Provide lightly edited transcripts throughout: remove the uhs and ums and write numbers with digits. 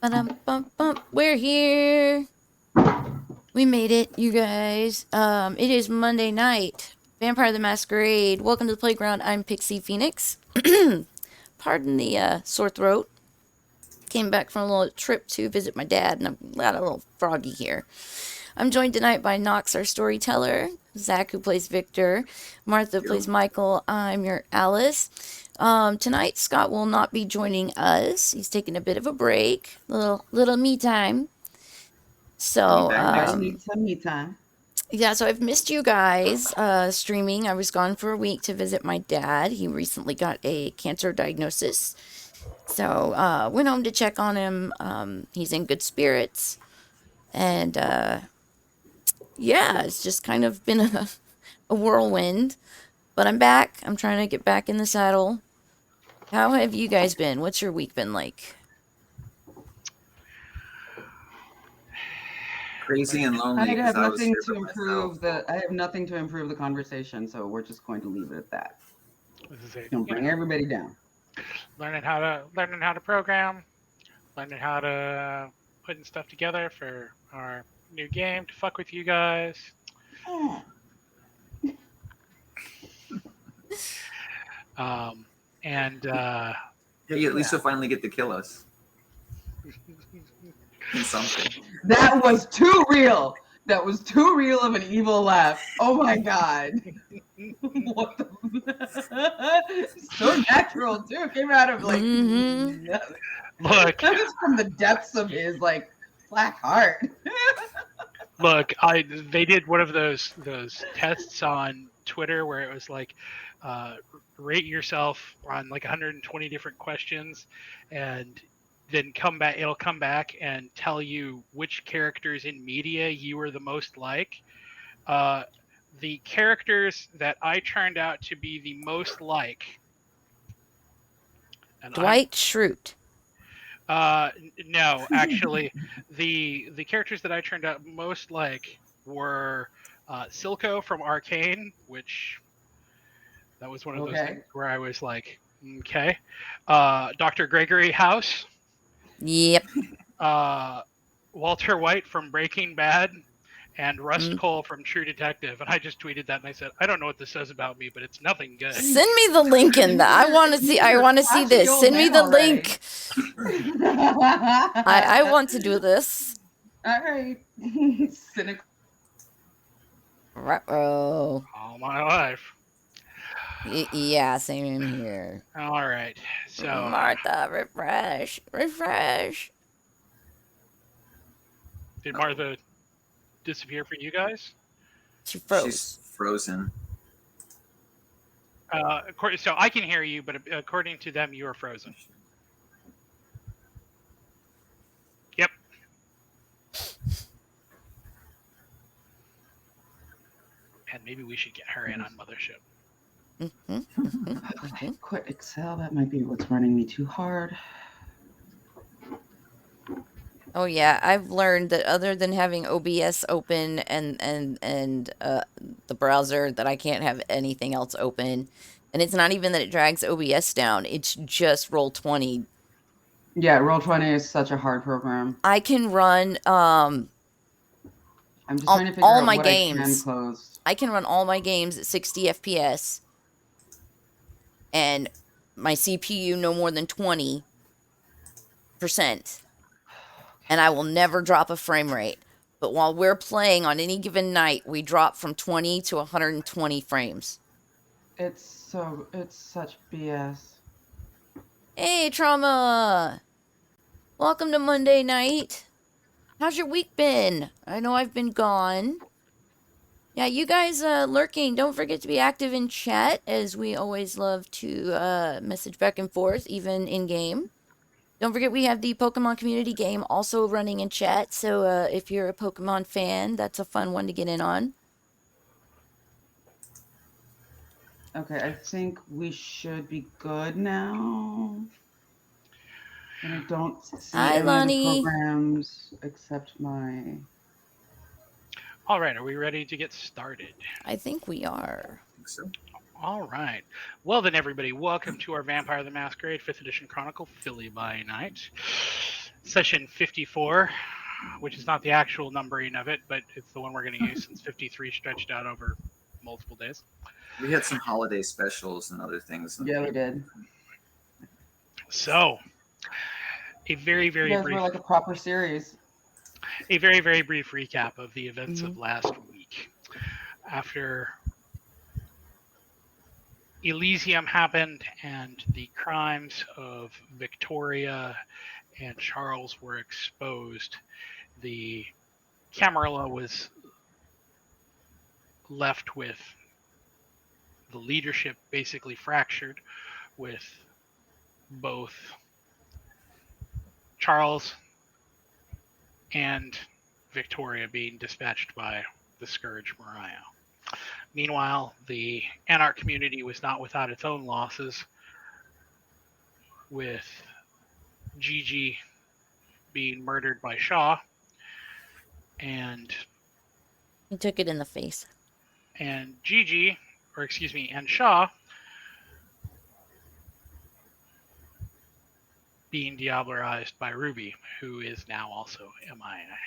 Ba-dum-bum-bum. We're here. We made it, you guys. It is Monday night. Vampire the Masquerade. Welcome to the playground. I'm Pixie Phoenix. Pardon the sore throat. Came back from a little trip to visit my dad, and I'm got a little froggy here. I'm joined tonight by Nox, our storyteller, Zack, who plays Victor, Martha plays Michael. I'm your Alice. Tonight, Skot will not be joining us. He's taking a bit of a break, little me time. So, I need some me time. Yeah, so I've missed you guys streaming. I was gone for a week to visit my dad. He recently got a cancer diagnosis. So, went home to check on him. He's in good spirits. And, yeah, it's just kind of been a whirlwind. But I'm back. I'm trying to get back in the saddle. How have you guys been? What's your week been like? Crazy and lonely. I have nothing to improve the conversation, so we're just going to leave it at that. This is it. Don't bring everybody down. Learning how to program, learning how to putting stuff together for our new game to fuck with you guys. Hey, at least you'll finally get to kill us. In something. That was too real. That was too real of an evil laugh. Oh my god. What the so natural too. Came out of like nothing. Look, that was from the depths of his like black heart. Look, they did one of those tests on Twitter where it was like rate yourself on like 120 different questions and then it'll come back and tell you which characters in media you were the most like. The characters that I turned out to be the most like. Dwight Schrute. No, actually, the characters that I turned out most like were Silco from Arcane, which that was one of those things where I was like, okay. Dr. Gregory House. Yep. Walter White from Breaking Bad, and Rust Cole from True Detective. And I just tweeted that and I said, I don't know what this says about me, but it's nothing good. Send me the link in that. I want to see this. Send me the link. I want to do this. All right. Cynical. Ruh-oh. All my life. Yeah, same here. All right. So Martha, refresh. Did Martha disappear for you guys? She froze. She's frozen. So I can hear you, but according to them, you are frozen. Yep. And maybe we should get her in on Mothership. Okay, quit Excel. That might be what's running me too hard. Oh yeah, I've learned that other than having OBS open and the browser, that I can't have anything else open. And it's not even that it drags OBS down; it's just Roll20. Yeah, Roll20 is such a hard program. I can run I'm just trying to figure all out my what games. I can close. I can run all my games at 60 FPS, and my CPU no more than 20%. And I will never drop a frame rate. But while we're playing on any given night, we drop from 20 to 120 frames. It's such BS. Hey, Trauma! Welcome to Monday night. How's your week been? I know I've been gone. Yeah, you guys lurking, don't forget to be active in chat, as we always love to message back and forth, even in-game. Don't forget we have the Pokemon community game also running in chat, so if you're a Pokemon fan, that's a fun one to get in on. Okay, I think we should be good now. And I don't see any of the programs except my... All right, are we ready to get started? I think we are. I think so. All right. Well then, everybody, welcome to our Vampire the Masquerade 5th Edition Chronicle, Philly by Night. session 54, which is not the actual numbering of it, but it's the one we're going to use since 53 stretched out over multiple days. We had some holiday specials and other things. Yeah, we did. So, a very, You very guys brief, were like a proper series. a very, very brief recap of the events Mhm. of last week. After Elysium happened and the crimes of Victoria and Charles were exposed, the Camarilla was left with the leadership basically fractured, with both Charles and Victoria being dispatched by the Scourge Mariah. Meanwhile, the Anarch community was not without its own losses, with Gigi being murdered by Shaw and He took it in the face. and Shaw being diablerized by Ruby, who is now also MIA.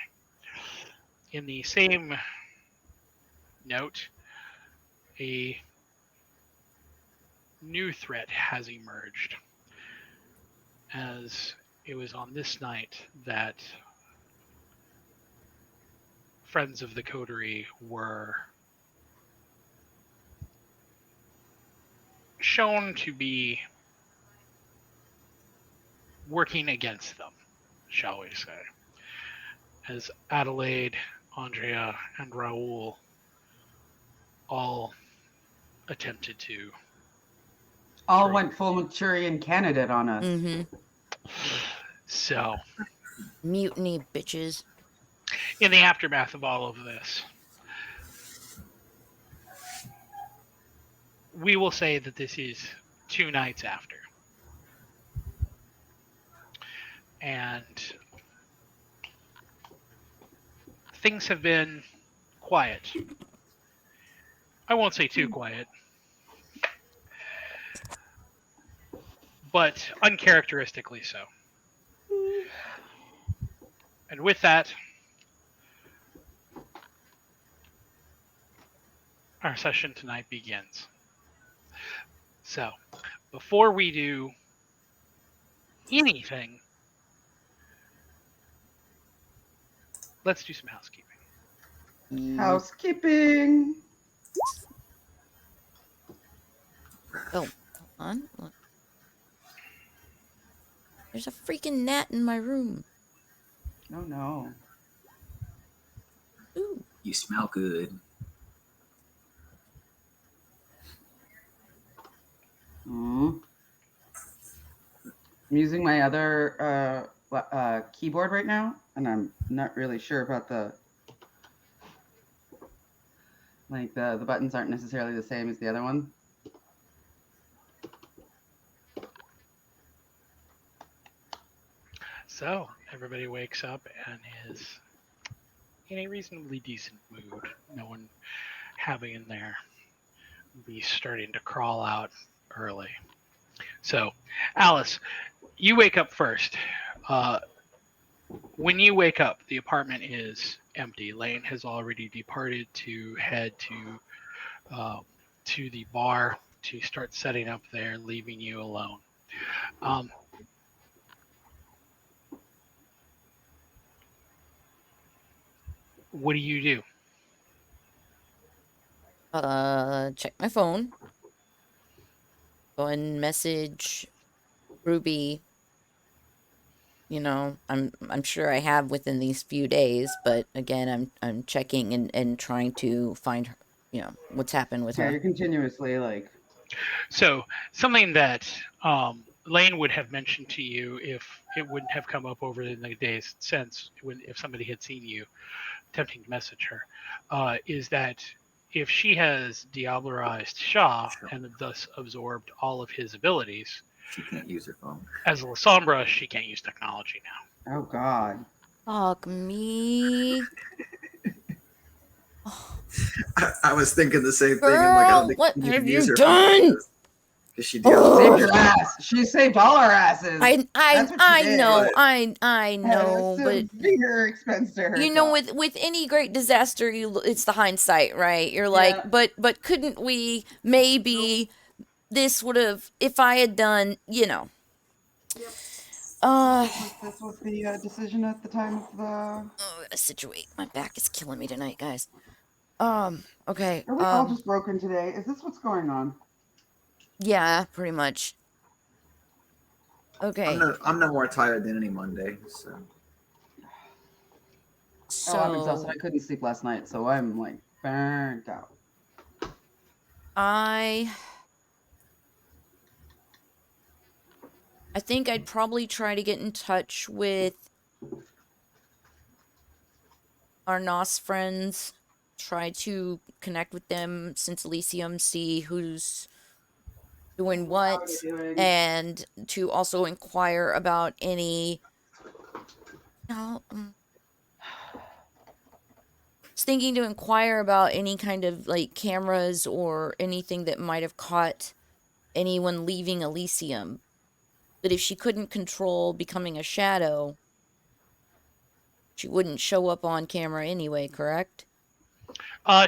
In the same note, a new threat has emerged, as it was on this night that Friends of the Coterie were shown to be working against them, shall we say, as Adelaide, Andrea, and Raoul all attempted to. All went full Manchurian candidate on us. Mm-hmm. So, Mutiny, bitches. in the aftermath of all of this, we will say that this is 2 nights after. And things have been quiet. I won't say too quiet, but uncharacteristically so. And with that, our session tonight begins. So, before we do anything, let's do some housekeeping. Housekeeping. Oh, hold on. Look. There's a freaking gnat in my room. Oh no. Ooh. You smell good. I'm using my other keyboard right now, and I'm not really sure about the buttons aren't necessarily the same as the other one. So, everybody wakes up and is in a reasonably decent mood. No one having in there be starting to crawl out early. So, Alice, you wake up first. When you wake up, the apartment is empty. Lane has already departed to head to the bar to start setting up there, leaving you alone. What do you do? Check my phone. Go and message Ruby. You know, I'm sure I have within these few days, but again, I'm checking and trying to find her, you know, what's happened with Yeah, her. you're continuously like. So, something that Lane would have mentioned to you if it wouldn't have come up over the days since, if somebody had seen you attempting to message her, is that if she has diablerized Shaw and thus absorbed all of his abilities, She can't use her phone. as a La Sombra, she can't use technology now. Oh God. Fuck me. I was thinking the same thing. Girl, I'm like, I don't think what she can have use you her phone. done? Because she did. Saved your ass. She saved all our asses. That's what she I did. know, But- I know, but severe expense to her. you know, with any great disaster, it's the hindsight, right? You're like, Yeah. but couldn't we maybe this would have if I had done, you know. Yep. Uh, This was the decision at the time of the. oh, I gotta situate. My back is killing me tonight, guys. Okay. Are we all just broken today? Is this what's going on? Yeah, pretty much. Okay. I'm no more tired than any Monday. So. So I'm exhausted. I couldn't sleep last night, so I'm like burnt out. I think I'd probably try to get in touch with our NOS friends, try to connect with them since Elysium, see who's doing what, and to also inquire about any. No, was thinking to inquire about any kind of like cameras or anything that might have caught anyone leaving Elysium. But if she couldn't control becoming a shadow, she wouldn't show up on camera anyway, correct?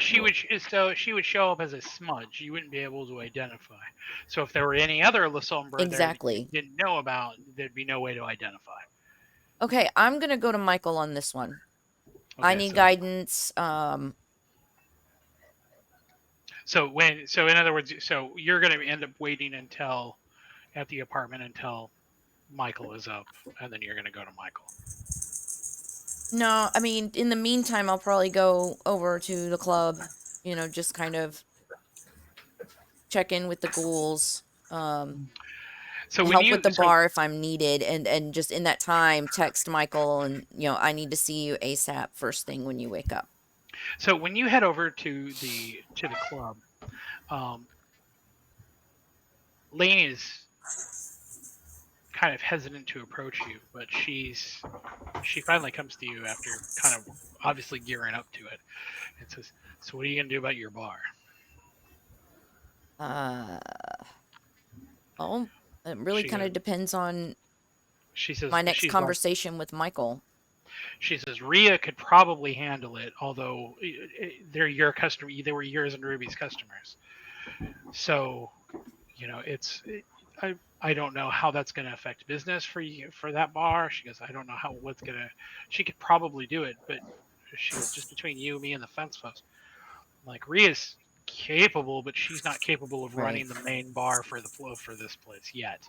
She would show up as a smudge. You wouldn't be able to identify. So if there were any other La Sombra there that Exactly. you didn't know about, there'd be no way to identify. Okay, I'm gonna go to Michael on this one. I need guidance. So in other words, so you're going to end up waiting at the apartment until Michael is up, and then you're going to go to Michael. No, I mean, in the meantime, I'll probably go over to the club, you know, just kind of check in with the ghouls, So when help you with the bar if I'm needed, and just in that time, text Michael and, you know, I need to see you ASAP first thing when you wake up. so when you head over to the club, Lane is kind of hesitant to approach you, but she finally comes to you after kind of obviously gearing up to it and says, "So what are you going to do about your bar?" Well, it really kind of depends on my next conversation with Michael. She says Rhea could probably handle it, although they're your customer. They were yours and Ruby's customers. So, you know, I don't know how that's going to affect business for you for that bar. She goes, I don't know what's going to. She could probably do it, but she goes, just between you, me, and the fence post. Like Rhea's capable, but she's not capable of running the main bar for this place yet.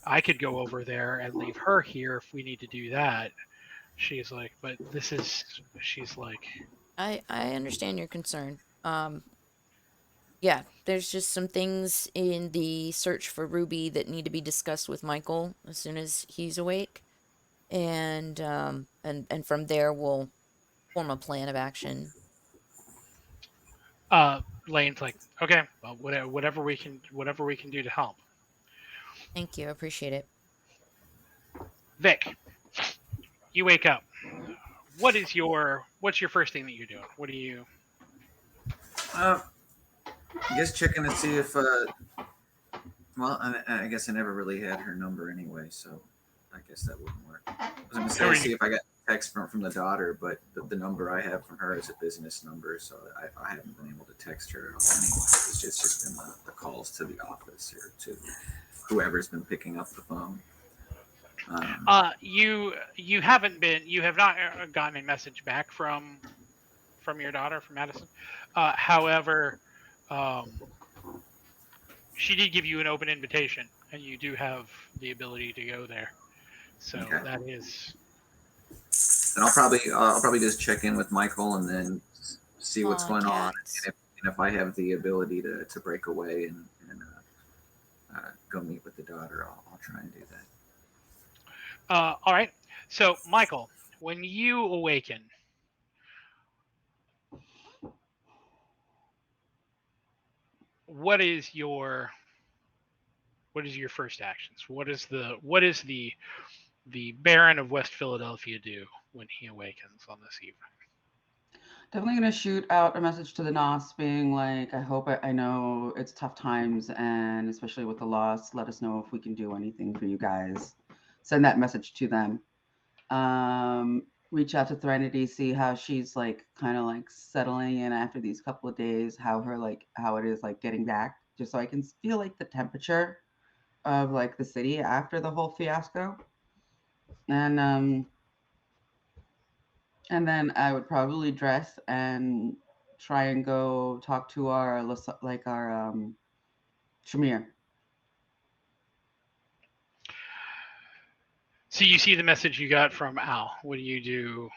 I could go over there and leave her here if we need to do that. She's like, but she's like, I understand your concern. Yeah, there's just some things in the search for Ruby that need to be discussed with Michael as soon as he's awake. And from there we'll form a plan of action. Lane's like, okay, well, whatever we can do to help. Thank you, I appreciate it. Vic, you wake up. What's your first thing that you're doing? What do you? I guess checking to see if. Well, I guess I never really had her number anyway, so I guess that wouldn't work. I was going to say see if I got text from the daughter, but the number I have from her is a business number, so I haven't been able to text her anyway. It's just been the calls to the office or to whoever's been picking up the phone. You have not gotten a message back from your daughter, from Madison. However, she did give you an open invitation, and you do have the ability to go there. So that is. And I'll probably just check in with Michael and then see what's going on, and if I have the ability to break away and go meet with the daughter, I'll try and do that. All right. So, Michael, when you awaken, what is your first actions? What is the Baron of West Philadelphia do when he awakens on this evening? Definitely gonna shoot out a message to the NOS being like, I know it's tough times, and especially with the loss, let us know if we can do anything for you guys. Send that message to them. Reach out to Threnody, see how she's like kind of like settling in after these couple of days, how it is like getting back, just so I can feel like the temperature of like the city after the whole fiasco. And then I would probably dress and try and go talk to our Shamir. So you see the message you got from Al. What do you do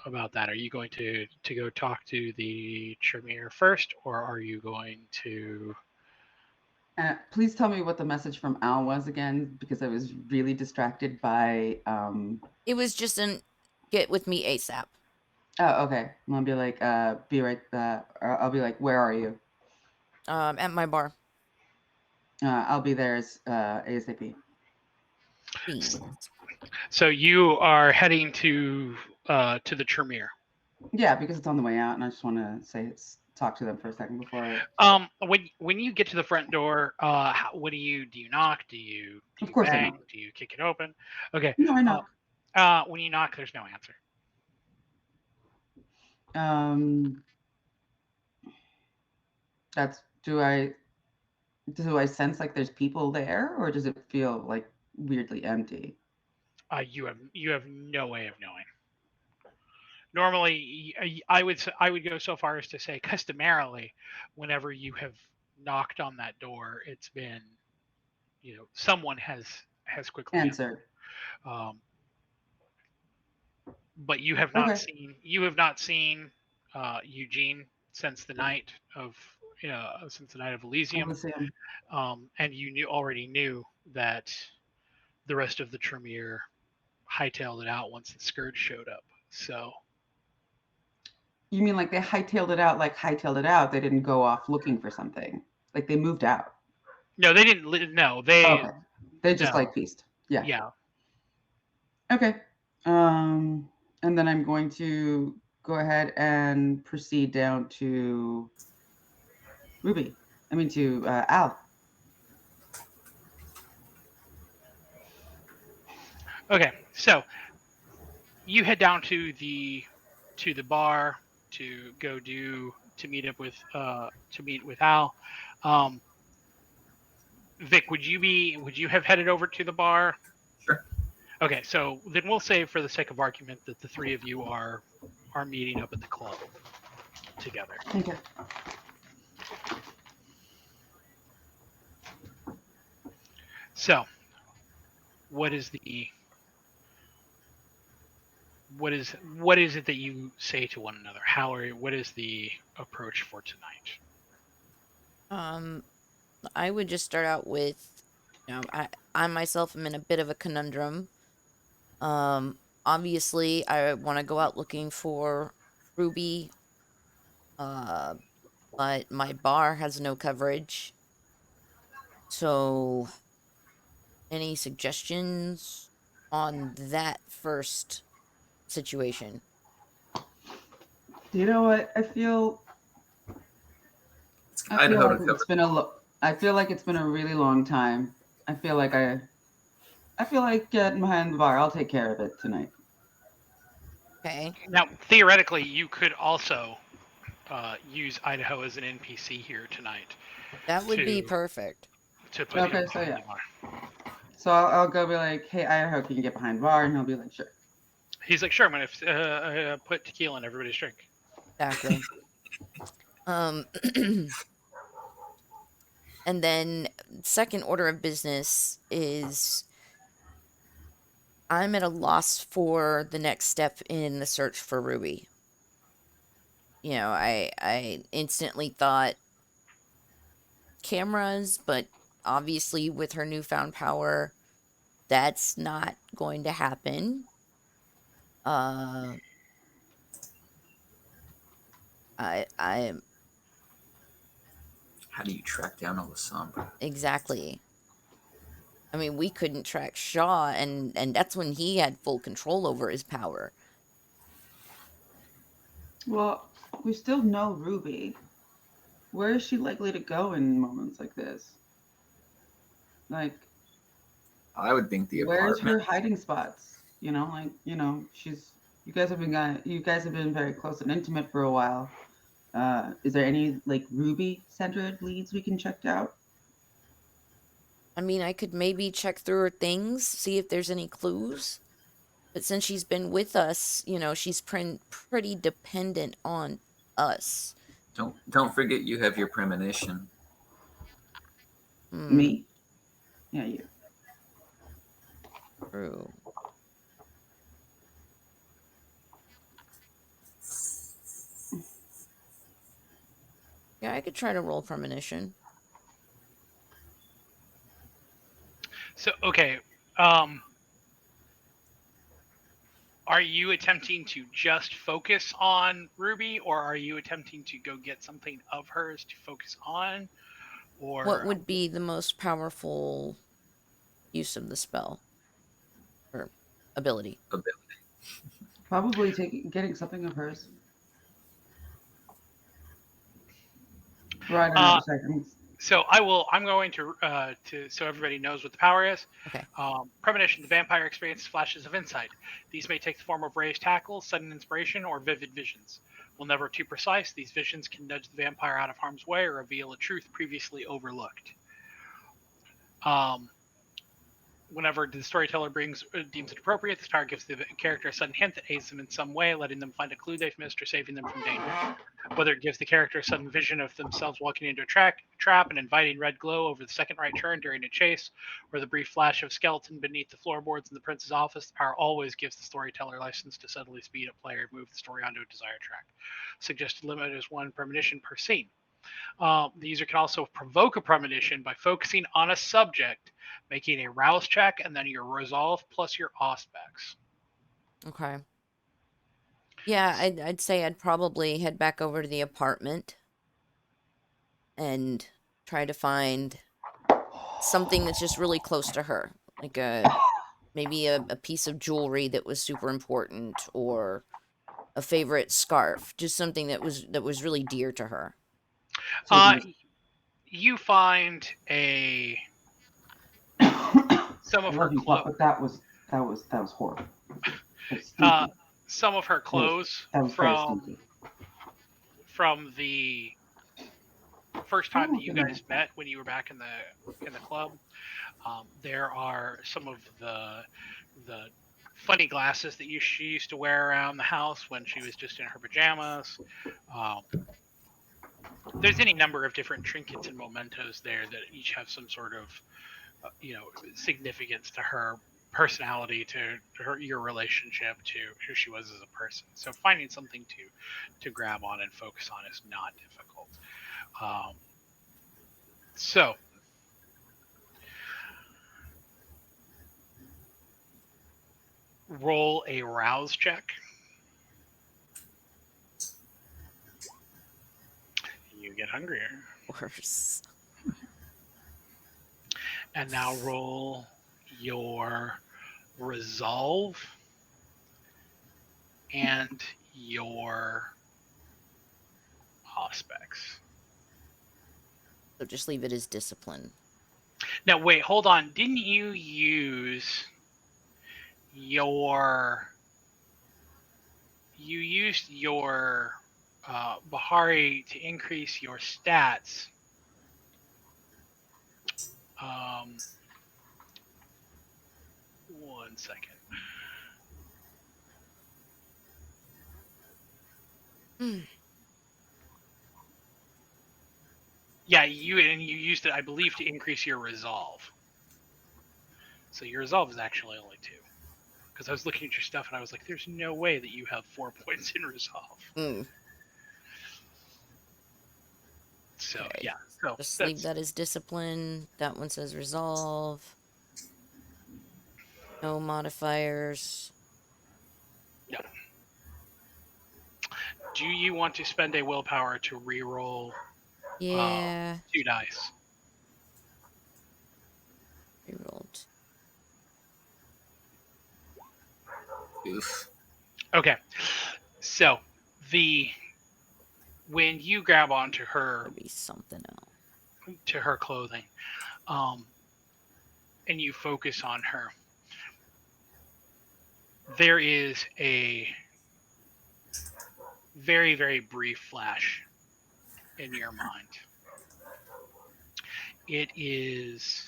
about that? Are you going to go talk to the Tremere first, or are you going to? Please tell me what the message from Al was again, because I was really distracted by. It was just an get with me ASAP. Oh, okay. I'll be like, be right. Or I'll be like, where are you? At my bar. I'll be there as ASAP. Please. So you are heading to the Tremere. Yeah, because it's on the way out, and I just want to talk to them for a second before. When you get to the front door, what do you knock? Do you Of course I bang? knock. Do you kick it open? Okay. No, I knock. When you knock, there's no answer. That's do I sense like there's people there, or does it feel like weirdly empty? You have no way of knowing. Normally, I would go so far as to say, customarily, whenever you have knocked on that door, it's been, someone has quickly Answered. But you have not seen Eugene since the night of Elysium, and you already knew that the rest of the Tremere hightailed it out once the Scourge showed up. So You mean like they hightailed it out? They didn't go off looking for something. Like they moved out. no, they didn't. No, they just no. like feast. Yeah. Yeah. Okay. And then I'm going to go ahead and proceed down to Al. Okay, so you head down to the bar to meet with Al. Vic, would you have headed over to the bar? Sure. Okay, so then we'll say, for the sake of argument, that the three of you are meeting up at the club together. Okay. So, what is it that you say to one another? What is the approach for tonight? I would just start out with, I myself am in a bit of a conundrum. Obviously, I want to go out looking for Ruby, but my bar has no coverage. So, any suggestions on that first situation? You know what? I feel like it's been I feel like it's been a really long time. I feel like getting behind the bar. I'll take care of it tonight. Okay. Now, theoretically, you could also use Idaho as an NPC here tonight. That would be perfect. To put him behind the bar. So I'll go be like, hey, Idaho, can you get behind the bar? And he'll be like, sure. He's like, sure, I'm going to put tequila in everybody's drink. Exactly. And then second order of business is I'm at a loss for the next step in the search for Ruby. I instantly thought cameras, but obviously with her newfound power, that's not going to happen. I How do you track down Alessandra? Exactly. I mean, we couldn't track Shaw, and that's when he had full control over his power. Well, still know Ruby. Where is she likely to go in moments like this? Like, I would think the where's her apartment. hiding spots? She's. You guys have been very close and intimate for a while. Is there any like Ruby-centered leads we can check out? I mean, I could maybe check through her things, see if there's any clues. But since she's been with us, she's pretty dependent on us. Don't forget you have your premonition. Hmm, Me? Yeah, you. true. Yeah, I could try to roll premonition. So okay, are you attempting to just focus on Ruby, or are you attempting to go get something of hers to focus on? What Or would be the most powerful use of the spell or ability? Probably getting something of hers. Right. uh, Second. so I'm going to so everybody knows what the power is. Okay. Premonition: the vampire experiences flashes of insight. These may take the form of raised tackles, sudden inspiration, or vivid visions. While never too precise, these visions can nudge the vampire out of harm's way or reveal a truth previously overlooked. Whenever the storyteller deems it appropriate, this power gives the character a sudden hint that aids them in some way, letting them find a clue they've missed or saving them from danger. Whether it gives the character a sudden vision of themselves walking into a trap and inviting red glow over the second right turn during a chase, or the brief flash of skeleton beneath the floorboards in the prince's office, the power always gives the storyteller license to subtly speed up play or move the story onto a desired track. Suggested limit is 1 premonition per scene. The user can also provoke a premonition by focusing on a subject, making a rouse check, and then your resolve plus your aspects. Okay. Yeah, I'd say I'd probably head back over to the apartment and try to find something that's just really close to her. Like maybe a piece of jewelry that was super important, or a favorite scarf, just something that was really dear to her. You find some of her clothes. But that was horrible. Some of her clothes That was very stinky. from the first time that you guys met when you were back in the club. There are some of the funny glasses that she used to wear around the house when she was just in her pajamas. There's any number of different trinkets and mementos there that each have some sort of significance to her personality, to your relationship, to who she was as a person. So finding something to grab on and focus on is not difficult. So roll a rouse check. You get hungrier. Worse. And now roll your resolve and your aspects. So just leave it as discipline. Now wait, hold on. Didn't you use your Bahari to increase your stats? One second. Yeah, you used it, I believe, to increase your resolve. So your resolve is actually only 2. Because I was looking at your stuff and I was like, there's no way that you have 4 points in resolve. So, okay. Yeah. So just leave that as discipline. That one says resolve. No modifiers. Yeah. Do you want to spend a willpower to reroll 2 dice? Rerolled. Oof. Okay. So the when you grab onto her, Could be something else. to her clothing, and you focus on her, there is a very, very brief flash in your mind. It is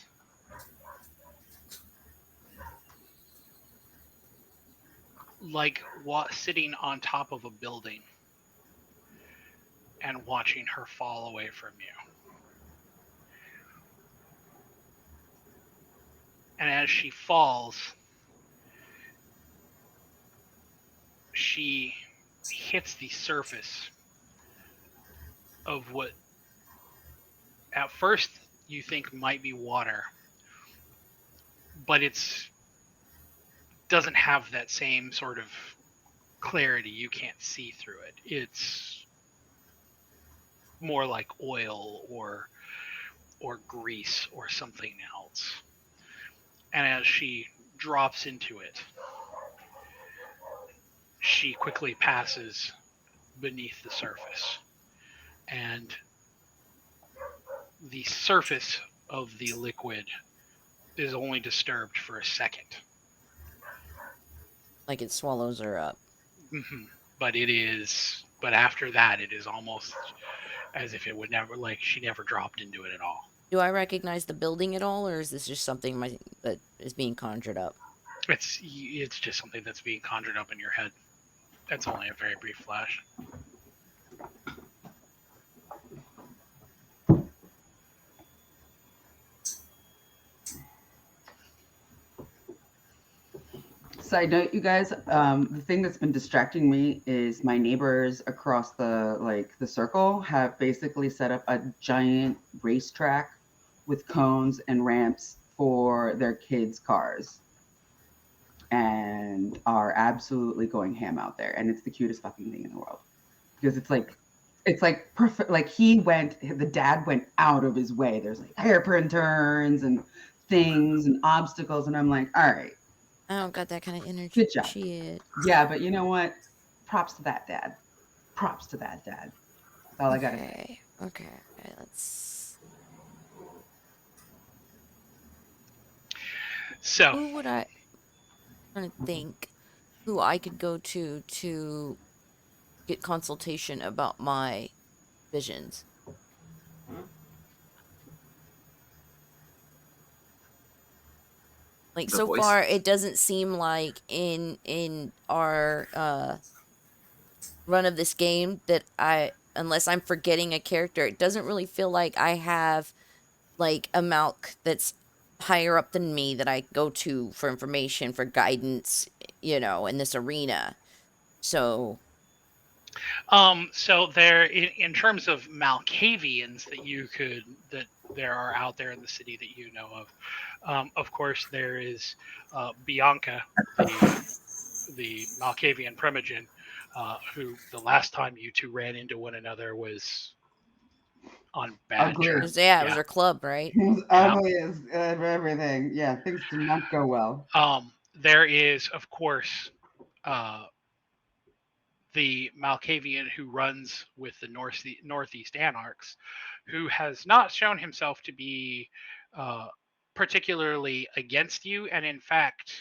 like sitting on top of a building and watching her fall away from you. And as she falls, she hits the surface of what at first you think might be water, but it's doesn't have that same sort of clarity. You can't see through it. It's more like oil or grease or something else. And as she drops into it, she quickly passes beneath the surface. And the surface of the liquid is only disturbed for a second. Like it swallows her up. Mm-hmm. But after that, it is almost as if it would never, like she never dropped into it at all. Do I recognize the building at all, or is this just something that is being conjured up? It's just something that's being conjured up in your head. That's only a very brief flash. Side note, you guys, the thing that's been distracting me is my neighbors across the circle have basically set up a giant racetrack with cones and ramps for their kids' cars and are absolutely going ham out there. And it's the cutest fucking thing in the world because it's like perfect. Like the dad went out of his way. There's like hairpin turns and things and obstacles. And I'm like, all right. I don't got that kind of energy. Good job. Shit. Yeah, but you know what? Props to that dad. Props to that dad. That's all I gotta say. Okay, let's... So, who would I'm trying to think who I could go to get consultation about my visions. Like, The so voice? far, it doesn't seem like in our run of this game that unless I'm forgetting a character, it doesn't really feel like I have like a Malk that's higher up than me that I go to for information, for guidance, in this arena. So so there, in terms of Malkavians that there are out there in the city that you know of course there is Bianca, the Malkavian Primogen, who the last time you two ran into one another was on bad Ugly. terms. it was her club, right? He was ugly as everything. Yeah, things did not go well. There is, of course, the Malkavian who runs with the Northeast Anarchs, who has not shown himself to be particularly against you, and in fact,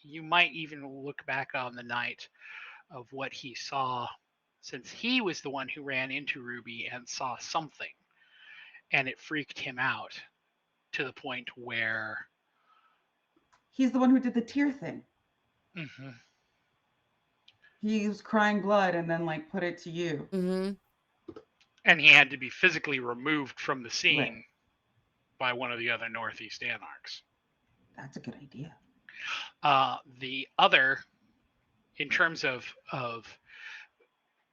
you might even look back on the night of what he saw, since he was the one who ran into Ruby and saw something, and it freaked him out to the point where He's the one who did the tear thing. Mm-hmm. He was crying blood and then like put it to you. Mm-hmm. And he had to be physically removed from the scene Right. by one of the other Northeast Anarchs. That's a good idea. The other, in terms of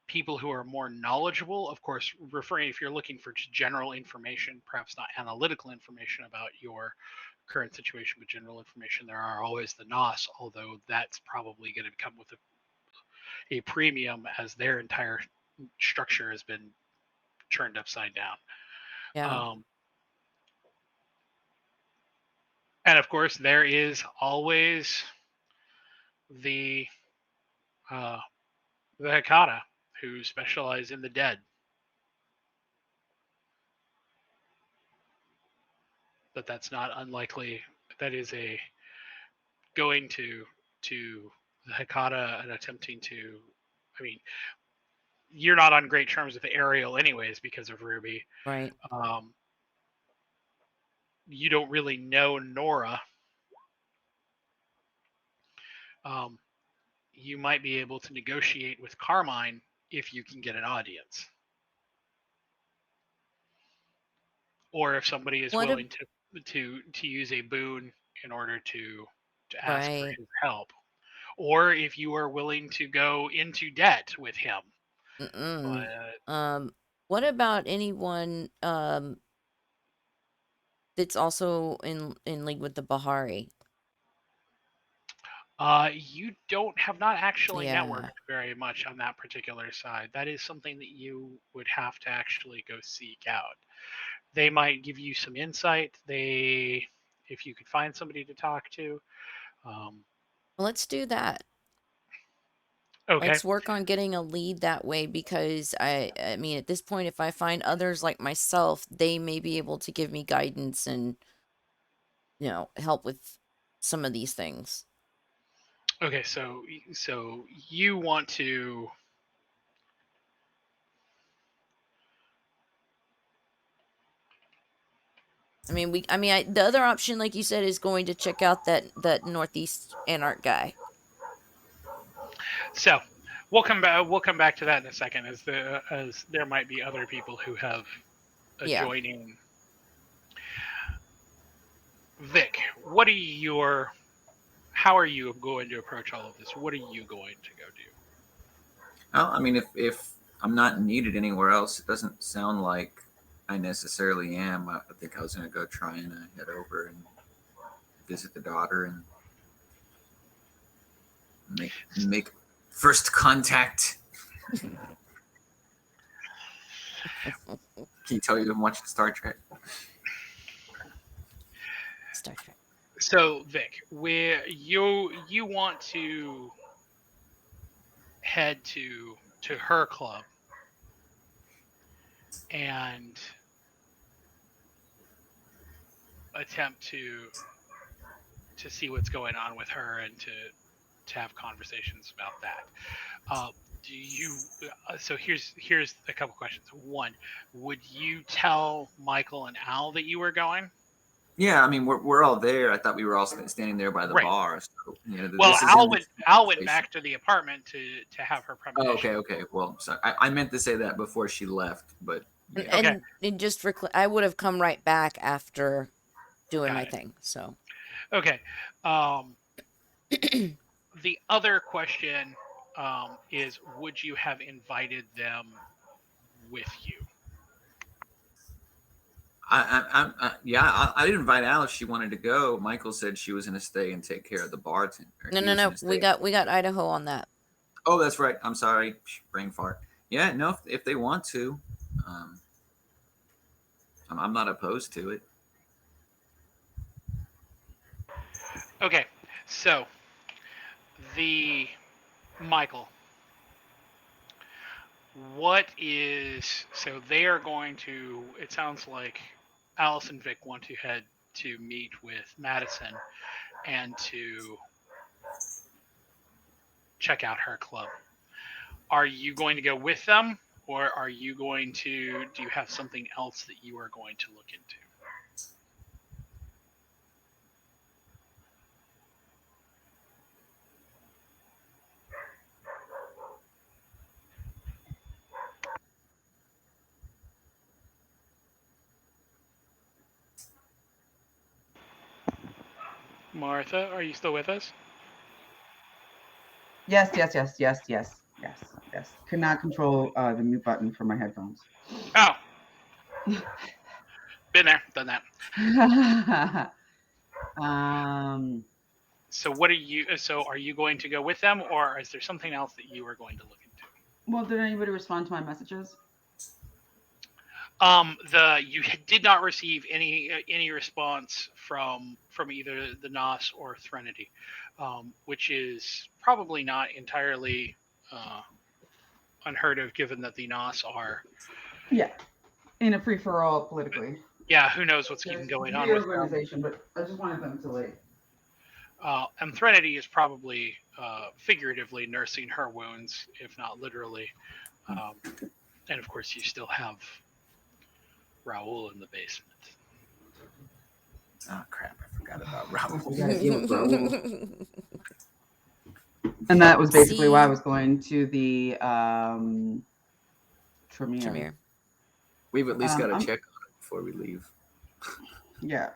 people who are more knowledgeable, of course, if you're looking for just general information, perhaps not analytical information about your current situation, but general information, there are always the NOS, although that's probably going to come with a premium as their entire structure has been turned upside down. Yeah. And of course, there is always the Hekata, who specialize in the dead. But that's not unlikely. That is a going to the Hecata and attempting to. I mean, you're not on great terms with Ariel, anyways, because of Ruby. Right. You don't really know Nora. You might be able to negotiate with Carmine if you can get an audience, or if somebody is What a- willing to use a boon in order to ask for Right. his help, or if you are willing to go into debt with him. But What about anyone that's also in league with the Bahari? You have not actually Yeah. networked very much on that particular side. That is something that you would have to actually go seek out. They might give you some insight. If you could find somebody to talk to. Well, let's do that. Okay. Let's work on getting a lead that way, because I mean, at this point, if I find others like myself, they may be able to give me guidance and, help with some of these things. Okay, so you want to. The other option, like you said, is going to check out that Northeast Anarch guy. So we'll come back. We'll come back to that in a second, as there might be other people who have adjoining. Vic, how are you going to approach all of this? What are you going to go do? Well, I mean, if I'm not needed anywhere else, it doesn't sound like I necessarily am. I think I was going to go try and head over and visit the daughter and make first contact. Can you tell you've been watching Star Trek? Star Trek. So, Vic, where you want to head to her club and attempt to see what's going on with her and to have conversations about that. Do you? So here's a couple questions. One, would you tell Michael and Al that you were going? Yeah, I mean we're all there. I thought we were all standing there by the bar. So, well, this is Al went back to the apartment to have her premonition. Oh, okay. Well, sorry. I meant to say that before she left, but yeah. And just for I would have come right back after doing my thing. So okay. The other question is, would you have invited them with you? I didn't invite Al if she wanted to go. Michael said she was going to stay and take care of the bartender. No. We got Idaho on that. Oh, that's right. I'm sorry. Brain fart. Yeah, no, if they want to, I'm not opposed to it. Okay, so Michael, so they are going to, it sounds like Alice and Vic want to head to meet with Madison and to check out her club. Are you going to go with them, or do you have something else that you are going to look into? Martha, are you still with us? Yes. Could not control the mute button for my headphones. Oh. Been there, done that. So are you going to go with them, or is there something else that you are going to look into? Well, did anybody respond to my messages? You did not receive any response from either the Nos or Threnody, which is probably not entirely unheard of, given that the Nos are. Yeah, in a free for all politically. Yeah, who knows what's There's even going on with them. reorganization, but I just wanted them to like. And Threnody is probably figuratively nursing her wounds, if not literally. And of course, you still have Raoul in the basement. Oh crap! I forgot about Raoul. We gotta deal with Raoul. And that was basically why I was going to the Tremere. Tremere. We've at least got to I'm- check on it before we leave. Yeah.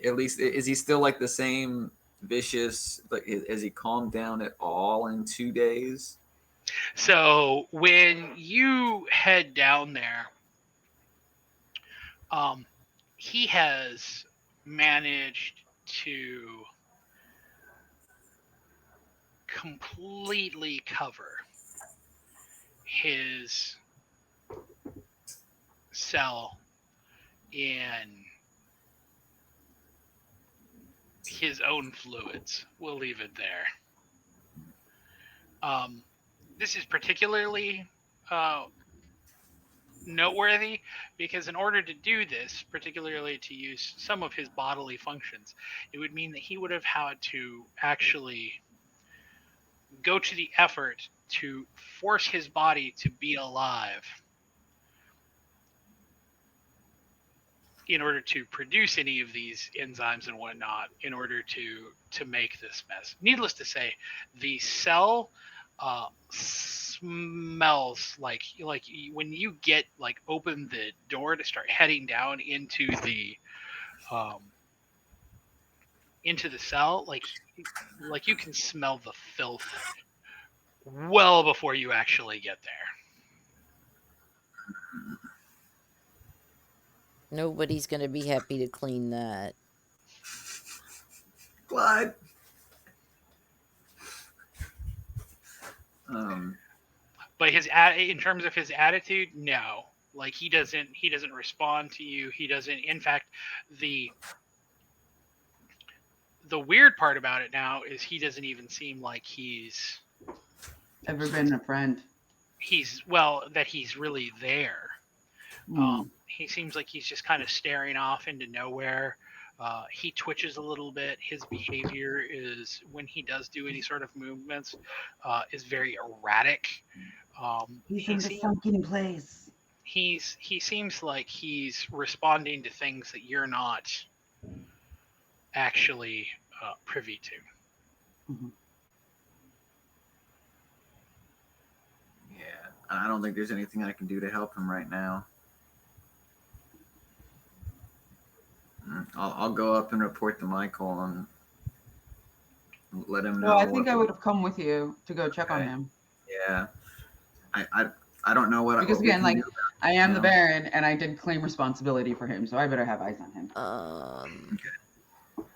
At least, is he still like the same vicious? Like, has he calmed down at all in 2 days? So when you head down there, he has managed to completely cover his cell in his own fluids. We'll leave it there. This is particularly noteworthy because in order to do this, particularly to use some of his bodily functions, it would mean that he would have had to actually go to the effort to force his body to be alive in order to produce any of these enzymes and whatnot in order to make this mess. Needless to say, the cell smells like when you get like open the door to start heading down into the cell, like you can smell the filth well before you actually get there. Nobody's gonna be happy to clean that. Blood. But in terms of his attitude, no. Like he doesn't respond to you. He doesn't. In fact, the weird part about it now is he doesn't even seem like he's Ever been a friend? That he's really there. He seems like he's just kind of staring off into nowhere. He twitches a little bit. His behavior is, when he does do any sort of movements, is very erratic. He's in the sunken place. He seems like he's responding to things that you're not actually privy to. Mm-hmm. Yeah, I don't think there's anything I can do to help him right now. I'll go up and report to Michael and let him know. Well, I think I would have come with you to go check on him. Yeah, I don't know what. Because what we again, can like do. I am the Baron, and I did claim responsibility for him, so I better have eyes on him. Okay.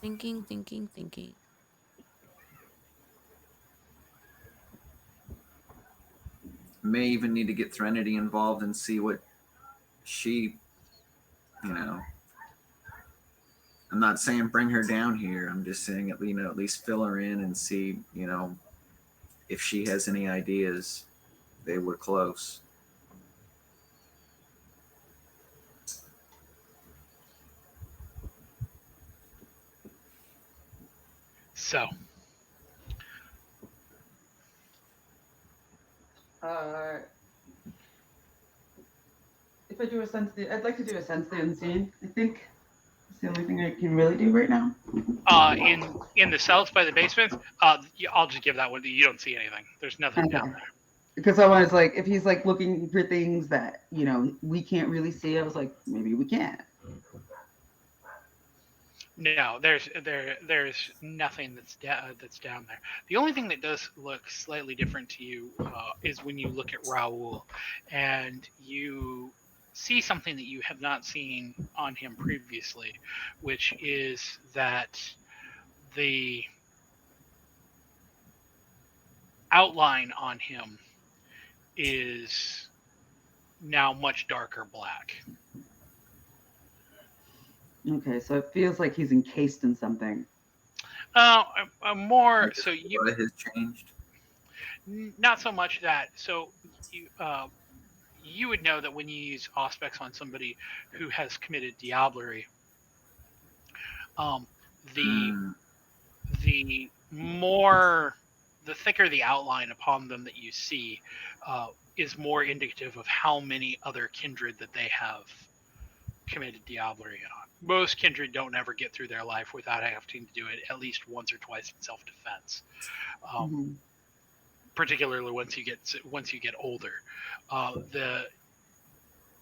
Thinking. May even need to get Threnody involved and see what she, I'm not saying bring her down here. I'm just saying at least fill her in and see, if she has any ideas. They were close. So. If I do I'd like to do a sense the unseen. I think it's the only thing I can really do right now. In the cells by the basement, I'll just give that one. You don't see anything. There's nothing down there. Because I was like, if he's like looking for things that we can't really see, I was like, maybe we can. No, there's nothing that's down there. The only thing that does look slightly different to you is when you look at Raoul, and you see something that you have not seen on him previously, which is that the outline on him is now much darker black. Okay, so it feels like he's encased in something. More so you. What has changed? Not so much that. So you would know that when you use auspex on somebody who has committed diablerie, um, the Mm. the thicker the outline upon them that you see is more indicative of how many other kindred that they have committed diablerie on. Most kindred don't ever get through their life without having to do it at least once or twice in self-defense. Mm-hmm. Particularly once you get older, the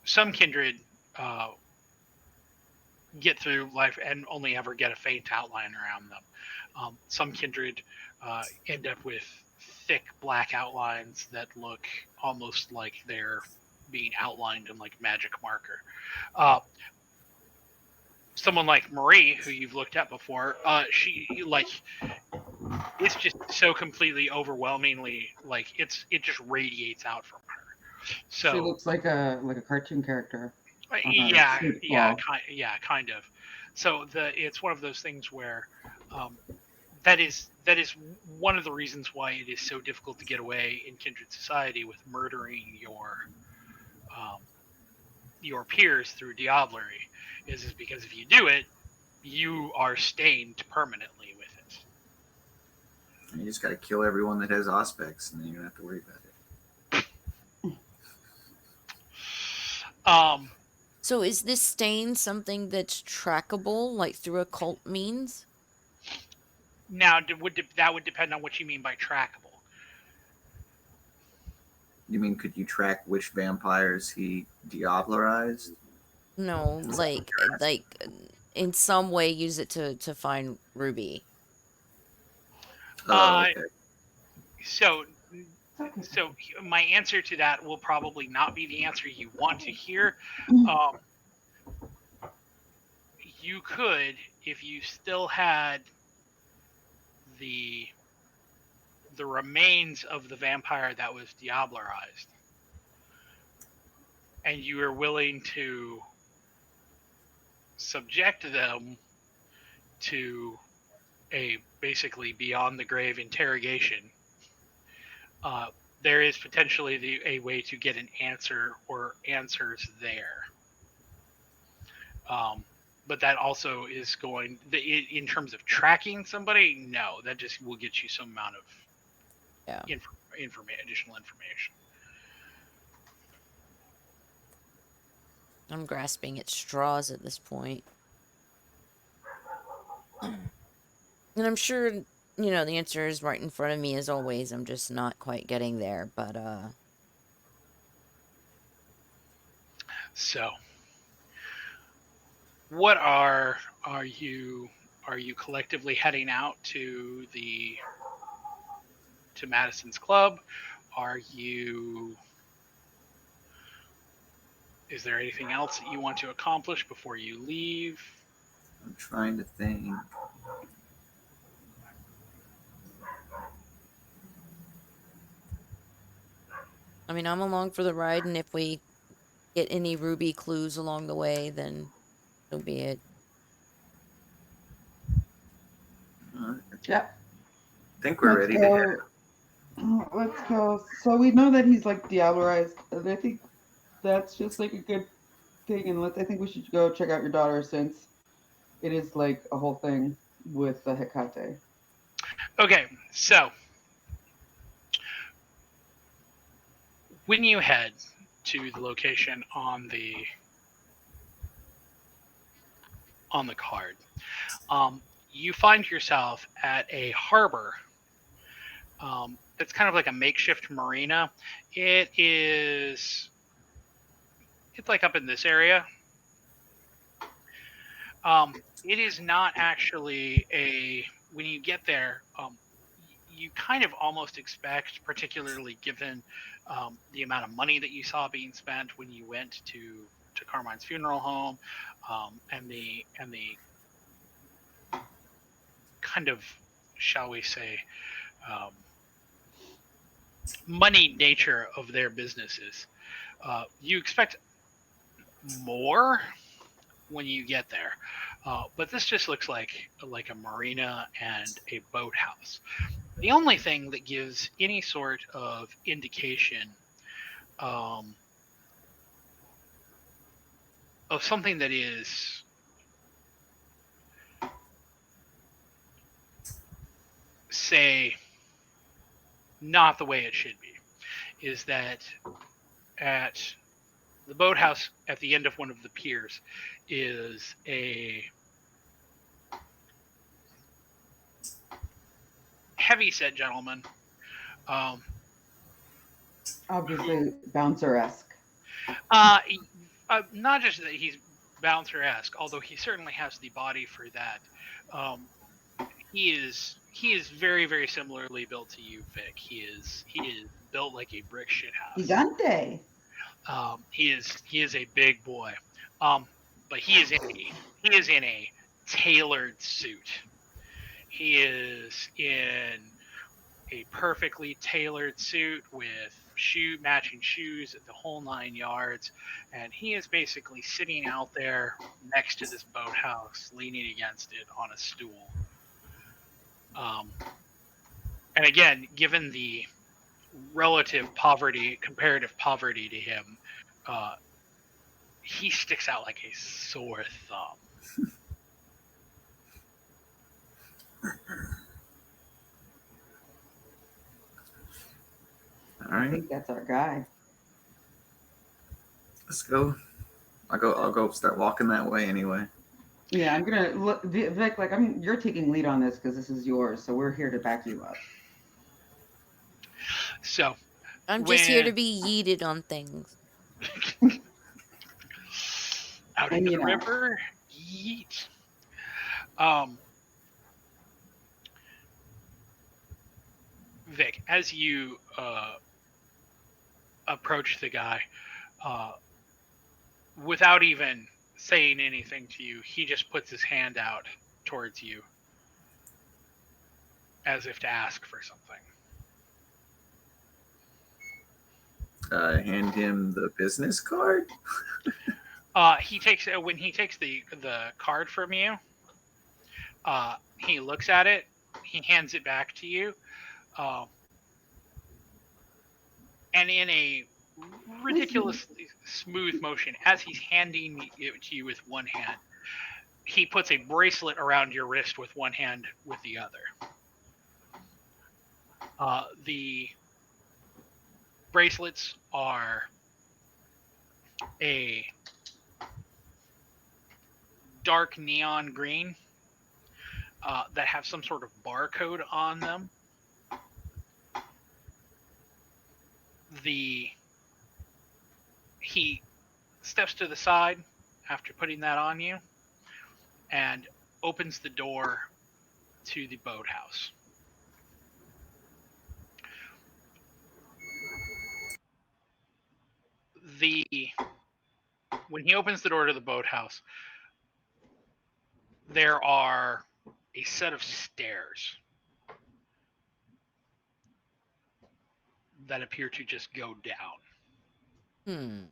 some kindred uh, get through life and only ever get a faint outline around them. Some kindred end up with thick black outlines that look almost like they're being outlined in like magic marker. Uh, Someone like Marie, who you've looked at before, she like it's just so completely overwhelmingly like it just radiates out from her. She So looks like a cartoon character on a yeah, street wall. kind of. So it's one of those things where um, that is one of the reasons why it is so difficult to get away in kindred society with murdering um, your peers through diablerie, is because if you do it, you are stained permanently with it. You just got to kill everyone that has auspex, and then you don't have to worry about it. Um, So is this stain something that's trackable, like through occult means? Now, that would depend on what you mean by trackable. You mean, could you track which vampires he diablerized? No, Is that what like you're asking? in some way use it to find Ruby. Oh, Uh, okay. so It's okay. so my answer to that will probably not be the answer you want to hear. Um, you could, if you still had the the remains of the vampire that was diablerized, and you were willing to subject them to a basically beyond the grave interrogation, uh, there is potentially a way to get an answer or answers there. Um, but that also is in terms of tracking somebody, no, that just will get you some amount of Yeah. additional information. I'm grasping at straws at this point. And I'm sure, the answer is right in front of me as always. I'm just not quite getting there, but So, what are you collectively heading out to Madison's club? Are you Is there anything else that you want to accomplish before you leave? I'm trying to think. I mean, I'm along for the ride, and if we get any Ruby clues along the way, then so be it. I Yeah. think we're Let's ready to head. go. Let's go. So we know that he's like diablerized, and I think that's just like a good thing. And I think we should go check out your daughter since it is like a whole thing with the Hecate. Okay, so when you head to the location on the card, you find yourself at a harbor. It's kind of like a makeshift marina. It's like up in this area. It is not actually when you get there, you kind of almost expect, particularly given the amount of money that you saw being spent when you went to Carmine's funeral home, and the kind of, shall we say, um, money nature of their businesses. You expect more when you get there, but this just looks like a marina and a boathouse. The only thing that gives any sort of indication of something that is say not the way it should be is that at the boathouse at the end of one of the piers is a heavy-set gentleman. Obviously, bouncer-esque. Not just that he's bouncer-esque, although he certainly has the body for that. He is very, very similarly built to you, Vic. He is built like a brick shithouse. Gigante. He is a big boy. But he is in a tailored suit. He is in a perfectly tailored suit with matching shoes, the whole 9 yards, and he is basically sitting out there next to this boathouse, leaning against it on a stool. And again, given the comparative poverty to him, he sticks out like a sore thumb. All right. I think that's our guy. Let's go. I'll go start walking that way anyway. Yeah, I'm gonna look, Vic. You're taking lead on this because this is yours, so we're here to back you up. So I'm just here to be yeeted on things. Out into the river, yeet. Vic, as you approach the guy, without even saying anything to you, he just puts his hand out towards you as if to ask for something. Hand him the business card. He takes the card from you. He looks at it. He hands it back to you, and in a ridiculously smooth motion, as he's handing it to you with one hand, he puts a bracelet around your wrist with one hand, with the other. The bracelets are a dark neon green that have some sort of barcode on them. He steps to the side after putting that on you and opens the door to the boathouse. When he opens the door to the boathouse, there are a set of stairs that appear to just go down.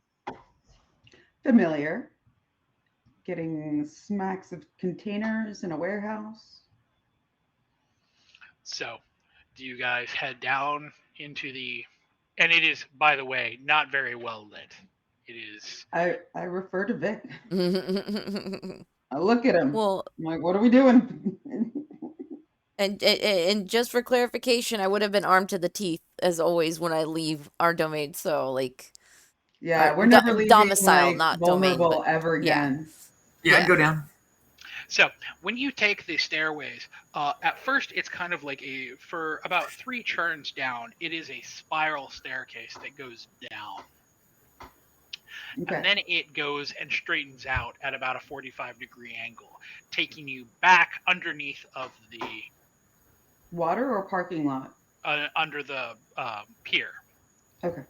Familiar. Getting smacks of containers in a warehouse. So, do you guys head down into the... And it is, by the way, not very well lit. It is... I refer to Vic. I look at him. Well, I'm like, what are we doing? and just for clarification, I would have been armed to the teeth as always when I leave our domain. So yeah, we're never leaving domicile, not vulnerable domain, ever again. Yeah, I'd go down. So when you take the stairways, at first it's kind of like for about 3 turns down, it is a spiral staircase that goes down. Okay. And then it goes and straightens out at about a 45-degree angle, taking you back underneath of the... Water or parking lot? Under the pier. Okay.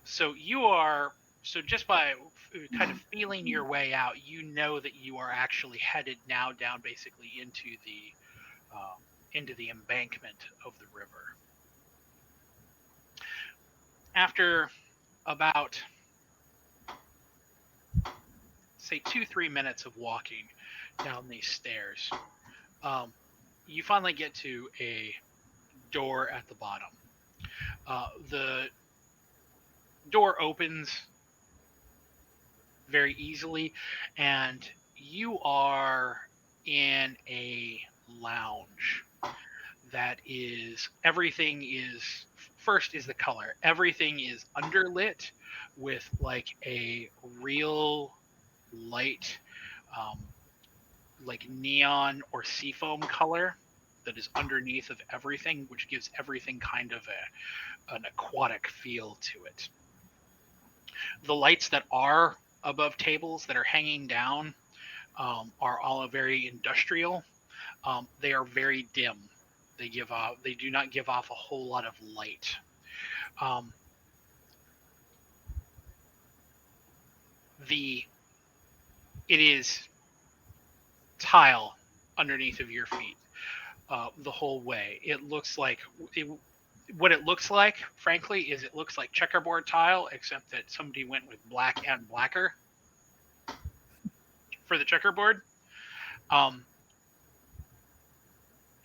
So just by kind of feeling your way out, you know that you are actually headed now down basically into the embankment of the river. After about, say, 2-3 minutes of walking down these stairs, you finally get to a door at the bottom. The door opens very easily, and you are in a lounge that is first is the color. Everything is underlit with like a real light, um, like neon or seafoam color that is underneath of everything, which gives everything kind of an aquatic feel to it. The lights that are above tables that are hanging down are all very industrial. They are very dim. They do not give off a whole lot of light. Um, it is tile underneath of your feet the whole way. What it looks like, frankly, is it looks like checkerboard tile, except that somebody went with black and blacker for the checkerboard.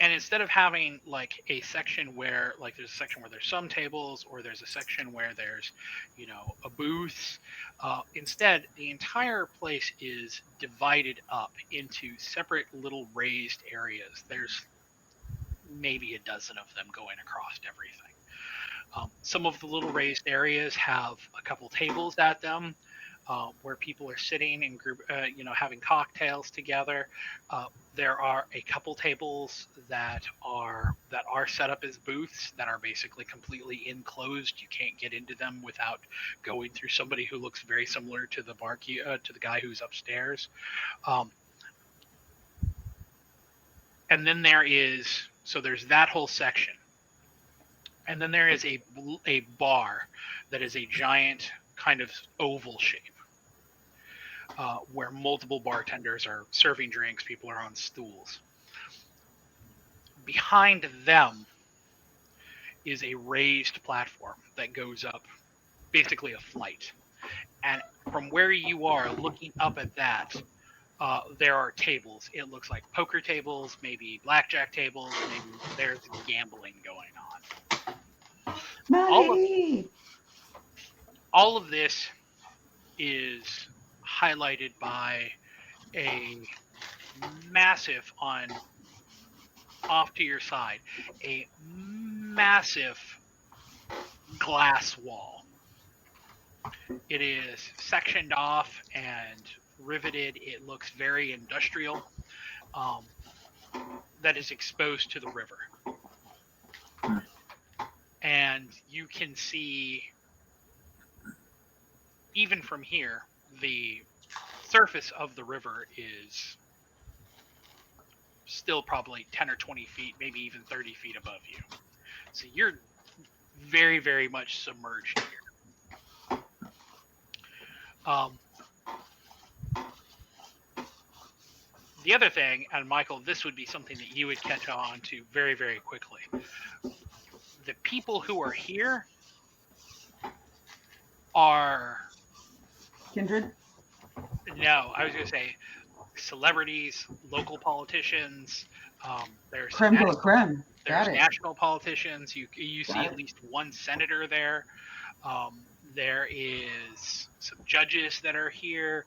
And instead of having like a section where like there's a section where there's some tables, or there's a section where there's, a booth, instead the entire place is divided up into separate little raised areas. There's maybe a dozen of them going across everything. Some of the little raised areas have a couple tables at them, where people are sitting in group, having cocktails together. There are a couple tables that are set up as booths that are basically completely enclosed. You can't get into them without going through somebody who looks very similar to the to the guy who's upstairs. And then there's that whole section. And then there is a bar that is a giant kind of oval shape, where multiple bartenders are serving drinks. People are on stools. Behind them is a raised platform that goes up, basically a flight. And from where you are looking up at that, there are tables. It looks like poker tables, maybe blackjack tables, maybe there's gambling going on. Money! All of this is highlighted by a massive off to your side, a massive glass wall. It is sectioned off and riveted. It looks very industrial. That is exposed to the river. And you can see, even from here, the surface of the river is still probably 10 or 20 feet, maybe even 30 feet above you. So you're very, very much submerged here. The other thing, and Michael, this would be something that you would catch on to very, very quickly. The people who are here are... Kindred? No, I was going to say celebrities, local politicians. There's Creme de la creme. There's national politicians. You see at least one senator there. There is some judges that are here,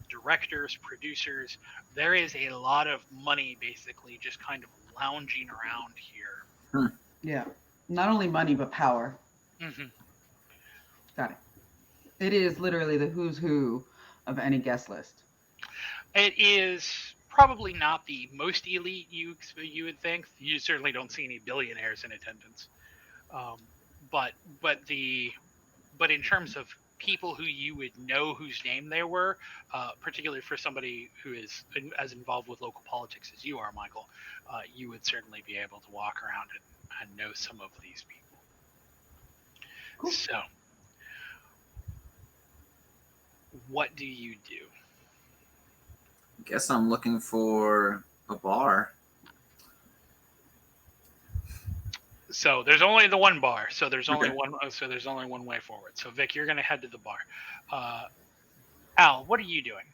directors, producers. There is a lot of money basically just kind of lounging around here. Yeah. Not only money, but power. Mm-hmm. Got it. It is literally the who's who of any guest list. It is probably not the most elite you would think. You certainly don't see any billionaires in attendance. But in terms of people who you would know whose name they were, particularly for somebody who is as involved with local politics as you are, Michael, you would certainly be able to walk around and know some of these people. Cool. So, what do you do? I guess I'm looking for a bar. So there's only the one bar. So there's only one. So there's only one way forward. So Vic, you're going to head to the bar. Al, what are you doing?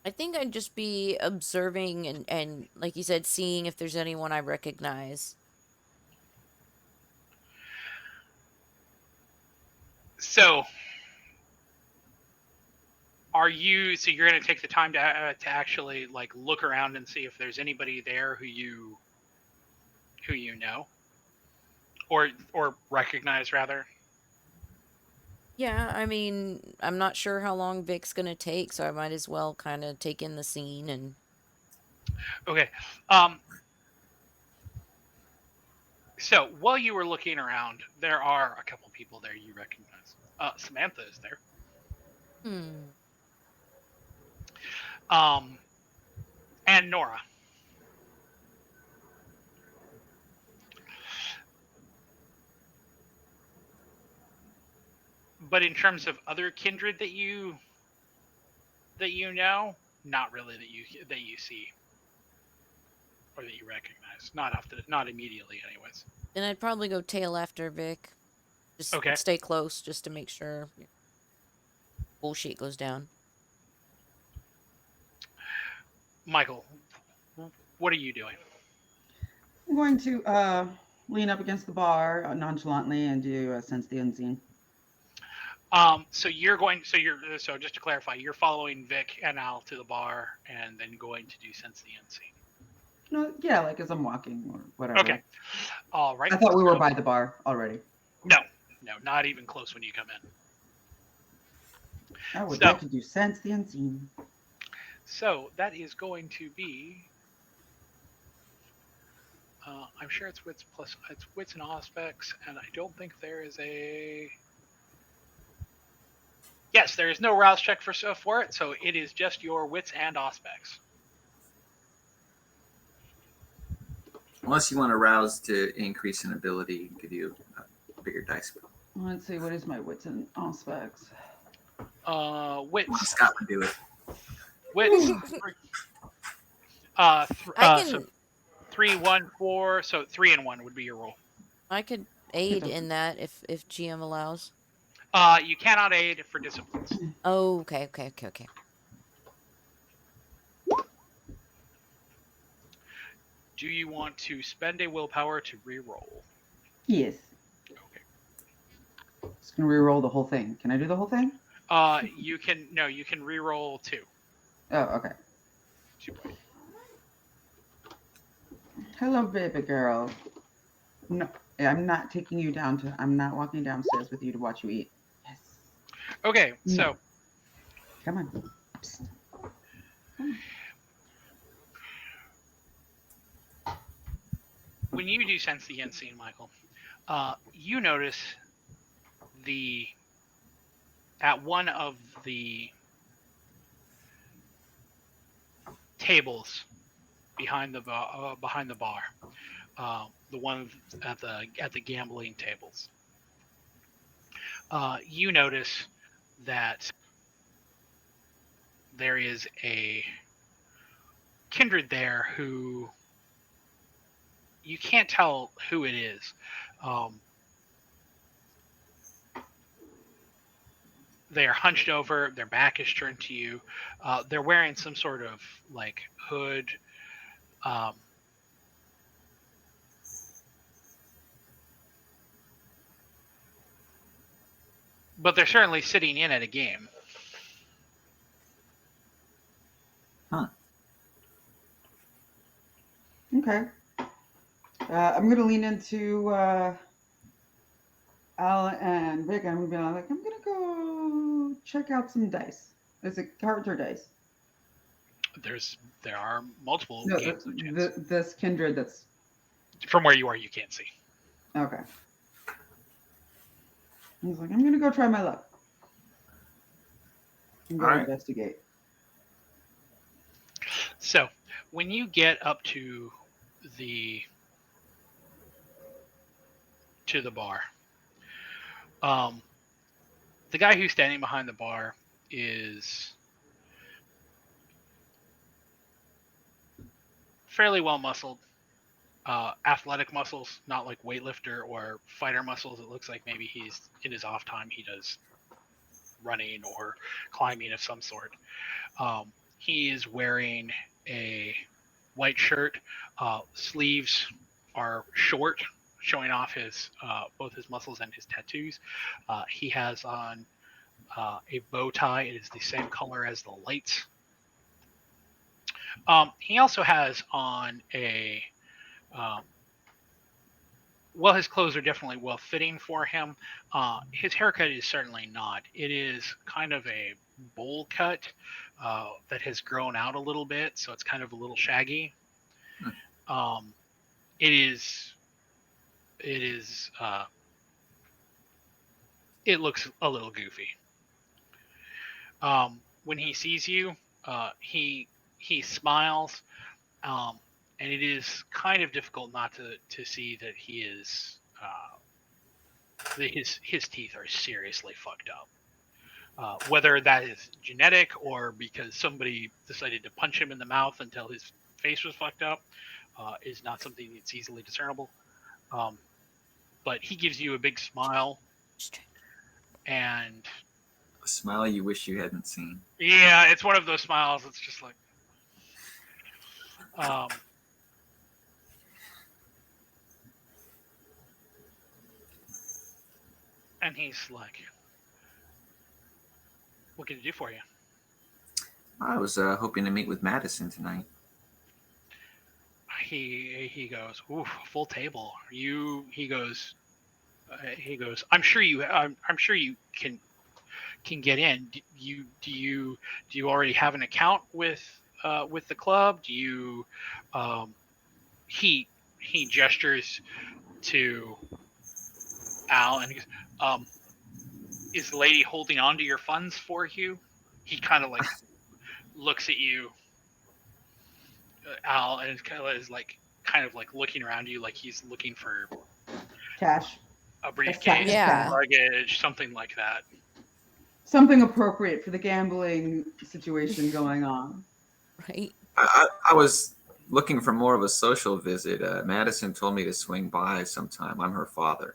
I think I'd just be observing and like you said, seeing if there's anyone I recognize. So, so you're going to take the time to actually like look around and see if there's anybody there who you know or recognize rather. Yeah, I mean, I'm not sure how long Vic's gonna take, so I might as well kind of take in the scene and. Okay. Um, so while you were looking around, there are a couple people there you recognize. Samantha is there. Hmm. Um, and Nora. But in terms of other kindred that you know, not really that you see or that you recognize. Not immediately, anyways. Then I'd probably go tail after Vic. Just Okay, stay close, just to make sure bullshit goes down. Michael, what are you doing? I'm going to lean up against the bar nonchalantly and do sense the unseen. So just to clarify, you're following Vic and Al to the bar, and then going to do Sense the Unseen. No, yeah, like as I'm walking or whatever. Okay, all right. I thought we were by the bar already. No, not even close when you come in. I would like to do sense the unseen. So that is going to be. I'm sure it's wits and aspects, and I don't think there is a. Yes, there is no rouse check for it, so it is just your wits and aspects. Unless you want to rouse to increase an ability, give you a bigger dice pool. Let's see, what is my wits and aspects? Wits. Scott would do it. Wits. I can. So 3, 1, 4. So 3 and 1 would be your roll. I could aid in that if GM allows. You cannot aid for disciplines. Oh, okay. Do you want to spend a willpower to re-roll? Yes. Okay. Just gonna re-roll the whole thing. Can I do the whole thing? You can re-roll 2. Oh, okay. 2 points. Hello, baby girl. No, I'm not taking you down to. I'm not walking downstairs with you to watch you eat. Yes. Okay, so. Come on. Psst. Come on. When you do sense the unseen, Michael, you notice at one of the tables behind the bar, the one at the gambling tables, you notice that there is a kindred there who you can't tell who it is. They are hunched over. Their back is turned to you. They're wearing some sort of like hood. But they're certainly sitting in at a game. Huh. Okay. I'm gonna lean into Al and Vic. I'm gonna be like, I'm gonna go check out some dice. Is it cards or dice? There are multiple No, games. this kindred that's from where you are, you can't see. okay. He's like, I'm gonna go try my luck. I'm gonna investigate. So when you get up to the bar, the guy who's standing behind the bar is fairly well muscled, athletic muscles, not like weightlifter or fighter muscles. It looks like maybe he's in his off time he does running or climbing of some sort. He is wearing a white shirt. Sleeves are short, showing off his both his muscles and his tattoos. He has on a bow tie. It is the same color as the lights. He also has on a well, his clothes are definitely well fitting for him. His haircut is certainly not. It is kind of a bowl cut that has grown out a little bit, so it's kind of a little shaggy. It is. It is. It looks a little goofy. When he sees you, he smiles, and it is kind of difficult not to see that he is his teeth are seriously fucked up. Whether that is genetic or because somebody decided to punch him in the mouth until his face was fucked up, is not something that's easily discernible. But he gives you a big smile, and A smile you wish you hadn't seen. yeah, it's one of those smiles. It's just like, and he's like, "What can I do for you?" I was hoping to meet with Madison tonight. He goes, "Ooh, full table." He goes, I'm sure you can get in. Do you already have an account with the club? Do you he gestures to Al and he goes, is the lady holding on to your funds for you? He kind of like looks at you, Al, and kind of like looking around you like he's looking for Cash. a briefcase, Yeah. luggage, something like that. Something appropriate for the gambling situation going on. Right. I was looking for more of a social visit. Madison told me to swing by sometime. I'm her father.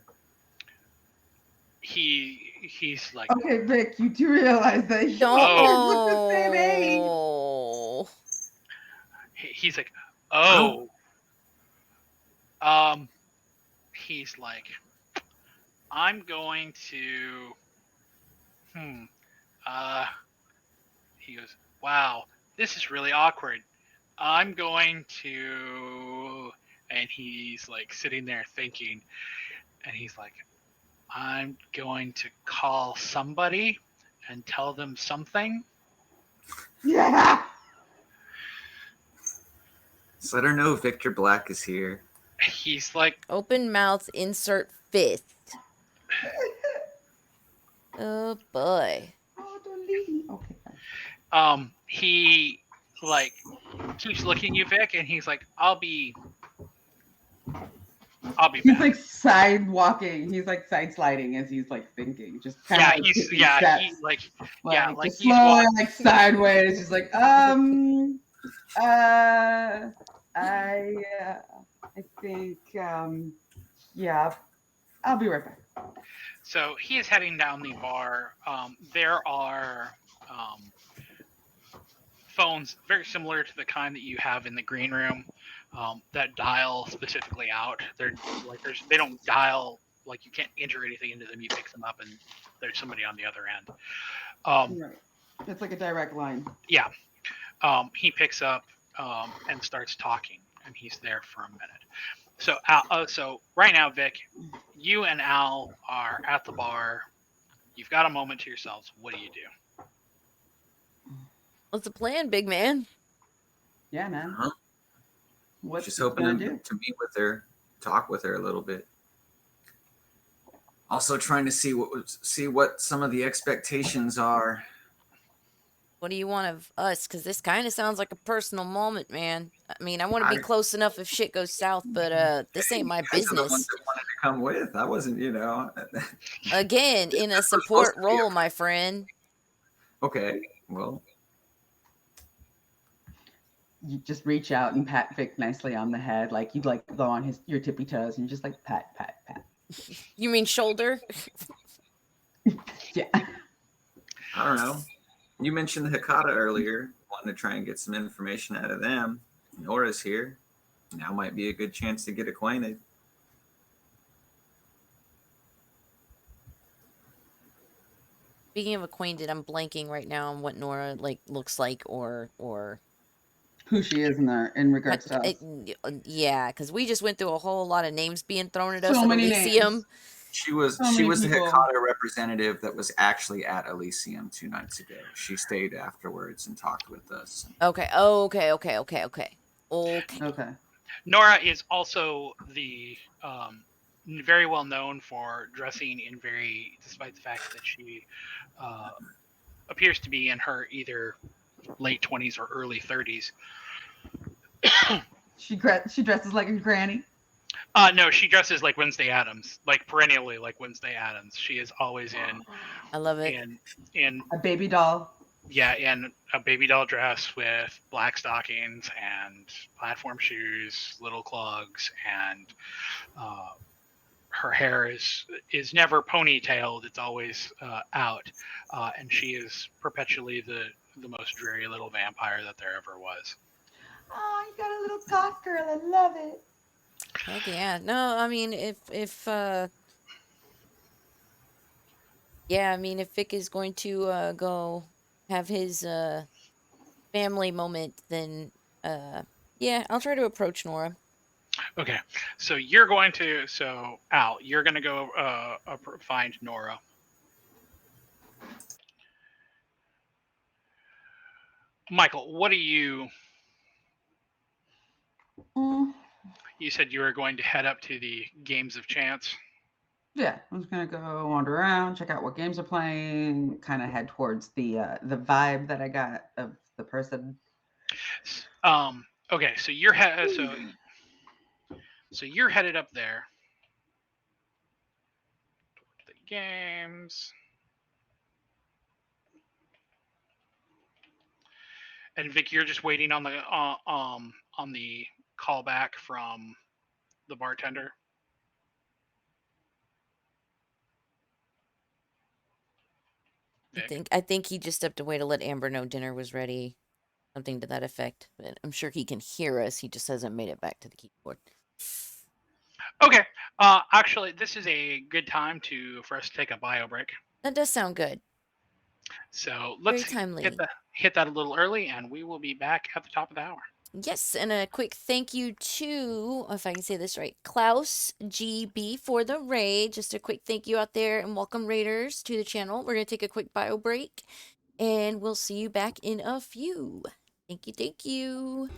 He's like, Okay, Vic, you do realize that you Don't. look the same age. Oh. he's like, he's like, I'm going to, he goes, wow, this is really awkward. I'm going to, and he's like sitting there thinking, and he's like, I'm going to call somebody and tell them something. Yeah. Just let her know Victor Black is here. He's like, Open mouth, insert fist. Oh boy. Oh, don't leave me. Okay. he like keeps looking at you, Vic, and he's like, I'll be He's back. like side walking. He's like side sliding as he's like thinking. Just kind of like taking steps. He like just he's slowly walking. like sideways. Just like I think yeah, I'll be right back. So he is heading down the bar. There are phones very similar to the kind that you have in the green room that dial specifically out. They're like they don't dial, like you can't enter anything into them. You pick them up and there's somebody on the other end. Right. It's like a direct line. Yeah. He picks up and starts talking, and he's there for a minute. So so right now, Vic, you and Al are at the bar. You've got a moment to yourselves. What do you do? What's the plan, big man? Yeah, man. Huh? What's Just he hoping gonna to do? meet with her, talk with her a little bit. Also trying to see what some of the expectations are. What do you want of us? Because this kind of sounds like a personal moment, man. I mean, I want to be close enough if shit goes south, but this ain't my You guys are the ones business. that wanted to come with. I wasn't, Again, in a This was support supposed to be role, my friend. Okay, well, You just reach out and pat Vic nicely on the head, like you'd like go on your tippy toes, and you just like pat. You mean shoulder? Yeah. I don't know. You mentioned the Hikata earlier. wanting to try and get some information out of them. Nora's here. Now might be a good chance to get acquainted. Speaking of acquainted, I'm blanking right now on what Nora looks like or Who she is in regards to us. yeah, because we just went through a whole lot of names being thrown at us So at many Elysium. names. She was So many the people. Hecata representative that was actually at Elysium 2 nights ago. She stayed afterwards and talked with us. Okay. Okay. Nora is also the very well known for dressing in despite the fact that she appears to be in her either late 20s or early 30s. She dresses like a granny. No, she dresses like Wednesday Addams, like perennially like Wednesday Addams. She is always in. I love it. In a baby doll. Yeah, in a baby doll dress with black stockings and platform shoes, little clogs, and her hair is never ponytailed. It's always out, and she is perpetually the most dreary little vampire that there ever was. Oh, you got a little goth girl. I love it. Heck yeah. No, I mean, if Vic is going to go have his family moment, then yeah, I'll try to approach Nora. Okay, so Al, you're going to go find Nora. Michael, what are you? You said you were going to head up to the Games of Chance. Yeah, I'm just gonna go wander around, check out what games are playing, kind of head towards the vibe that I got of the person. Okay, so you're you're headed up there. The games. And Vic, you're just waiting on the callback from the bartender. Vic? I think he just stepped away to let Amber know dinner was ready, something to that effect. But I'm sure he can hear us. He just hasn't made it back to the keyboard. Okay. Actually, this is a good time for us to take a bio break. That does sound good. So let's hit that a little early, and we will be back at the top of the hour. Yes, and a quick thank you to, if I can say this right, Klaus GB for the raid. Just a quick thank you out there, and welcome raiders to the channel. We're going to take a quick bio break, and we'll see you back in a few. Thank you.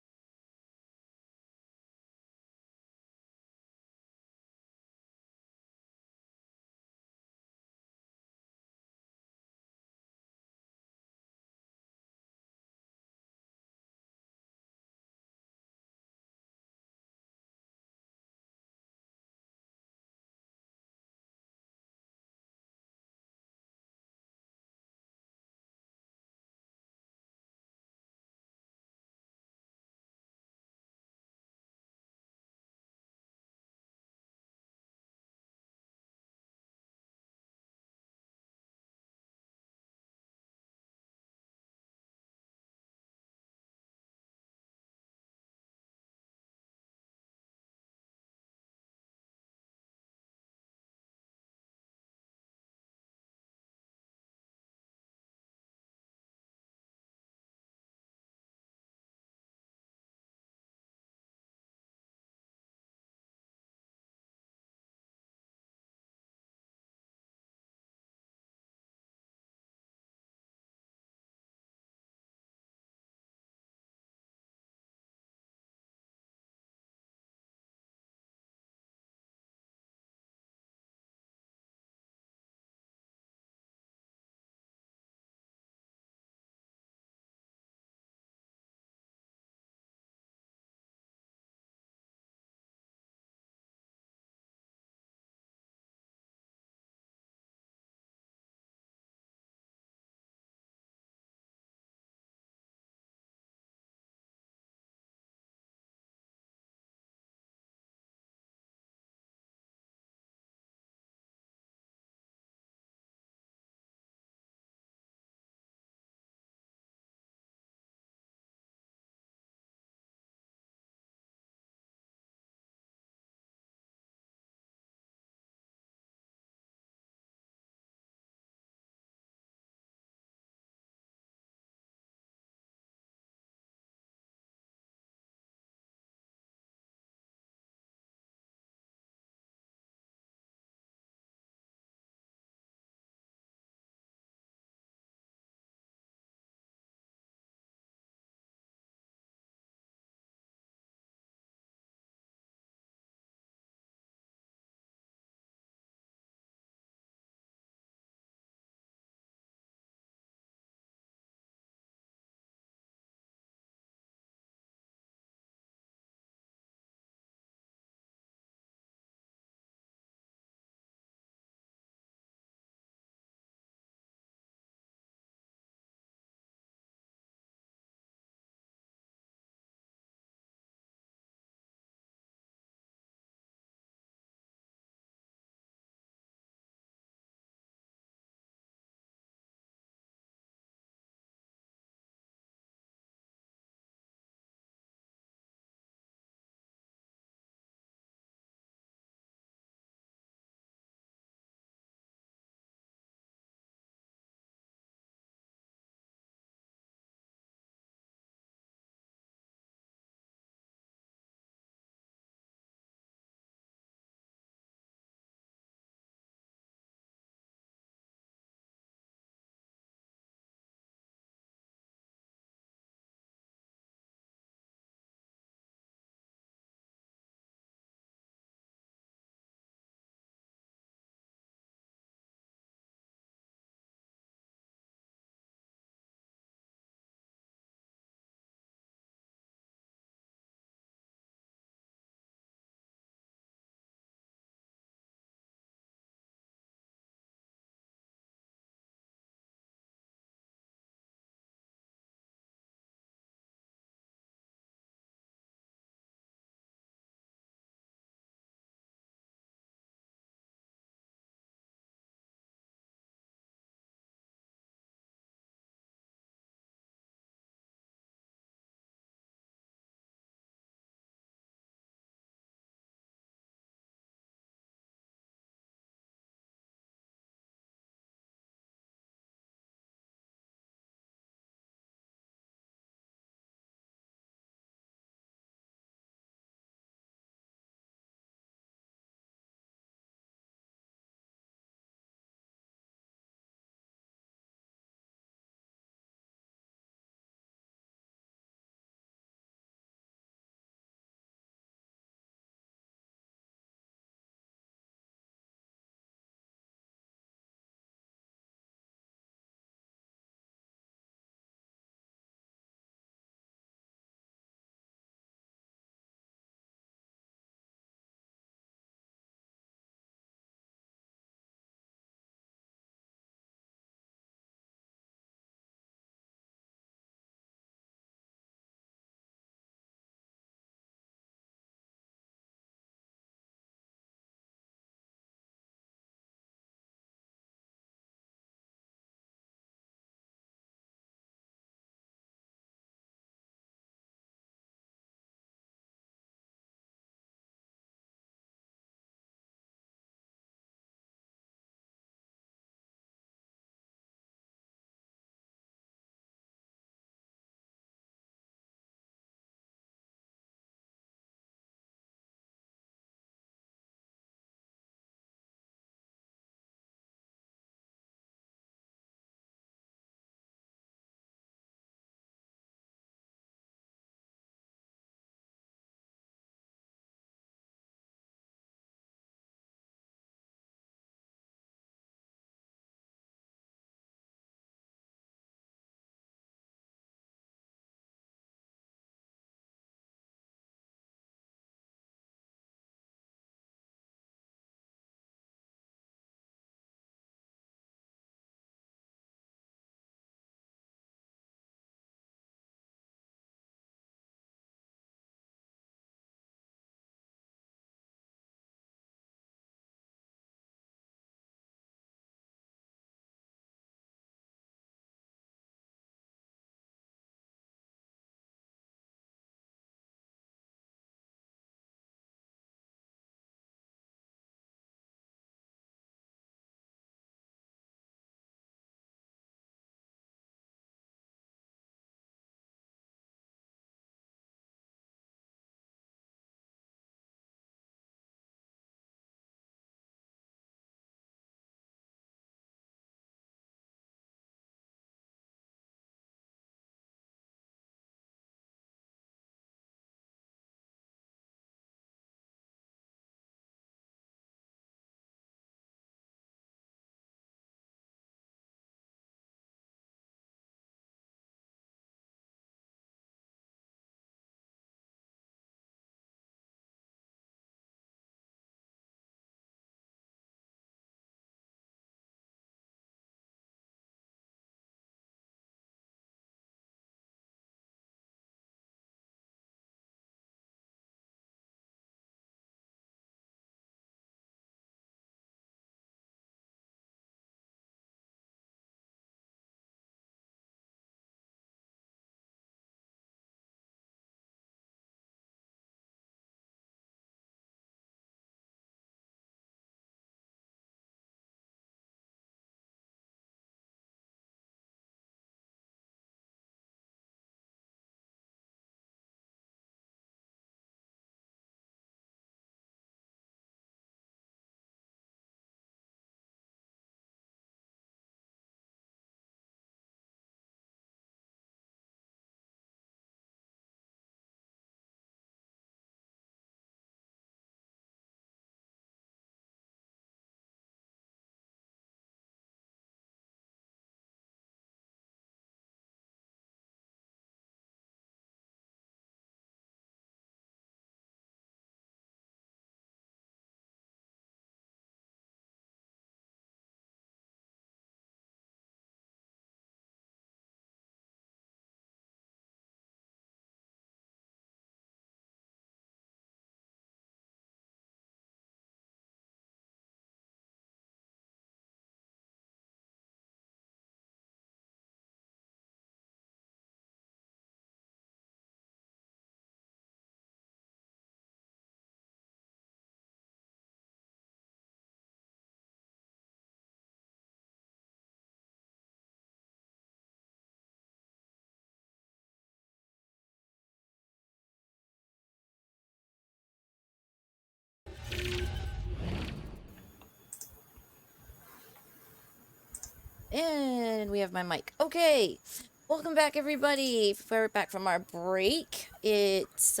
And we have my mic. Okay. Welcome back, everybody. We're back from our break. It's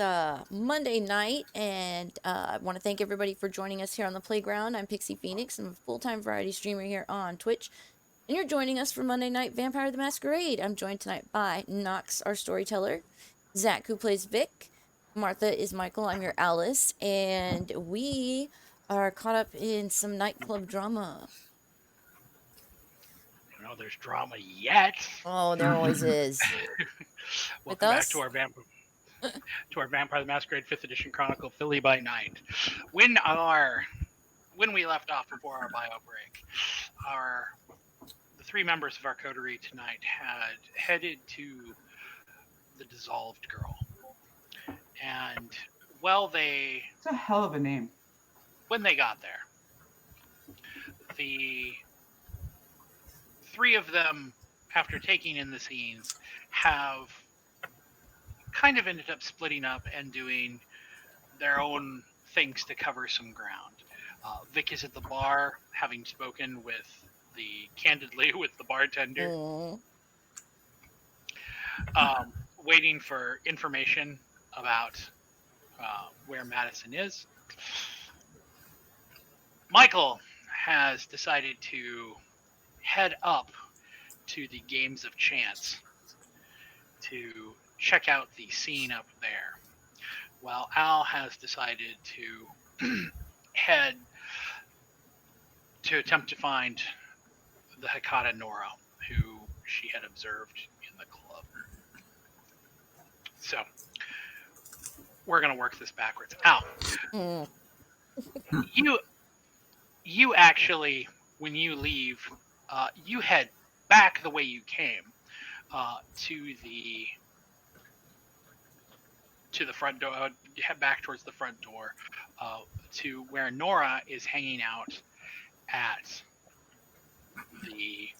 Monday night, and I want to thank everybody for joining us here on the playground. I'm Pixie Phoenix. I'm a full-time variety streamer here on Twitch. And you're joining us for Monday Night Vampire the Masquerade. I'm joined tonight by Nox, our storyteller, Zack, who plays Vic, Martha is Michael, I'm your Alice, and we are caught up in some nightclub drama. I don't know there's drama yet. Oh, there always is. Welcome back us? to our Vampire the Masquerade 5th Edition Chronicle, Philly by Night. When we left off before our bio break, the three members of our coterie tonight had headed to the Dissolved Girl. And It's a hell of a name. when they got there, the three of them, after taking in the scenes, have kind of ended up splitting up and doing their own things to cover some ground. Vic is at the bar, having spoken candidly with the bartender, waiting for information about where Madison is. Michael has decided to head up to the Games of Chance to check out the scene up there, while Al has decided to head to attempt to find the Hakata Nora, who she had observed in the club. So we're going to work this backwards. Al, you actually, when you leave, you head back the way you came to the front door. Head back towards the front door to where Nora is hanging out at the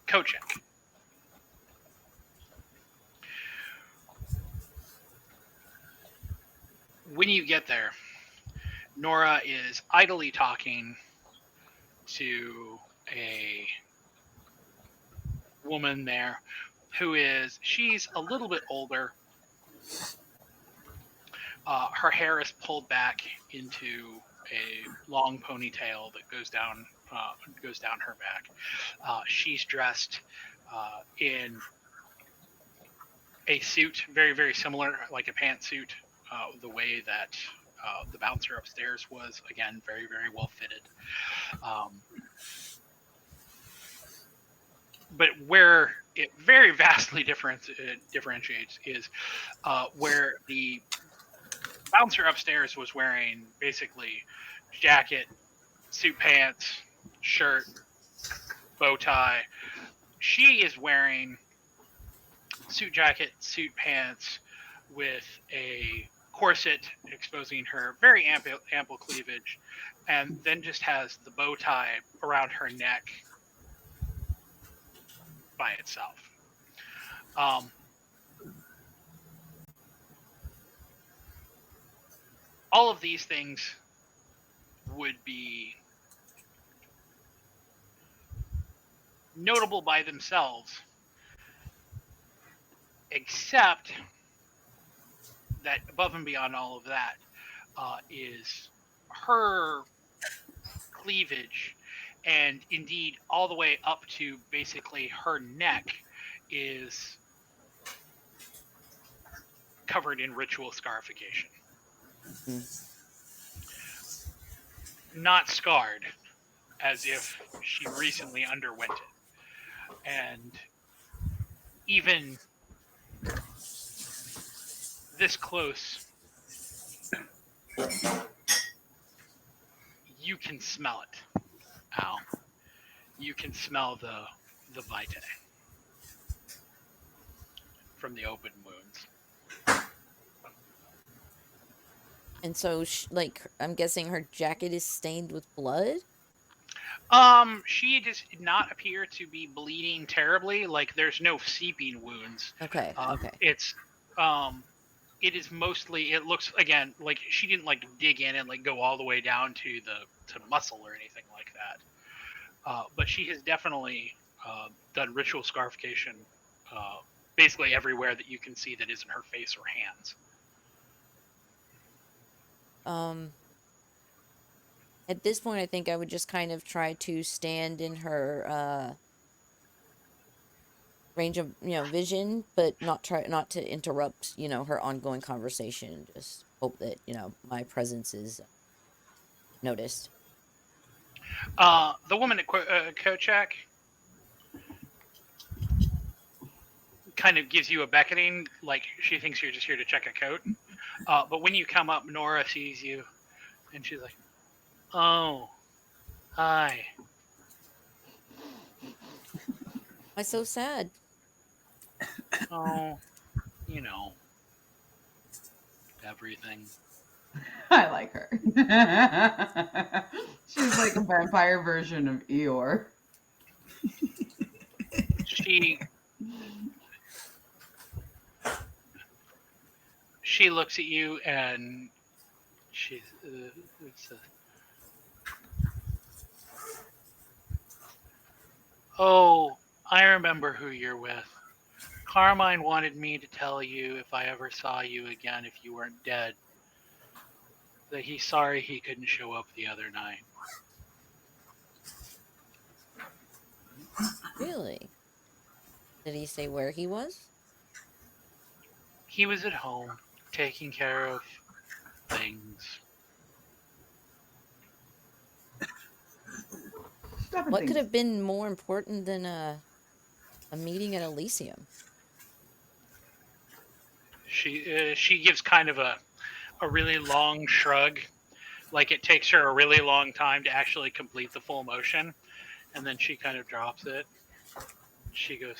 coaching. When you get there, Nora is idly talking to a woman there she's a little bit older. Her hair is pulled back into a long ponytail that goes down her back. She's dressed in a suit, very, very similar, like a pantsuit, the way that the bouncer upstairs was. Again, very, very well fitted. But where it very vastly differentiates is where the bouncer upstairs was wearing basically jacket, suit pants, shirt, bow tie. She is wearing suit jacket, suit pants with a corset exposing her very ample cleavage, and then just has the bow tie around her neck by itself. All of these things would be notable by themselves, except that above and beyond all of that is her cleavage, and indeed all the way up to basically her neck is covered in ritual scarification. Not scarred, as if she recently underwent it. And even this close, you can smell it, Al. You can smell the vitae from the open wounds. And so, I'm guessing her jacket is stained with blood? She does not appear to be bleeding terribly. Like, there's no seeping wounds. Okay, okay. It is mostly, it looks, again, like she didn't, like, dig in and, like, go all the way down to muscle or anything like that. but she has definitely done ritual scarification basically everywhere that you can see that isn't her face or hands. At this point, I think I would just kind of try to stand in her range of vision, but not to interrupt her ongoing conversation. Just hope that my presence is noticed. The woman at Kochak kind of gives you a beckoning, like she thinks you're just here to check a coat. But when you come up, Nora sees you, and she's like, "Oh, hi." Why so sad? Oh, everything. I like her. She's like a vampire version of Eeyore. She looks at you and she says, "Oh, I remember who you're with. Carmine wanted me to tell you if I ever saw you again, if you weren't dead, that he's sorry he couldn't show up the other night." Really? Did he say where he was? He was at home, taking care of things. What could have been more important than a meeting at Elysium? She gives kind of a really long shrug, like it takes her a really long time to actually complete the full motion, and then she kind of drops it. She goes,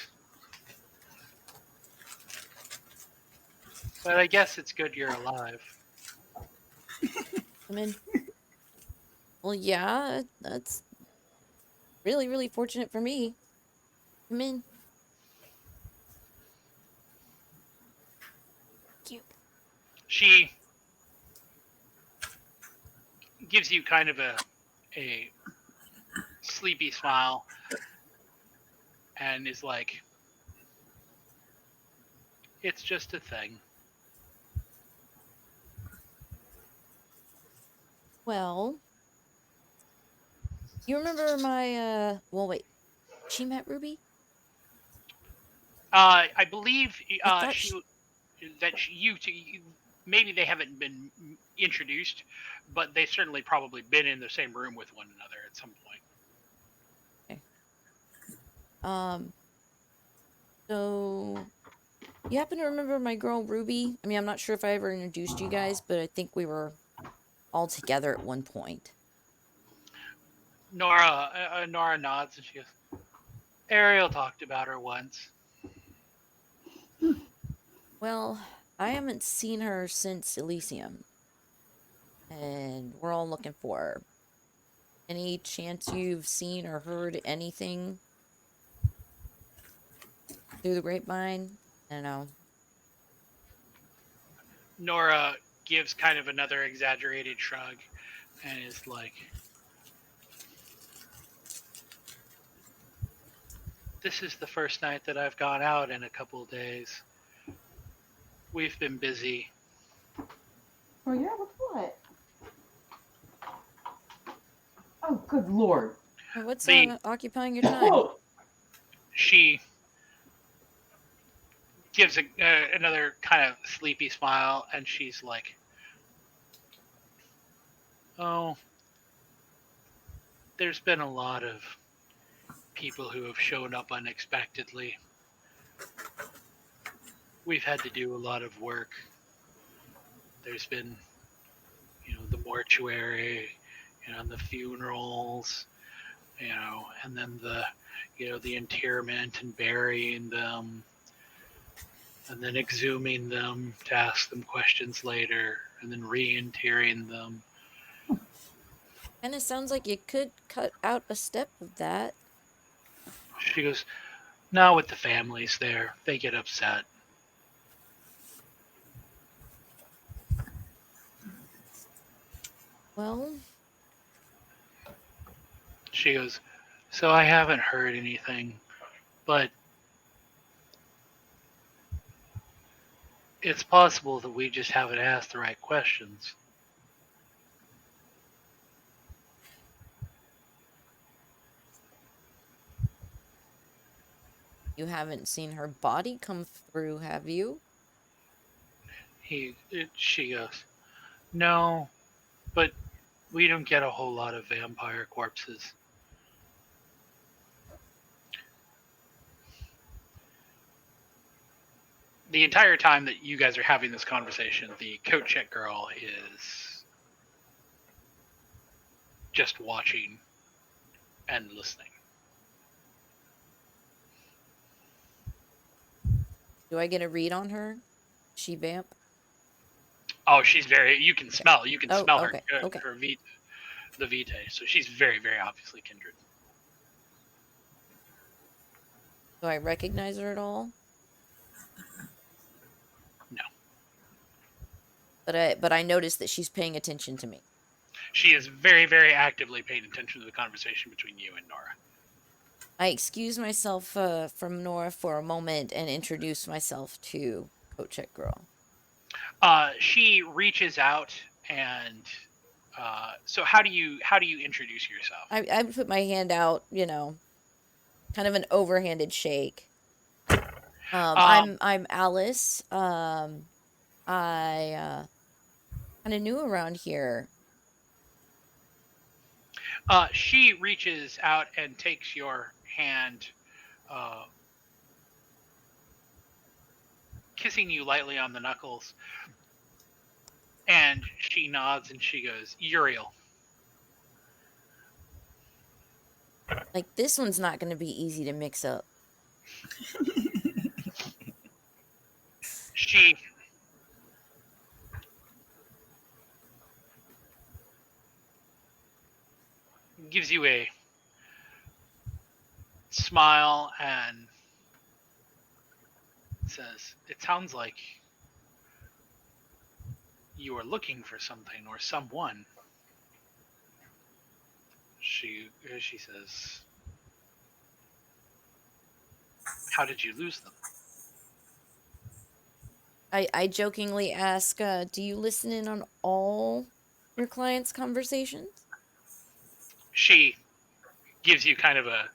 "But I guess it's good you're alive." I mean, well, yeah, that's really, really fortunate for me. Come in. Cute. She gives you kind of a sleepy smile and is like, "It's just a thing." Well, you remember my well, wait. She met Ruby? I believe I thought you two, maybe they haven't been introduced, but they certainly probably been in the same room with one another at some point. Okay. So you happen to remember my girl Ruby? I mean, I'm not sure if I ever introduced you guys, but I think we were all together at one point. Nora nods and she goes, "Ariel talked about her once." Well, I haven't seen her since Elysium, and we're all looking for her. Any chance you've seen or heard anything through the grapevine? I don't know. Nora gives kind of another exaggerated shrug and is like, "This is the first night that I've gone out in a couple of days. We've been busy." Oh yeah, with what? Oh, good lord. What's The occupying your time? She gives another kind of sleepy smile and she's like, "Oh, there's been a lot of people who have shown up unexpectedly. We've had to do a lot of work. There's been, the mortuary, the funerals, and then the interment and burying them, and then exhuming them to ask them questions later, and then re-interring them." And it sounds like you could cut out a step of that. She goes, "Not with the families there. They get upset." Well, She goes, So I haven't heard anything, but it's possible that we just haven't asked the right questions. You haven't seen her body come through, have you? She goes, no, but we don't get a whole lot of vampire corpses. The entire time that you guys are having this conversation, the coat check girl is just watching and listening. Do I get a read on her? She vamp? Oh, she's very. You can smell her. Okay. Okay. Her the vitae. So she's very, very obviously kindred. Do I recognize her at all? No. But I notice that she's paying attention to me. She is very, very actively paying attention to the conversation between you and Nora. I excuse myself from Nora for a moment and introduce myself to Coat Check Girl. She reaches out and so how do you introduce yourself? I put my hand out, kind of an overhanded shake. I'm Alice. I kind of new around here. She reaches out and takes your hand, kissing you lightly on the knuckles. And she nods and she goes, Uriel. Like, this one's not going to be easy to mix up. She gives you a smile and says, it sounds like you are looking for something or someone. She says, how did you lose them? I jokingly ask, do you listen in on all your clients' conversations? She gives you kind of a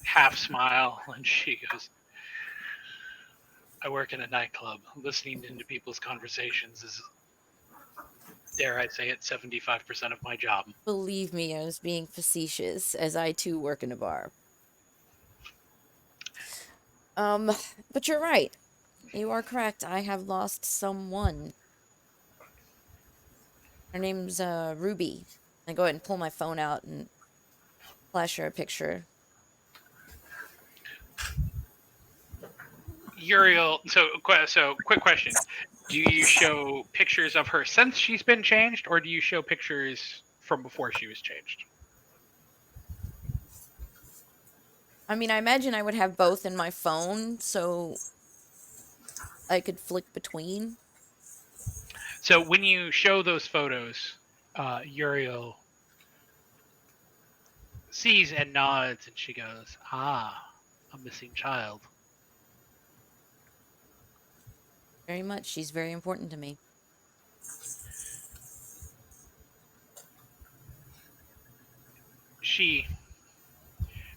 half smile and she goes, I work in a nightclub. Listening into people's conversations is, dare I say it, 75% of my job. Believe me, I was being facetious, as I too work in a bar. But you're right. You are correct. I have lost someone. Her name's Ruby. I go ahead and pull my phone out and flash her a picture. Uriel, so quick question. Do you show pictures of her since she's been changed, or do you show pictures from before she was changed? I mean, I imagine I would have both in my phone, so I could flick between. So when you show those photos, Uriel sees and nods, and she goes, a missing child. Very much. She's very important to me. She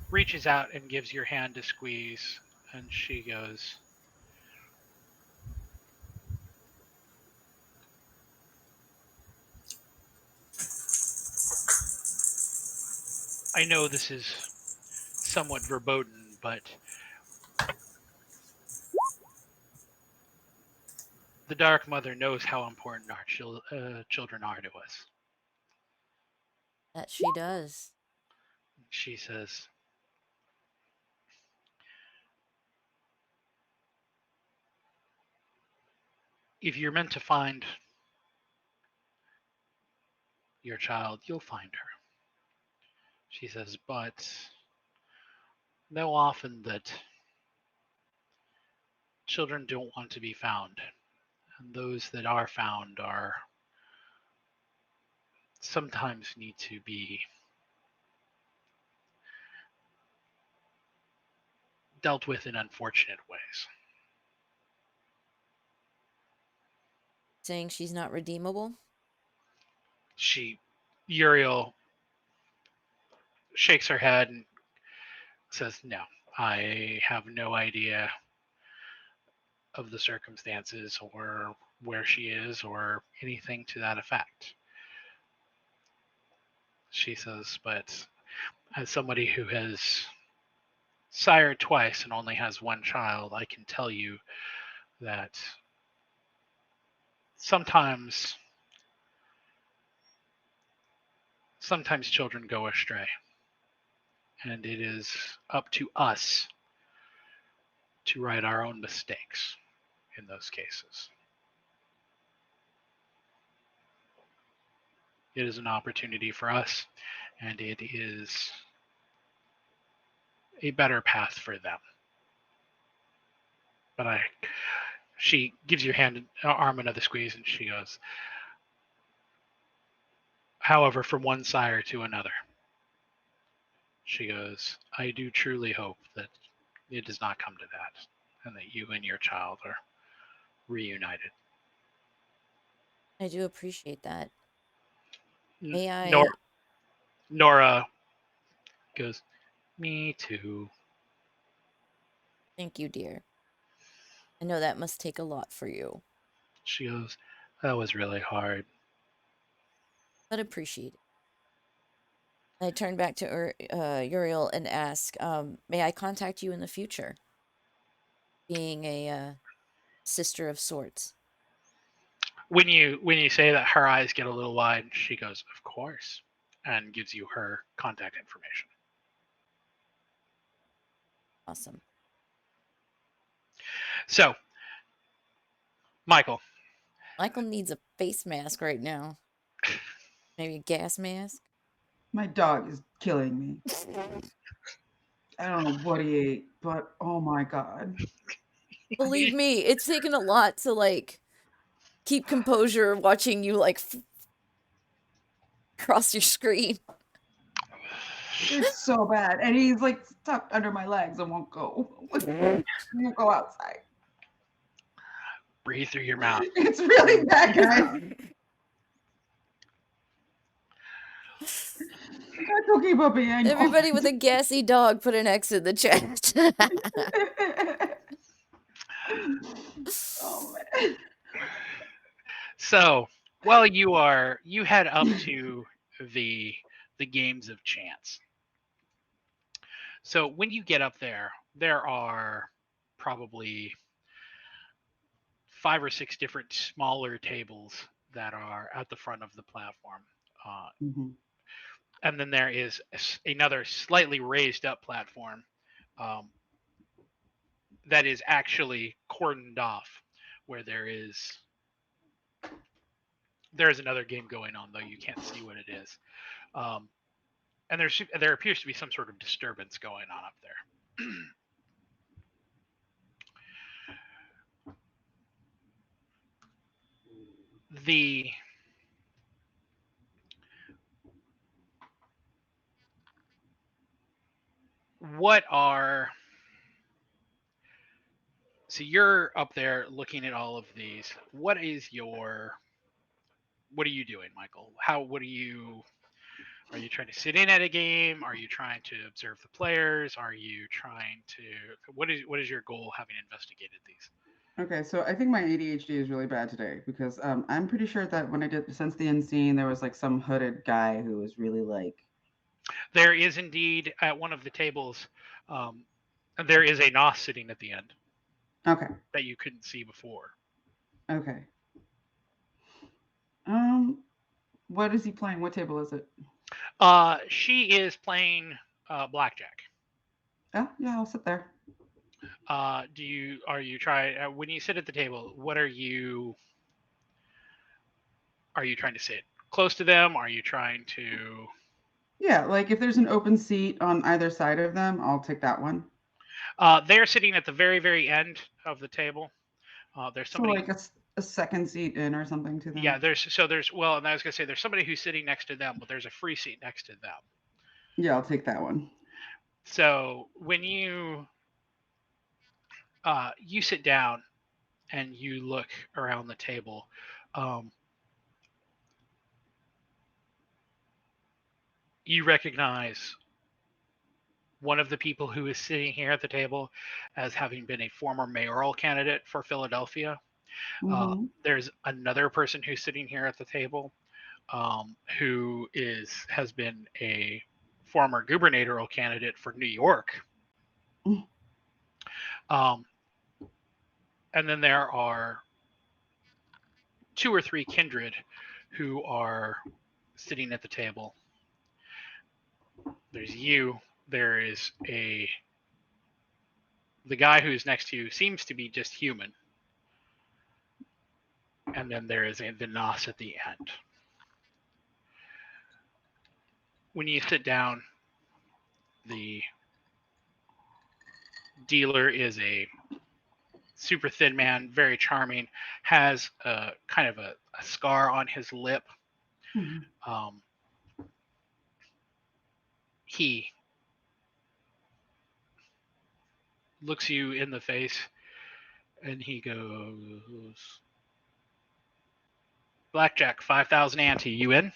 reaches out and gives your hand a squeeze, and she goes, I know this is somewhat verboten, but the Dark Mother knows how important our children are to us. That she does. She says, if you're meant to find your child, you'll find her. She says, but know often that children don't want to be found, and those that are found are sometimes need to be dealt with in unfortunate ways. Saying she's not redeemable? Uriel shakes her head and says, no, I have no idea of the circumstances or where she is or anything to that effect. She says, but as somebody who has sired twice and only has one child, I can tell you that sometimes children go astray, and it is up to us to right our own mistakes in those cases. It is an opportunity for us, and it is a better path for them. But she gives your arm another squeeze, and she goes, however, from one sire to another, she goes, I do truly hope that it does not come to that, and that you and your child are reunited. I do appreciate that. May I... Nora goes, me too. Thank you, dear. I know that must take a lot for you. She goes, that was really hard. But appreciate it. I turn back to Uriel and ask, may I contact you in the future? Being a sister of sorts. When you say that, her eyes get a little wide. She goes, of course, and gives you her contact information. Awesome. So, Michael needs a face mask right now. Maybe a gas mask. My dog is killing me. I don't know what he ate, but oh my god. Believe me, it's taken a lot to like keep composure watching you like cross your screen. It's so bad. And he's like stuck under my legs and won't go. Won't go outside. Breathe through your mouth. It's really bad, guys. That's okay, puppy. I know. Everybody with a gassy dog, put an X in the chat. Oh man. So, while you head up to the games of chance. So when you get up there are probably 5 or 6 different smaller tables that are at the front of the platform. And then there is another slightly raised up platform that is actually cordoned off, where there is another game going on, though you can't see what it is. And there appears to be some sort of disturbance going on up there. So you're up there looking at all of these. What are you doing, Michael? Are you trying to sit in at a game? Are you trying to observe the players? Are you trying to, what is your goal having investigated these? Okay, so I think my ADHD is really bad today because I'm pretty sure that when I did Sense the Unseen, there was like some hooded guy who was really like... There is indeed at one of the tables, there is a Nos sitting at the end. Okay. That you couldn't see before. Okay. What is he playing? What table is it? She is playing blackjack. Oh, yeah, I'll sit there. Are you trying, when you sit at the table, what are you trying to sit close to them? Are you trying to... Yeah, like if there's an open seat on either side of them, I'll take that one. They're sitting at the very, very end of the table. There's somebody... So like a second seat in or something to them? Yeah, and I was going to say, there's somebody who's sitting next to them, but there's a free seat next to them. Yeah, I'll take that one. So when you You sit down and you look around the table. You recognize one of the people who is sitting here at the table as having been a former mayoral candidate for Philadelphia. Mm-hmm. There's another person who's sitting here at the table who has been a former gubernatorial candidate for New York. And then there are 2 or 3 kindred who are sitting at the table. There's you. There is the guy who's next to you seems to be just human. And then there is the Nos at the end. When you sit down, the dealer is a super thin man, very charming, has a kind of a scar on his lip. Mm-hmm. He looks you in the face and he goes, "Blackjack, 5,000 ante, you in?"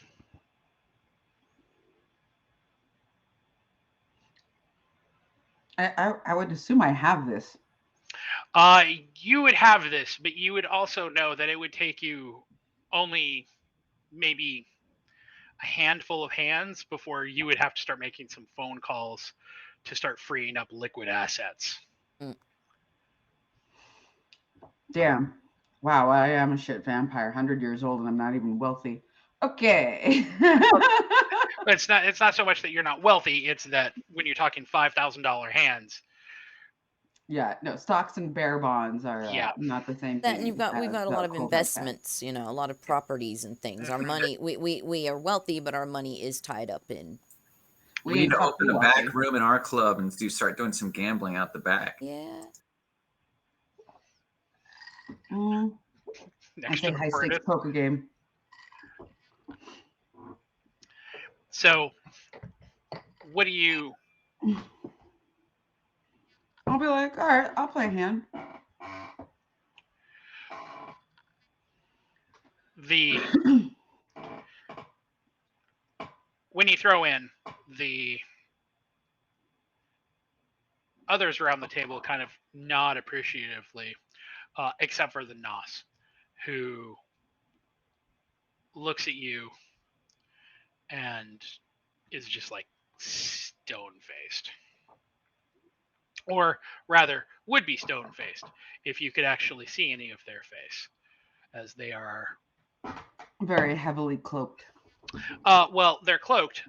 I would assume I have this. You would have this, but you would also know that it would take you only maybe a handful of hands before you would have to start making some phone calls to start freeing up liquid assets. Damn. Wow, I am a shit vampire, 100 years old, and I'm not even wealthy. Okay. It's not so much that you're not wealthy, it's that when you're talking $5,000 hands. Yeah, no, stocks and bear bonds are Yeah. not the same That thing. and we've got a lot of cold hard cash. investments, a lot of properties and things. Our money, we are wealthy, but our money is tied up in. We need to open a back room in our club and start doing some gambling out the back. Yeah. I say high stakes poker game. So, what do you? I'll be like, all right, I'll play a hand. When you throw in, the others around the table kind of nod appreciatively, except for the Nos, who looks at you and is just like stone-faced. Or rather, would be stone-faced if you could actually see any of their face, as they are very heavily cloaked. Well, they're cloaked,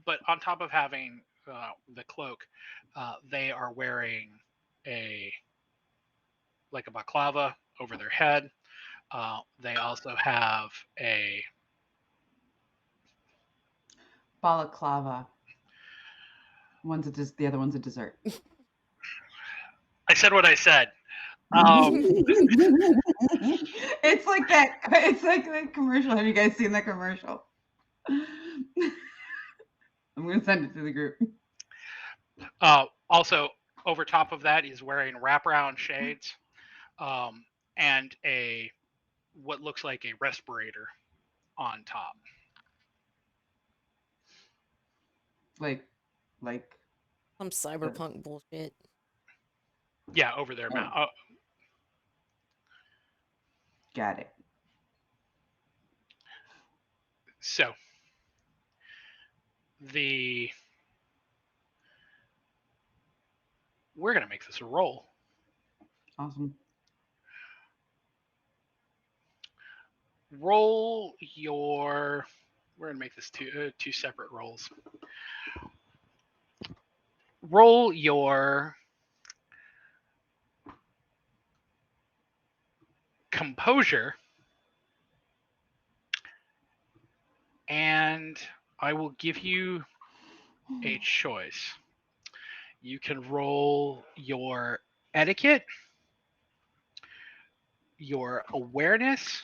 but on top of having the cloak, they are wearing a baklava over their head. They also have a balaclava. The other one's a dessert. I said what I said. It's like that. It's like that commercial. Have you guys seen that commercial? I'm going to send it to the group. Also, over top of that, he's wearing wraparound shades and what looks like a respirator on top. Like some cyberpunk bullshit. Yeah, over their mouth. Got it. So, we're going to make this a roll. Awesome. Roll your... We're going to make this two separate rolls. Roll your composure, and I will give you a choice. You can roll your etiquette, your awareness,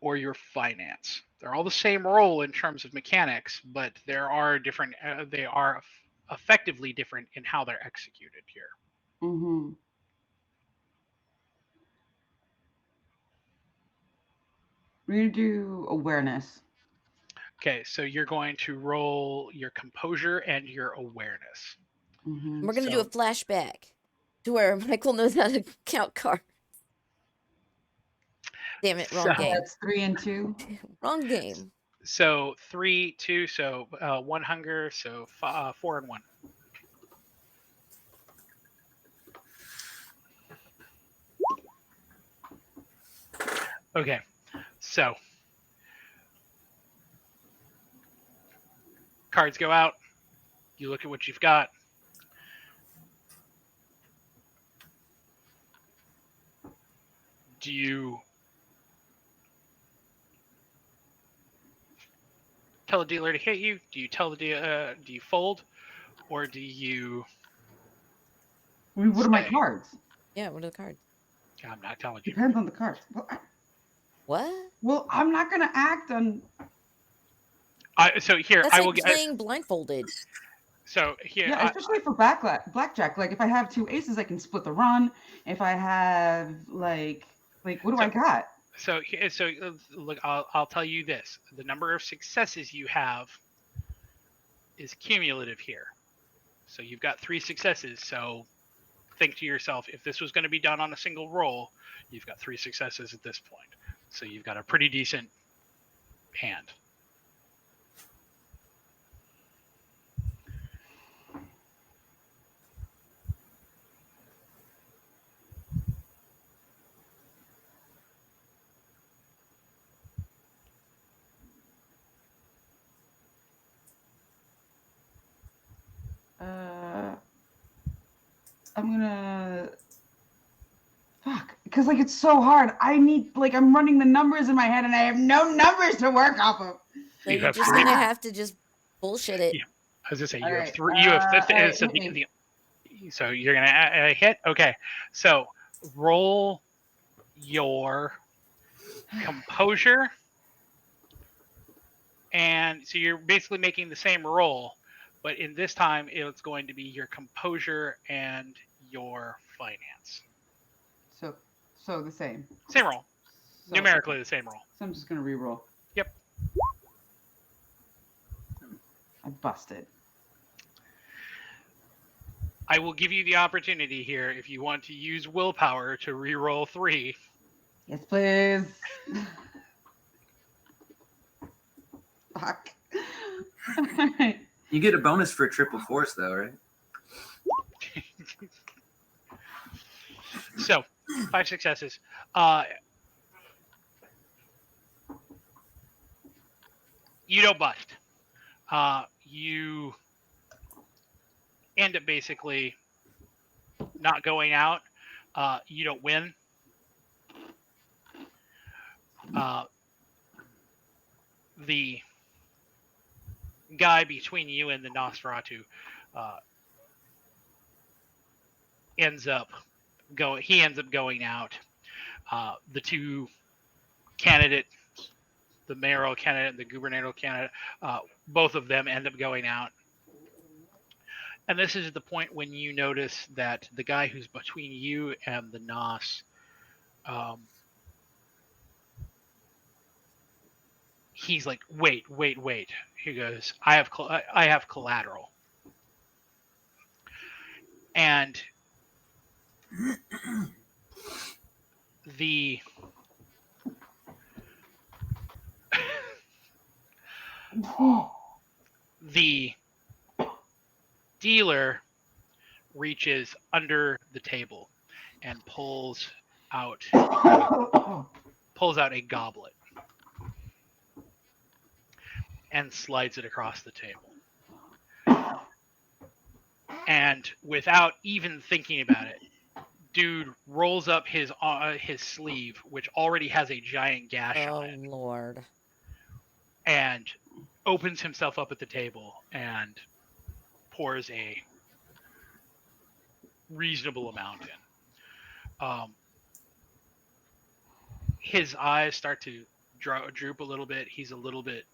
or your finance. They're all the same roll in terms of mechanics, but there are different. They are effectively different in how they're executed here. Mm-hmm. We're gonna do awareness. Okay, so you're going to roll your composure and your awareness. Mm-hmm. We're gonna do a flashback to where Michael knows how to count cards. Damn it, wrong So- game. That's 3 and 2. Wrong game. So 3, 2, so 1 hunger, so 4 and 1. Okay, so cards go out. You look at what you've got. Do you tell the dealer to hit you? Do you tell the do you fold, or do you? What are my Stay. cards? Yeah, what are the cards? I'm not telling you. Depends on the cards. What? Well, I'm not gonna act on. So here That's I like will get. playing blindfolded. So here, Yeah, especially for blackjack. Like if I have 2 aces, I can split the run. If I have like what do I got? So look, I'll tell you this: the number of successes you have is cumulative here. So you've got 3 successes. So think to yourself, if this was going to be done on a single roll, you've got 3 successes at this point. So you've got a pretty decent hand. I'm gonna fuck because like it's so hard. I need I'm running the numbers in my head and I have no numbers to work off of. So You you're have just 3. gonna have to just bullshit it. Yeah. I was gonna say All you have right, 3. You have all right, so, hit me. so you're gonna hit. Okay. So roll your composure, and so you're basically making the same roll, but in this time it's going to be your composure and your finance. So the same. Same roll. So, Numerically the same roll. So I'm just gonna re-roll. Yep. I busted. I will give you the opportunity here if you want to use willpower to re-roll 3. Yes, please. Fuck. Alright. You get a bonus for triple force, though, right? So 5 successes. You don't bust. You end up basically not going out. You don't win. The guy between you and the Nosferatu ends up going out. The 2 candidates, the mayoral candidate and the gubernatorial candidate, both of them end up going out. And this is the point when you notice that the guy who's between you and the Nos, he's like, wait. He goes, I have collateral. And the the dealer reaches under the table and pulls out a goblet and slides it across the table. And without even thinking about it, dude rolls up his sleeve, which already has a giant gash on it. Oh Lord. And opens himself up at the table and pours a reasonable amount in. His eyes start to droop a little bit. He's a little bit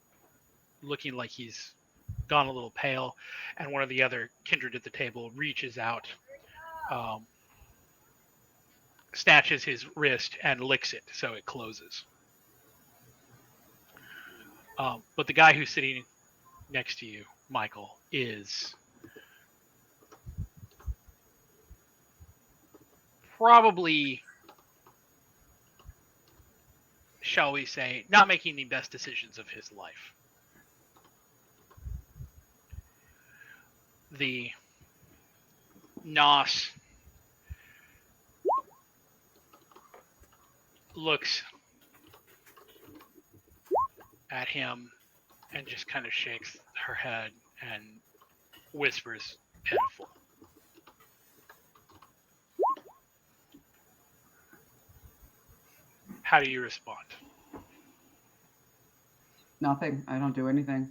looking like he's gone a little pale. And one of the other kindred at the table reaches out, snatches his wrist and licks it so it closes. But the guy who's sitting next to you, Michael, is probably, shall we say, not making the best decisions of his life. The Nos looks at him and just kind of shakes her head and whispers, pitiful. How do you respond? Nothing. I don't do anything.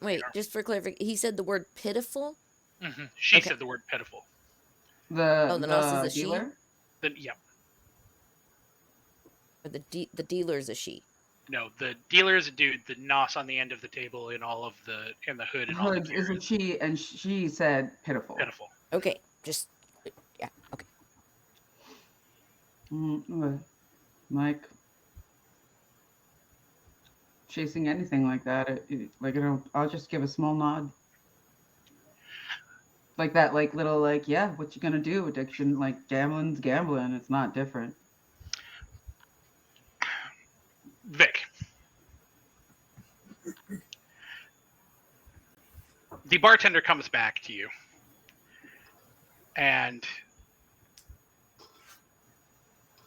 Wait, just for clarification, he said the word pitiful? Mm-hmm. She Okay. said the word pitiful. The Nos is a dealer? Then, yeah. Or the dealer is a she? No, the dealer is a dude. The Nos on the end of the table in the hood and all the Hood gear is a she, and she said pitiful. pitiful. Okay, just, yeah, okay. Like chasing anything like that, I'll just give a small nod. Like that, like little, like, yeah, what you gonna do? Addiction, like gambling's gambling. It's not different. Vic. The bartender comes back to you and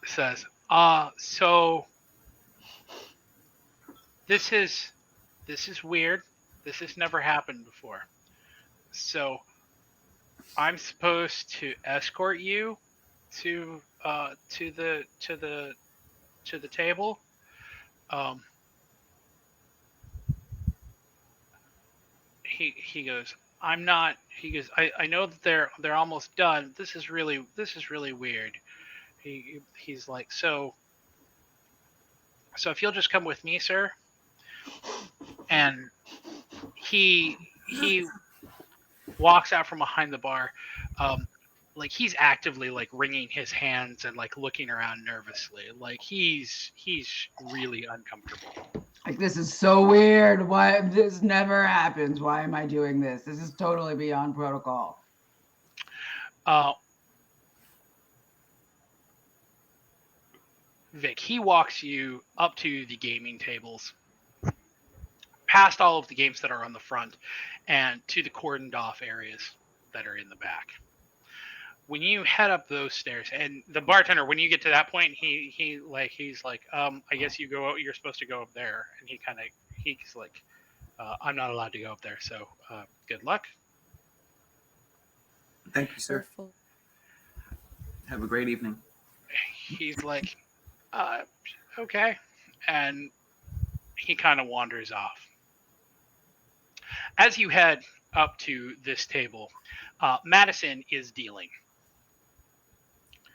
says, so this is weird. This has never happened before. So I'm supposed to escort you to the table. He goes, I'm not. He goes, I know that they're almost done. This is really weird. He's like, so if you'll just come with me, sir. And he walks out from behind the bar, like he's actively like wringing his hands and like looking around nervously, like he's really uncomfortable. Like, this is so weird. Why this never happens? Why am I doing this? This is totally beyond protocol. Vic, he walks you up to the gaming tables, past all of the games that are on the front, and to the cordoned off areas that are in the back. When you head up those stairs, and the bartender, when you get to that point, he's like, I guess you're supposed to go up there, and he's like, I'm not allowed to go up there, so good luck. Thank you, sir. Careful. Have a great evening. He's like, okay, and he kind of wanders off. As you head up to this table, Madison is dealing.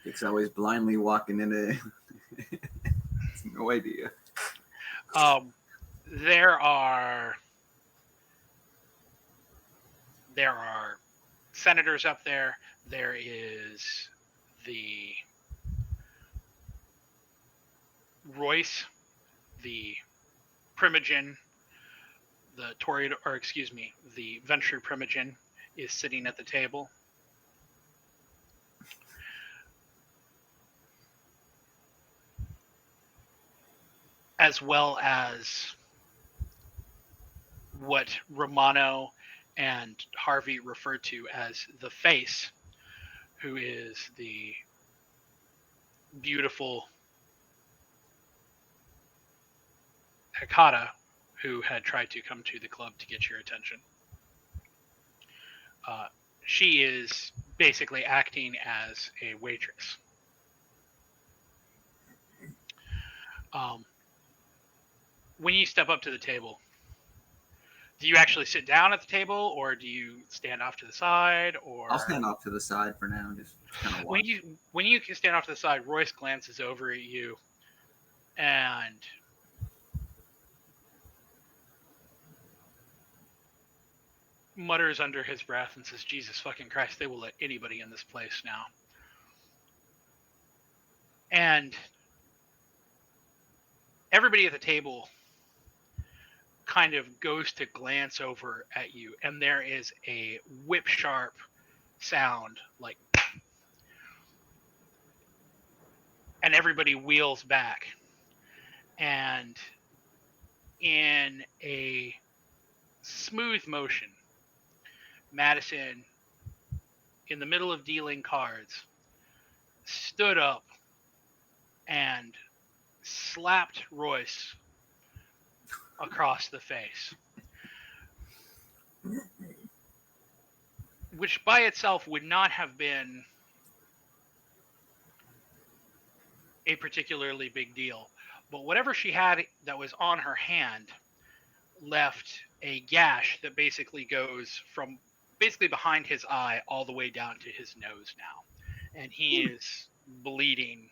It's always blindly walking into. No idea. There are senators up there. There is the Royce, the Primogen, the Ventry Primogen is sitting at the table. As well as what Romano and Harvey refer to as the Face, who is the beautiful Hekata, who had tried to come to the club to get your attention. She is basically acting as a waitress. When you step up to the table, do you actually sit down at the table, or do you stand off to the side? Or I'll stand off to the side for now. Just kind of watch. When you stand off to the side, Royce glances over at you and mutters under his breath and says, Jesus fucking Christ, they will let anybody in this place now. And everybody at the table kind of goes to glance over at you, and there is a whip sharp sound, like, and everybody wheels back. And in a smooth motion, Madison, in the middle of dealing cards, stood up and slapped Royce across the face, which by itself would not have been a particularly big deal. But whatever she had that was on her hand left a gash that basically goes from basically behind his eye all the way down to his nose now. And he is bleeding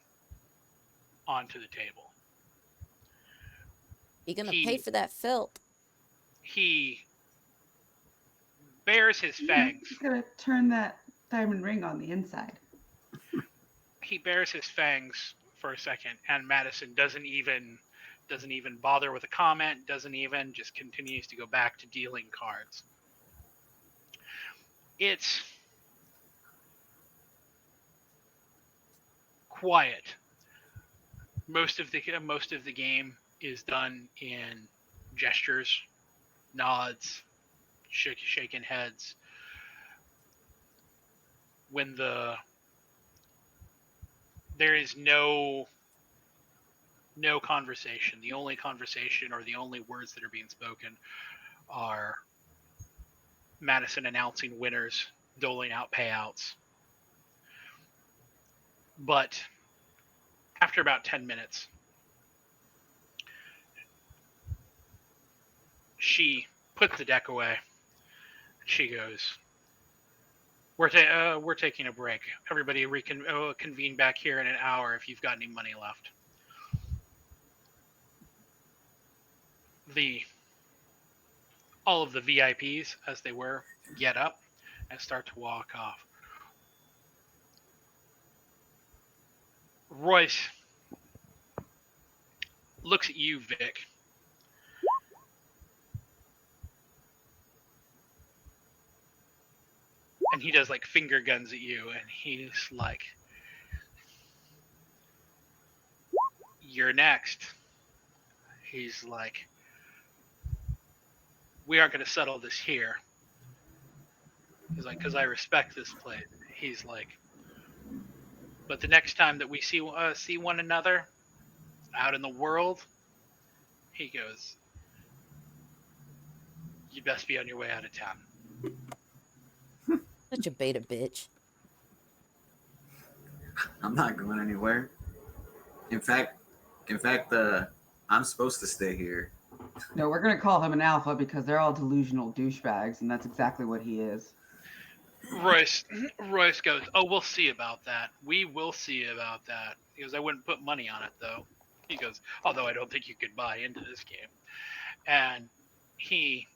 onto the table. You gonna pay for that felt? He bares his fangs. He's gonna turn that diamond ring on the inside. He bares his fangs for a second, and Madison doesn't even bother with a comment, just continues to go back to dealing cards. It's quiet. Most of the game is done in gestures, nods, shaking heads. When there is no conversation. The only conversation or the only words that are being spoken are Madison announcing winners, doling out payouts. But after about 10 minutes, she puts the deck away. She goes, we're taking a break. Everybody convene back here in an hour if you've got any money left. All of the VIPs, as they were, get up and start to walk off. Royce looks at you, Vic. And he does like finger guns at you, and he's like, "You're next." He's like, "We aren't going to settle this here." He's like, "Because I respect this place." He's like, "But the next time that we see one another out in the world," he goes, "you best be on your way out of town." Such a beta bitch. I'm not going anywhere. In fact, I'm supposed to stay here. No, we're gonna call him an alpha because they're all delusional douchebags, and that's exactly what he is. Royce goes, "Oh, we'll see about that. We will see about that." He goes, "I wouldn't put money on it, though." He goes, "Although I don't think you could buy into this game." And he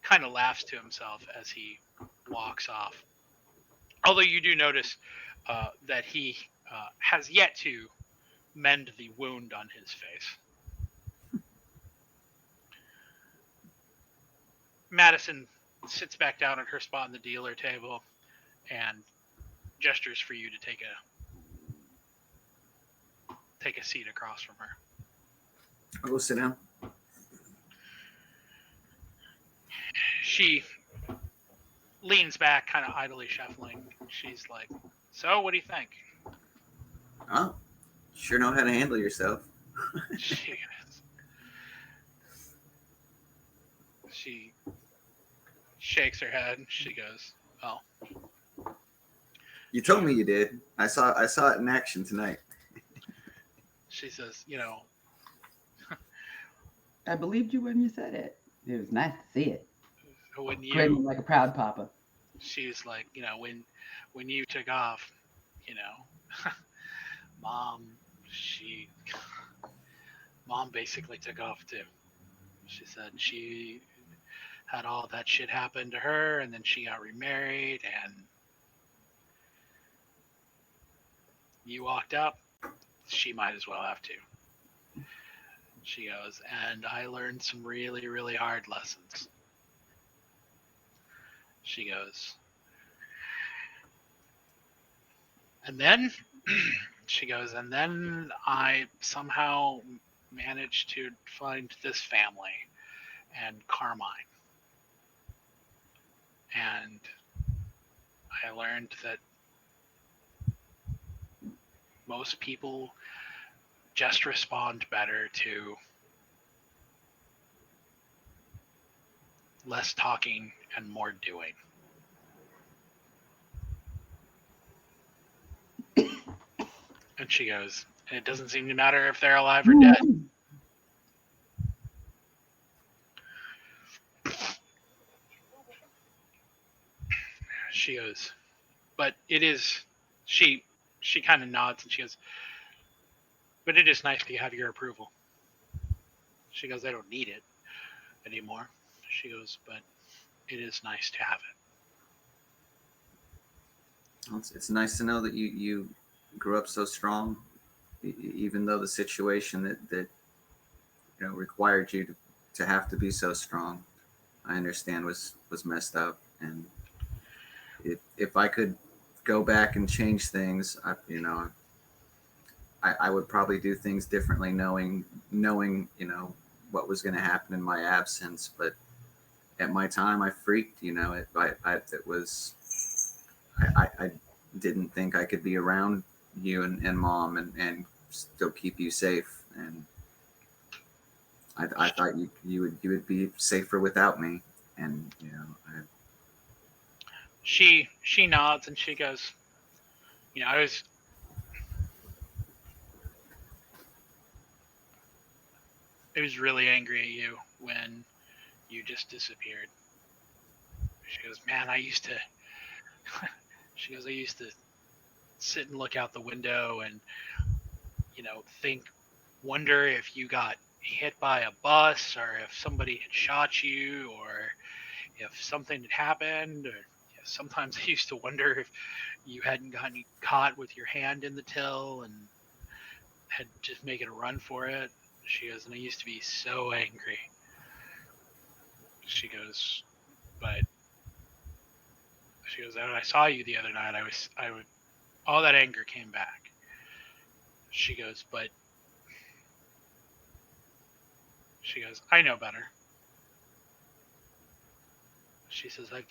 kind of laughs to himself as he walks off. Although you do notice that he has yet to mend the wound on his face. Madison sits back down at her spot on the dealer table and gestures for you to take a seat across from her. I'll go sit down. She leans back, kind of idly shuffling. She's like, "So, what do you think?" Oh, sure know how to handle yourself. She shakes her head. She goes, "Oh." You told me you did. I saw it in action tonight. She says, I believed you when you said it. It was nice to see it. when Grinning you, like a proud papa. she's like, when you took off, mom basically took off too. She said she had all that shit happen to her, and then she got remarried, and you walked up. She might as well have to. She goes, and I learned some really, really hard lessons. She goes, and then she goes, and then I somehow managed to find this family and Carmine. And I learned that most people just respond better to less talking and more doing. And she goes, and it doesn't seem to matter if they're alive or dead. She goes, but it is, she kind of nods and she goes, but it is nice to have your approval. She goes, I don't need it anymore. She goes, but it is nice to have it. Well, it's nice to know that you grew up so strong, even though the situation that required you to have to be so strong, I understand was messed up. And if I could go back and change things, I would probably do things differently, knowing what was going to happen in my absence. But at my time, I freaked. I didn't think I could be around you and mom and still keep you safe. And I thought you would be safer without me. And She nods and she goes, I was really angry at you when you just disappeared. She goes, man, I used to sit and look out the window and, wonder if you got hit by a bus or if somebody had shot you or if something had happened. Or sometimes I used to wonder if you hadn't gotten caught with your hand in the till and had just making a run for it. She goes, and I used to be so angry. She goes, but she goes, when I saw you the other night, all that anger came back. She goes, but she goes, I know better. She says, I've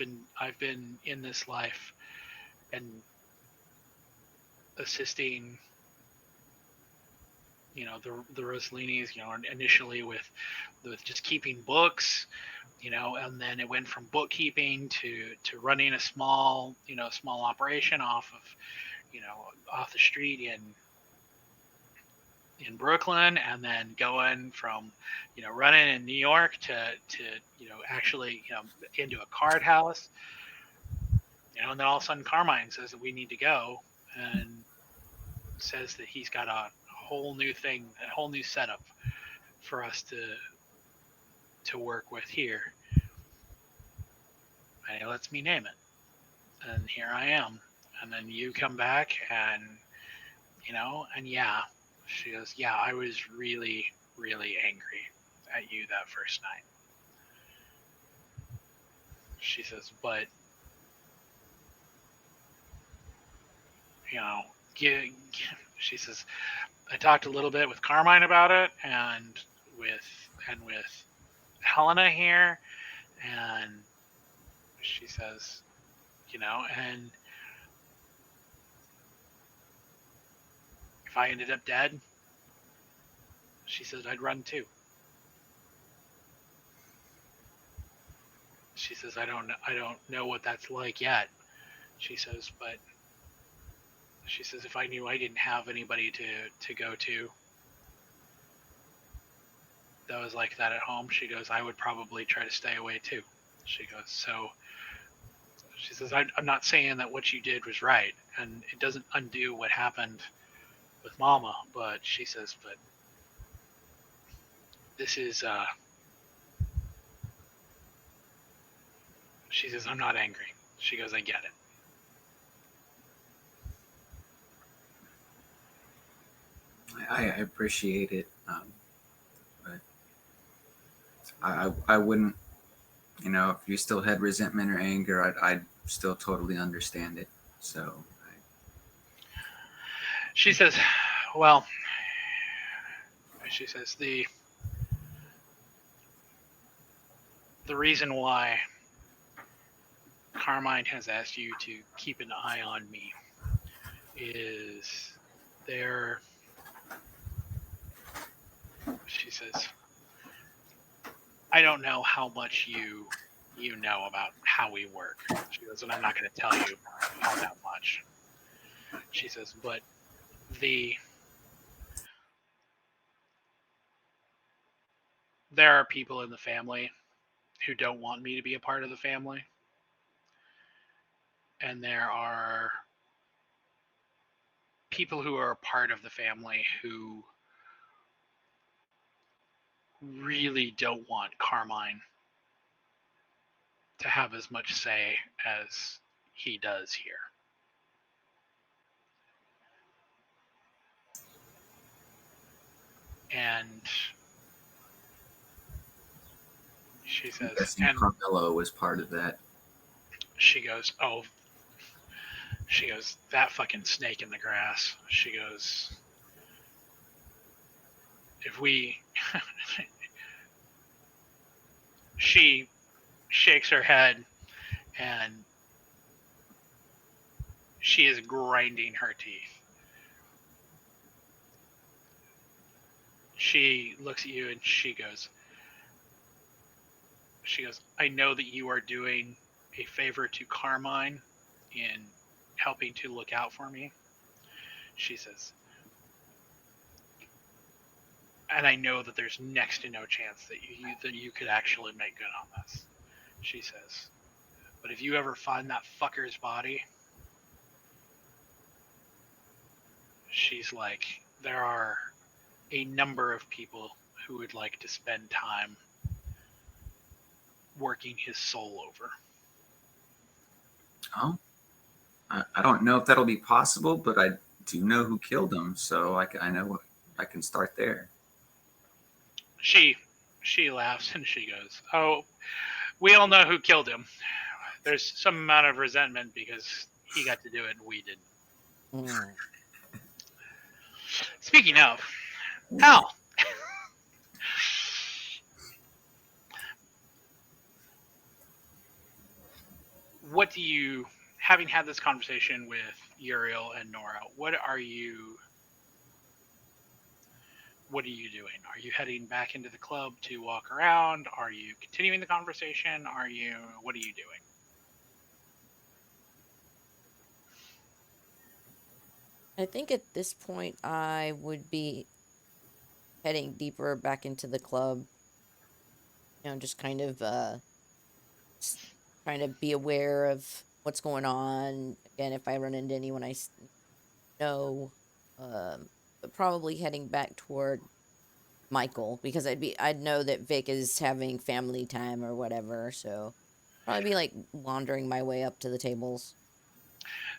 been in this life and assisting, the Rosalinis, initially with just keeping books, and then it went from bookkeeping to running a small operation off the street in Brooklyn, and then going from running in New York to actually into a card house, and then all of a sudden Carmine says that we need to go, and says that he's got a whole new thing, a whole new setup for us to work with here, and he lets me name it, and here I am, and then you come back and and yeah. She goes, yeah, I was really, really angry at you that first night. She says, but, she says, I talked a little bit with Carmine about it and with Helena here. And she says, and if I ended up dead, she says, I'd run too. She says, I don't know what that's like yet. She says, but she says, if I knew I didn't have anybody to go to that was like that at home, she goes, I would probably try to stay away too. She goes, so she says, I'm not saying that what you did was right, and it doesn't undo what happened with Mama, but she says, but this is, she says, I'm not angry. She goes, I get it. I appreciate it. I wouldn't, if you still had resentment or anger, I'd still totally understand it. So She says, well, she says, the reason why Carmine has asked you to keep an eye on me is there. She says, I don't know how much you know about how we work. She goes, and I'm not going to tell you all that much. She says, but there are people in the family who don't want me to be a part of the family. And there are people who are a part of the family who really don't want Carmine to have as much say as he does here. And she says, and Carmelo was part of that. she goes, that fucking snake in the grass. She goes, if we, she shakes her head and she is grinding her teeth. She looks at you and she goes, I know that you are doing a favor to Carmine in helping to look out for me. She says, and I know that there's next to no chance that you could actually make good on this. She says, but if you ever find that fucker's body, she's like, there are a number of people who would like to spend time working his soul over. Oh, I don't know if that'll be possible, but I do know who killed him, so I know I can start there. She laughs and she goes, oh, we all know who killed him. There's some amount of resentment because he got to do it and we didn't. Speaking of, Al, what do you, having had this conversation with Uriel and Nora, what are you doing? Are you heading back into the club to walk around? Are you continuing the conversation? What are you doing? I think at this point I would be heading deeper back into the club. Just kind of trying to be aware of what's going on. Again, if I run into anyone I know, but probably heading back toward Michael because I'd know that Vic is having family time or whatever. So probably be like wandering my way up to the tables.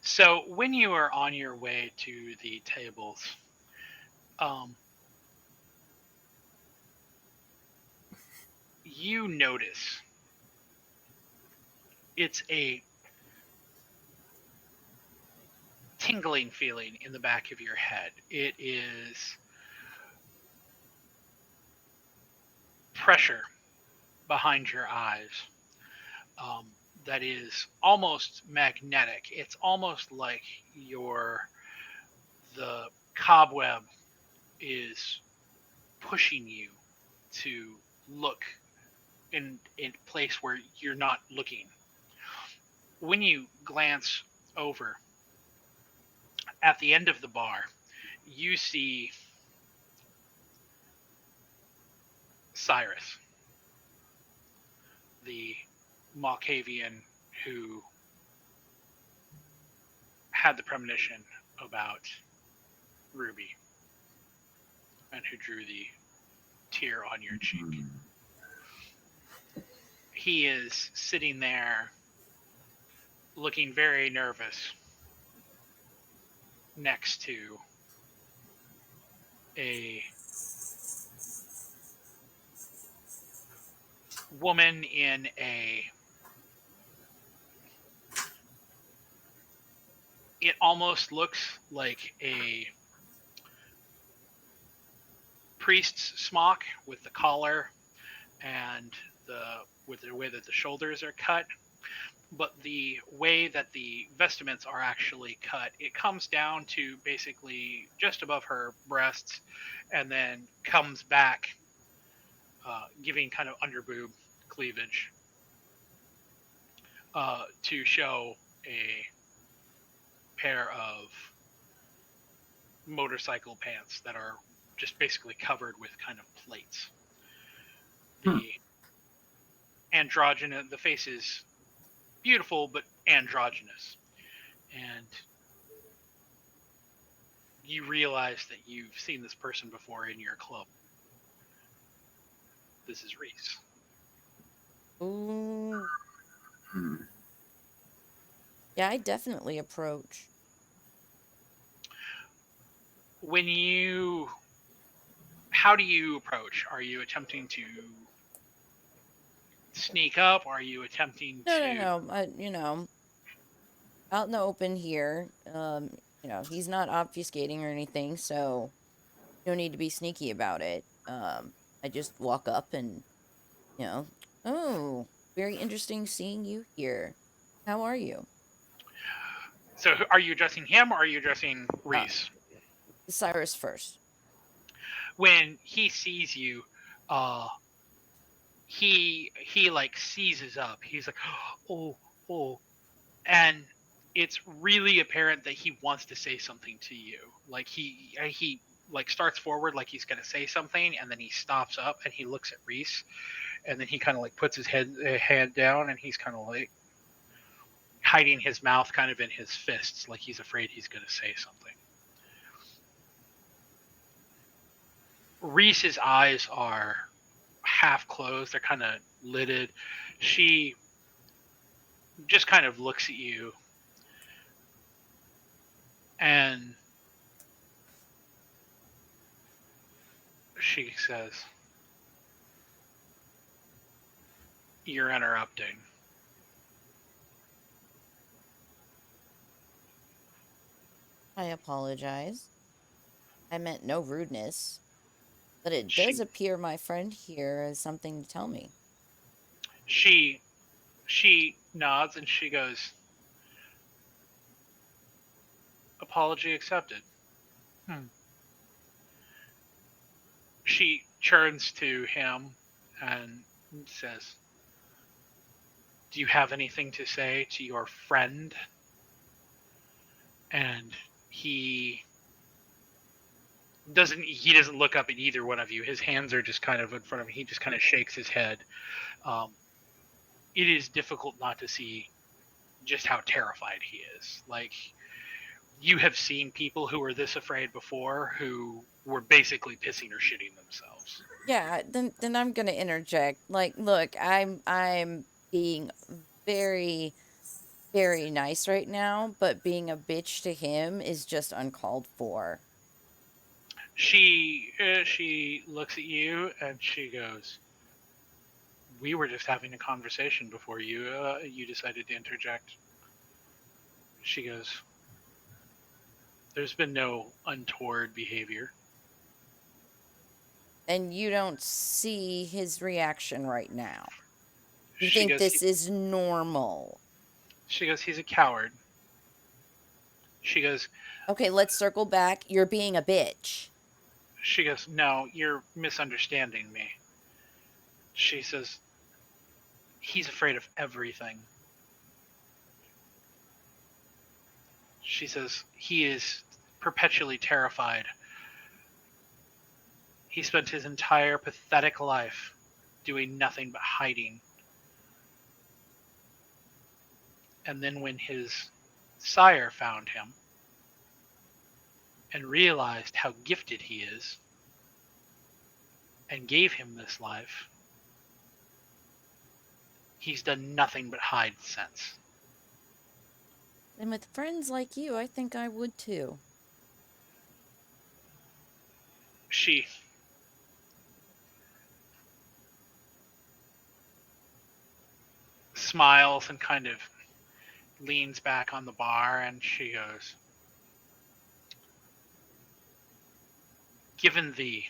So when you are on your way to the tables, you notice it's a tingling feeling in the back of your head. It is pressure behind your eyes that is almost magnetic. It's almost like the cobweb is pushing you to look in a place where you're not looking. When you glance over at the end of the bar, you see Cyrus, the Malkavian who had the premonition about Ruby and who drew the tear on your cheek. He is sitting there looking very nervous next to a woman in a. It almost looks like a priest's smock with the collar and with the way that the shoulders are cut, but the way that the vestments are actually cut, it comes down to basically just above her breasts, and then comes back, giving kind of underboob cleavage, to show a pair of motorcycle pants that are just basically covered with kind of plates. The androgynous, the face is beautiful but androgynous, and you realize that you've seen this person before in your club. This is Reese. Ooh. Hmm. Yeah, I definitely approach. How do you approach? Are you attempting to sneak up? Are you attempting No, to? no, no. Out in the open here. He's not obfuscating or anything, so no need to be sneaky about it. I just walk up and, you know, oh, very interesting seeing you here. How are you? So, are you addressing him or are you addressing Uh, Reese? Cyrus first. When he sees you, uh, he like seizes up. He's like, oh, oh, and it's really apparent that he wants to say something to you. Like he like starts forward like he's gonna say something, and then he stops up and he looks at Reese, and then he kind of like puts his hand down, and he's kind of like hiding his mouth kind of in his fists, like he's afraid he's gonna say something. Reese's eyes are half closed; they're kind of lidded. She just kind of looks at you, and she says, "You're interrupting." I apologize. I meant no rudeness, but it does She appear my friend here has something to tell me. she she nods and she goes, "Apology accepted." Hmm. She turns to him and says, "Do you have anything to say to your friend?" And he doesn't look up at either one of you. His hands are just kind of in front of him. He just kind of shakes his head. Um, it is difficult not to see just how terrified he is. Like, you have seen people who were this afraid before who were basically pissing or shitting themselves. Yeah, then I'm gonna interject. Like, look, I'm being very, very nice right now, but being a bitch to him is just uncalled for. She looks at you and she goes, "We were just having a conversation before you decided to interject." She goes, "There's been no untoward behavior." And you don't see his reaction right now. You She think goes, this is normal. she goes, "He's a coward." She goes, Okay, let's circle back. You're being a bitch. "No, you're misunderstanding me." She says, "He's afraid of everything." She says, "He is perpetually terrified. He spent his entire pathetic life doing nothing but hiding. And then when his sire found him and realized how gifted he is and gave him this life, he's done nothing but hide since." And with friends like you, I think I would too. She smiles and kind of leans back on the bar, and she goes, "Given the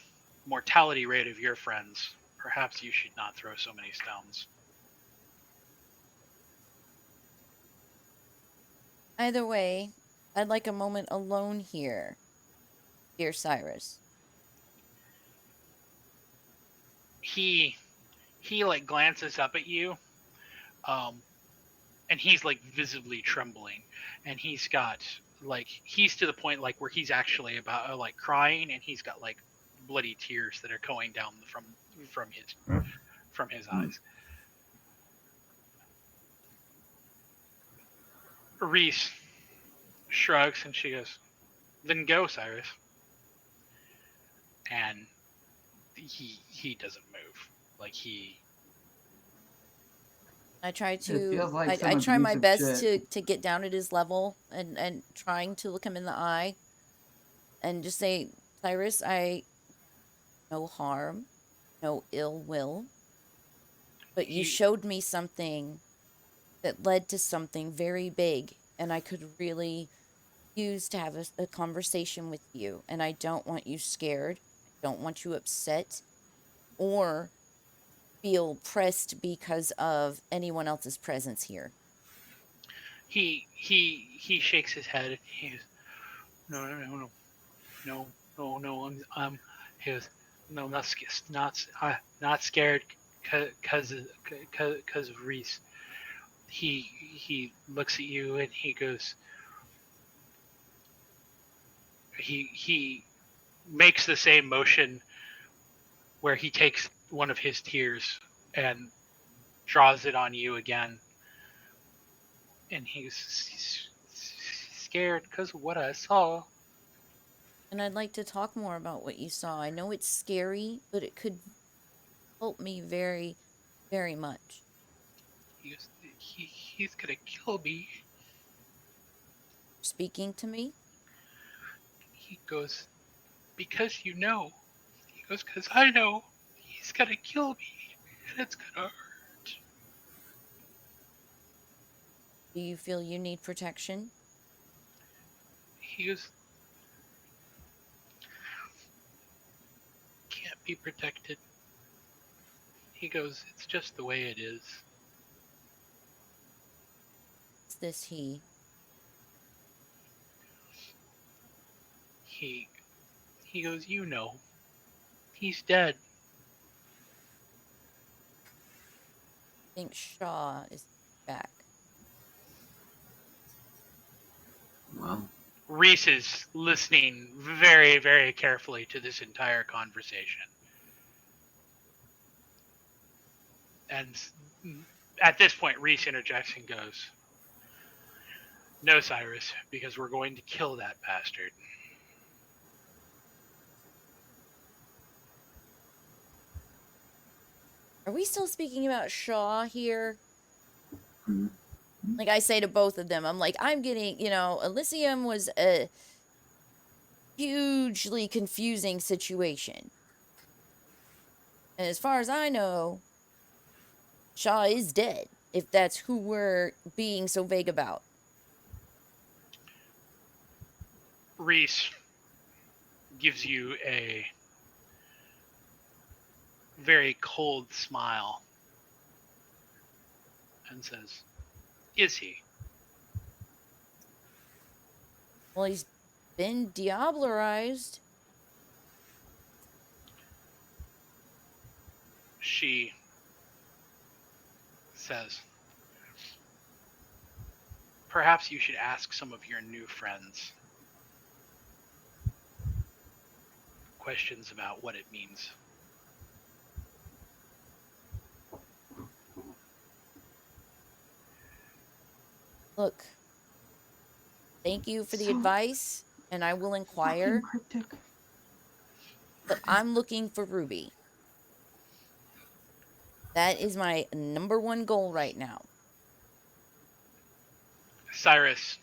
mortality rate of your friends, perhaps you should not throw so many stones." Either way, I'd like a moment alone here, dear Cyrus. He like glances up at you, and he's like visibly trembling, and he's got like he's to the point like where he's actually about like crying, and he's got like bloody tears that are going down from his eyes. Reese shrugs and she goes, "Then go, Cyrus." And he doesn't move. Like I try It to feels like I some try my abusive best shit. to get down at his level and trying to look him in the eye and just say, Cyrus, I no harm, no ill will, but you he showed me something that led to something very big, and I could really use to have a conversation with you, and I don't want you scared. I don't want you upset or feel pressed because of anyone else's presence here. he shakes his head and he goes, no. He goes, "No, not scared, cause of Reese." He looks at you and he goes, he makes the same motion where he takes one of his tears and draws it on you again, and he's scared because of what I saw. And I'd like to talk more about what you saw. I know it's scary, but it could help me very, very much. He goes, he's gonna kill me. Speaking to me? He goes, because you know. He goes, because I know he's gonna kill me, and it's gonna hurt. Do you feel you need protection? He goes, can't be protected. He goes, it's just the way it is. Is this he? He goes, you know, he's dead. I think Shaw is back. Well, Reese is listening very, very carefully to this entire conversation. And at this point, Reese interjects and goes, "No, Cyrus, because we're going to kill that bastard." Are we still speaking about Shaw here? mhm. Like I say to both of them, I'm like, I'm getting, Elysium was a hugely confusing situation. And as far as I know, Shaw is dead, if that's who we're being so vague about. Reese gives you a very cold smile and says, "Is he?" Well, he's been diablerized. She says, "Perhaps you should ask some of your new friends questions about what it means." Look, thank you for the So advice, and I will fucking inquire, cryptic. but I'm looking for Ruby. That is my number one goal right now. Cyrus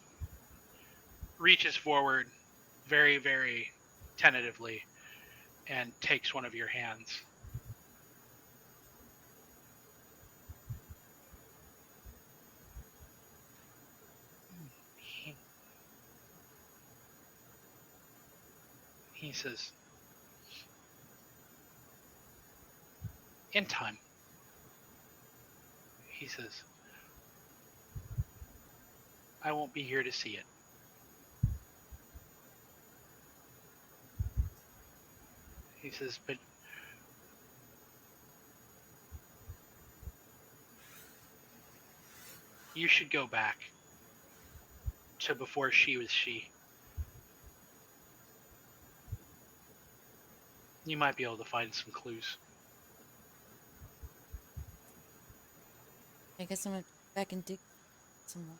reaches forward very, very tentatively and takes one of your hands. He says, in time. He says, I won't be here to see it. He says, but you should go back to before she was she. You might be able to find some clues. I guess I'm gonna go back and dig some more.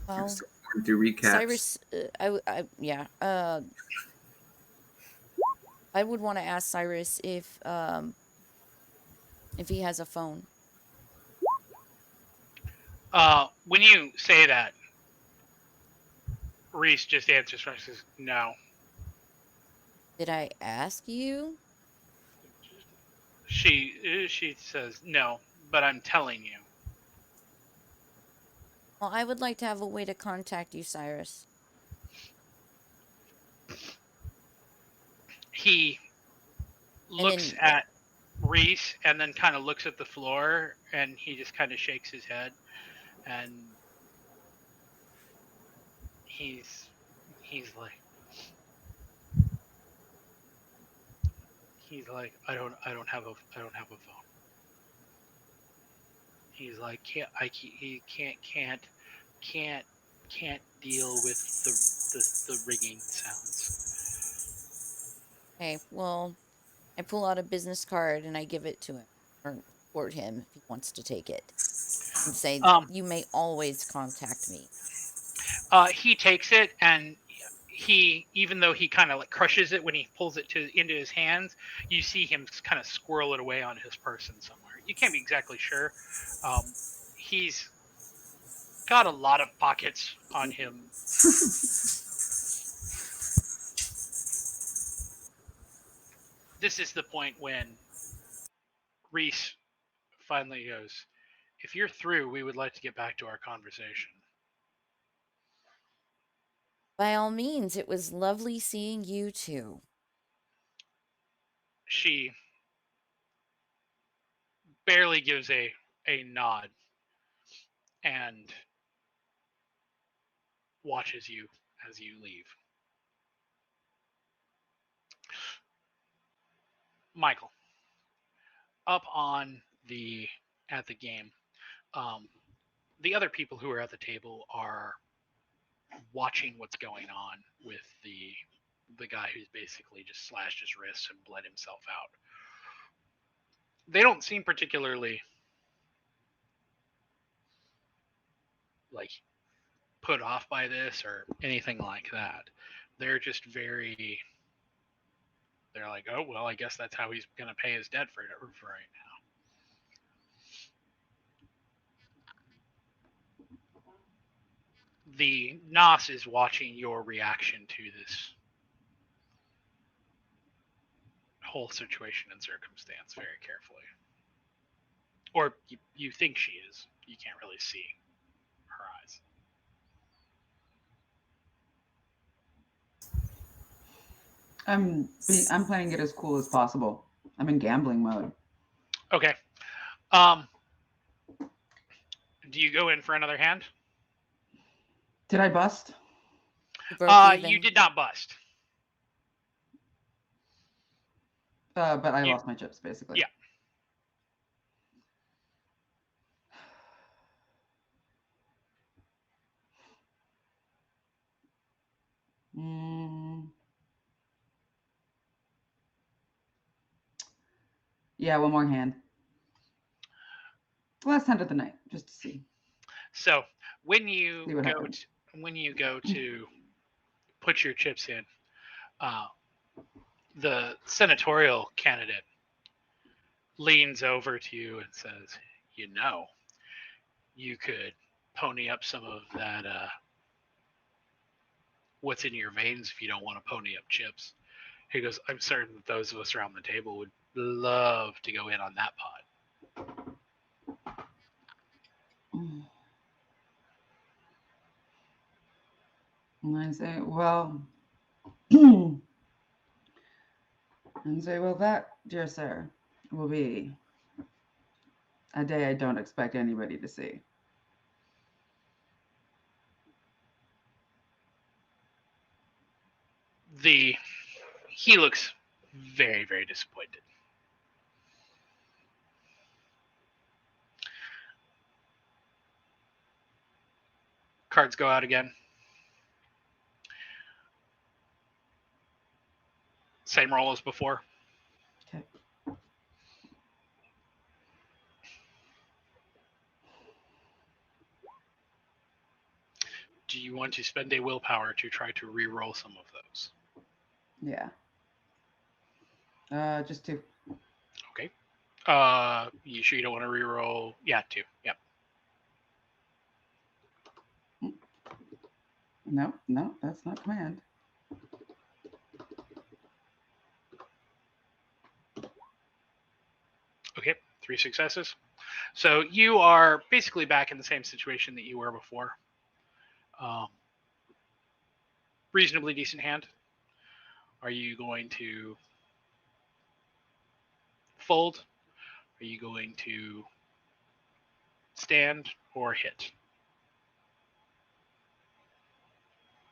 Well, So, do recaps. Cyrus, yeah. I would want to ask Cyrus if he has a phone. When you say that, Reese just answers and says, no. Did I ask you? She says, no, but I'm telling you. Well, I would like to have a way to contact you, Cyrus. He looks at Reese and then kind of looks at the floor, and he just kind of shakes his head, and he's like I don't have a phone. He's like he can't deal with the ringing sounds. Okay, well, I pull out a business card and I give it to him, or toward him if he wants to take it, and say, you may always contact me. He takes it, and he, even though he kind of like crushes it when he pulls it into his hands, you see him kind of squirrel it away on his person somewhere. You can't be exactly sure. He's got a lot of pockets on him. This is the point when Reese finally goes, if you're through, we would like to get back to our conversation. By all means, it was lovely seeing you too. She barely gives a nod and watches you as you leave. Michael, up at the game, the other people who are at the table are watching what's going on with the guy who's basically just slashed his wrists and bled himself out. They don't seem particularly like put off by this or anything like that. They're just they're like, oh well, I guess that's how he's gonna pay his debt for right now. The Nos is watching your reaction to this whole situation and circumstance very carefully. Or you think she is. You can't really see her eyes. I'm playing it as cool as possible. I'm in gambling mode. Okay. Do you go in for another hand? Did I bust? You did not bust. But I lost my chips, basically. Yeah. Yeah, one more hand. Last hand of the night, just to see. So when you go to put your chips in, the senatorial candidate leans over to you and says, you could pony up some of that what's in your veins if you don't want to pony up chips. He goes, I'm certain that those of us around the table would love to go in on that pot. And I say, well, that, dear sir, will be a day I don't expect anybody to see. He looks very, very disappointed. Cards go out again. Same roll as before. Okay. Do you want to spend a willpower to try to re-roll some of those? Yeah. Just 2. Okay. You sure you don't want to re-roll? Yeah, 2. Yep. No, that's not command. Okay, 3 successes. So you are basically back in the same situation that you were before. Reasonably decent hand. Are you going to fold? Are you going to stand or hit?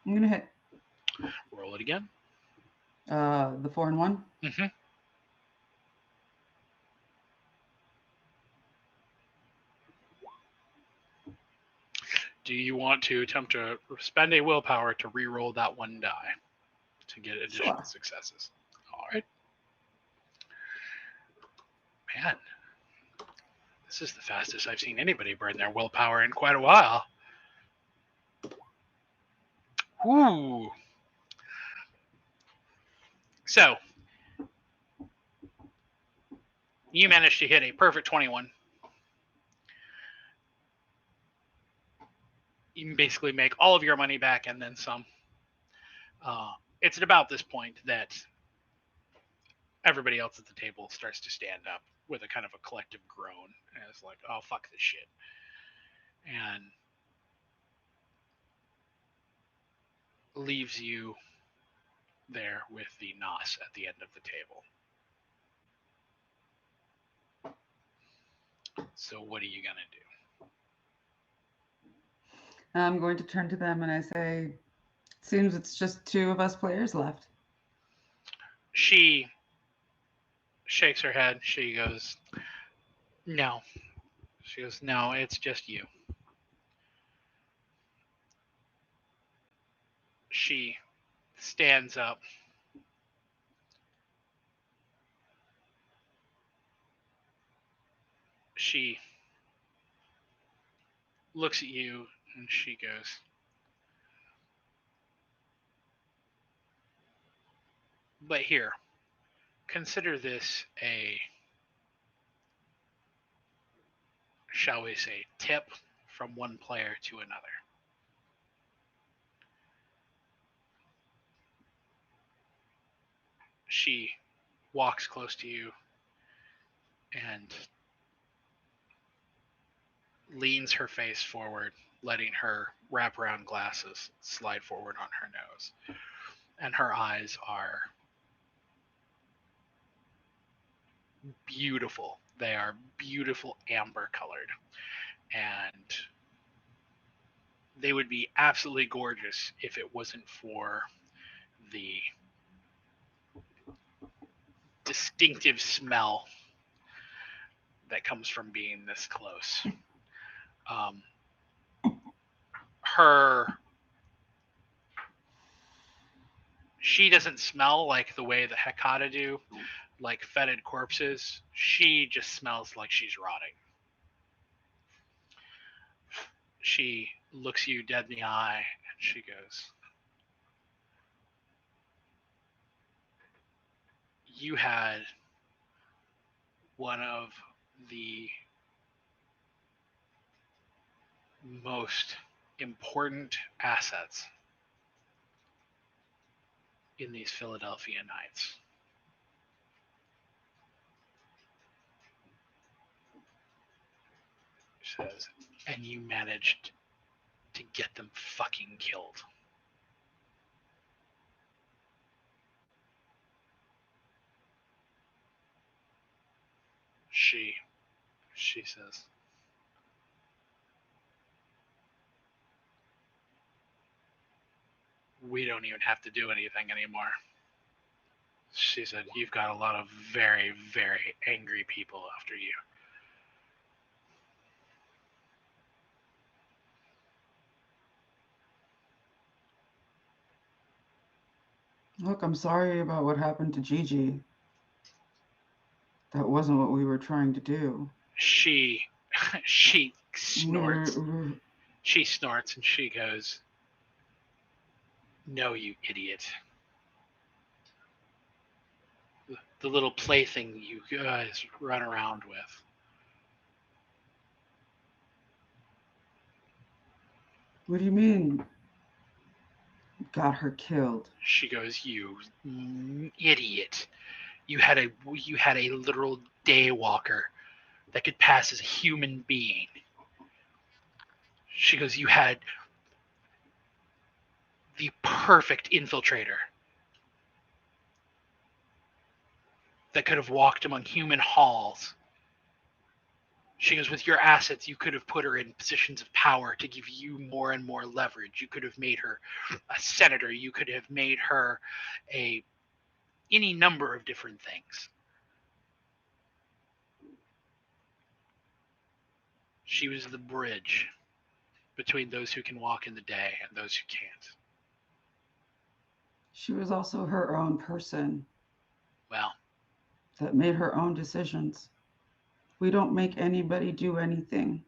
I'm gonna hit. Roll it again. The 4 and 1. Mm-hmm. Do you want to attempt to spend a willpower to re-roll that 1 die to get additional Sure. successes? All right. Man, this is the fastest I've seen anybody burn their willpower in quite a while. Ooh. So, you managed to hit a perfect 21. You can basically make all of your money back and then some. It's at about this point that everybody else at the table starts to stand up with a kind of a collective groan. And it's like, oh, fuck this shit. And leaves you there with the nos at the end of the table. So what are you going to do? I'm going to turn to them and I say, seems it's just 2 of us players left. She shakes her head. She goes, no. She goes, no, it's just you. She stands up. She looks at you and she goes, but here, consider this a, shall we say, tip from one player to another. She walks close to you and leans her face forward, letting her wraparound glasses slide forward on her nose. And her eyes are beautiful. They are beautiful amber colored. And they would be absolutely gorgeous if it wasn't for the distinctive smell that comes from being this close. She doesn't smell like the way the Hecata do, like fetid corpses. She just smells like she's rotting. She looks you dead in the eye and she goes, you had one of the most important assets in these Philadelphia nights. She says, and you managed to get them fucking killed. She says, we don't even have to do anything anymore. She said, you've got a lot of very, very angry people after you. Look, I'm sorry about what happened to Gigi. That wasn't what we were trying to do. She snorts. She snorts and she goes, no, you idiot. The little plaything you guys run around with. What do you mean? Got her killed. She goes, you idiot. You had a literal daywalker that could pass as a human being. She goes, you had the perfect infiltrator that could have walked among human halls. She goes, with your assets, you could have put her in positions of power to give you more and more leverage. You could have made her a senator. You could have made her any number of different things. She was the bridge between those who can walk in the day and those who can't. She was also her own person. Well, that made her own decisions. We don't make anybody do anything.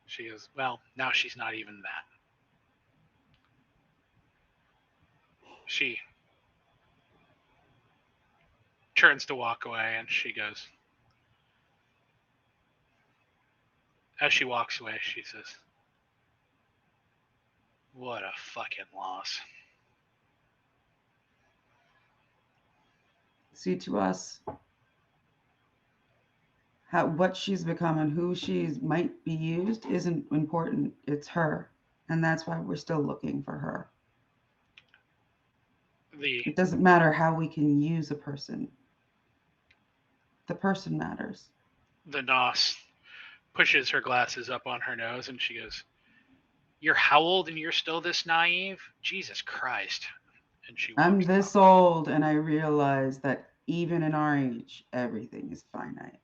she goes, well, now she's not even that. She turns to walk away and she goes, as she walks away, she says, what a fucking loss. See, to us, what she's become and who she might be used isn't important. It's her. And that's why we're still looking for her. It doesn't matter how we can use a person. The person matters. The Nos pushes her glasses up on her nose and she goes, you're how old and you're still this naive? Jesus Christ. And I'm this old and I realize that even in our age, everything is finite.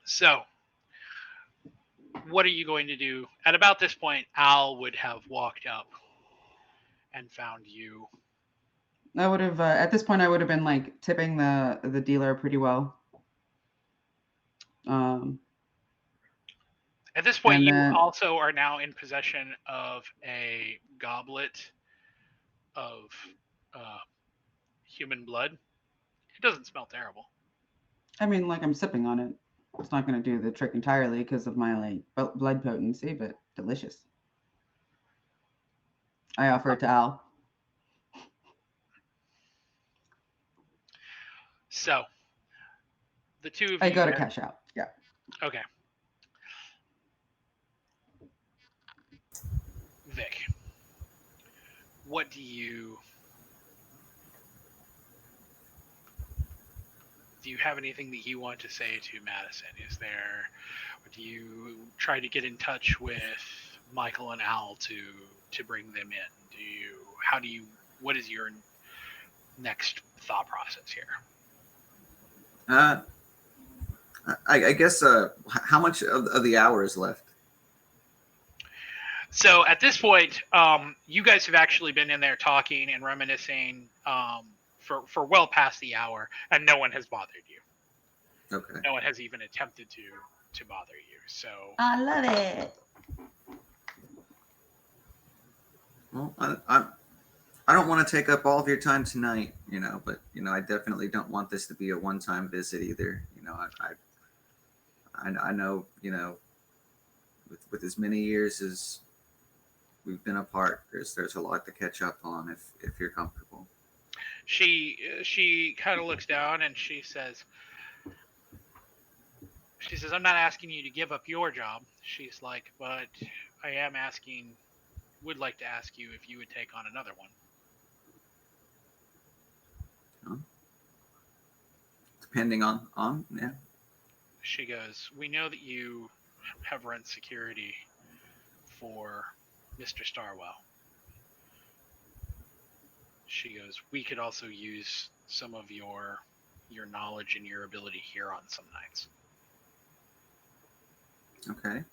So, what are you going to do? At about this point, Al would have walked up and found you. I would have, at this point, I would have been like tipping the dealer pretty well. At this point, you also are now in possession of a goblet of human blood. It doesn't smell terrible. I mean, like, I'm sipping on it. It's not going to do the trick entirely because of my like blood potency, but delicious. I offer it to Al. So, the two of you... I go to cash out. Yeah. Okay. Vic, what do you have anything that you want to say to Madison? Is there, or do you try to get in touch with Michael and Al to bring them in? What is your next thought process here? I guess how much of the hour is left? So at this point, you guys have actually been in there talking and reminiscing for well past the hour, and no one has bothered you. Okay. No one has even attempted to bother you. So I love it. Well, I don't want to take up all of your time tonight, but I definitely don't want this to be a one-time visit either. I know, with as many years as we've been apart, there's a lot to catch up on if you're comfortable. She kind of looks down and she says, I'm not asking you to give up your job. She's like, but I would like to ask you if you would take on another one. depending on yeah. She goes, we know that you have run security for Mr. Starwell. She goes, we could also use some of your knowledge and your ability here on some nights. Okay.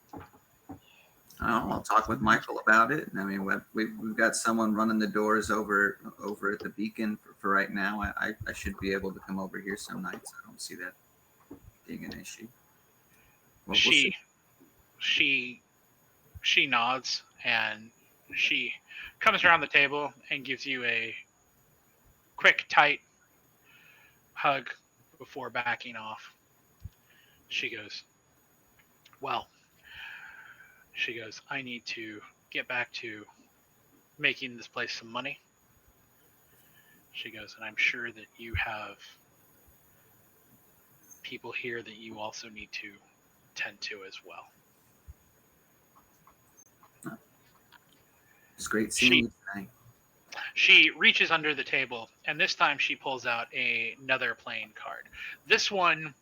I'll talk with Michael about it. I mean, we've got someone running the doors over at the Beacon for right now. I should be able to come over here some nights. I don't see that being an issue. Well, she nods and she comes around the table and gives you a quick, tight hug before backing off. She goes, well, she goes, I need to get back to making this place some money. She goes, and I'm sure that you have people here that you also need to tend to as well. It's great seeing you tonight. She reaches under the table, and this time she pulls out another playing card. This one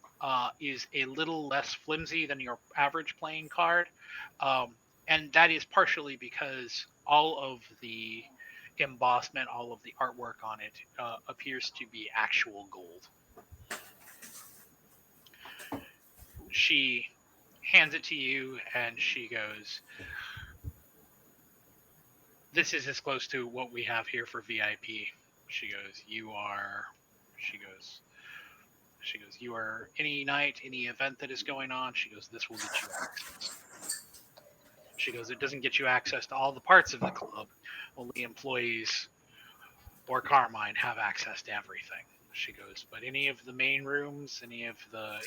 is a little less flimsy than your average playing card, and that is partially because all of the embossment, all of the artwork on it appears to be actual gold. She hands it to you, and she goes, this is as close to what we have here for VIP. She goes, you are any night, any event that is going on, she goes, this will get you access. She goes, it doesn't get you access to all the parts of the club. Only employees or Carmine have access to everything. She goes, but any of the main rooms, any of the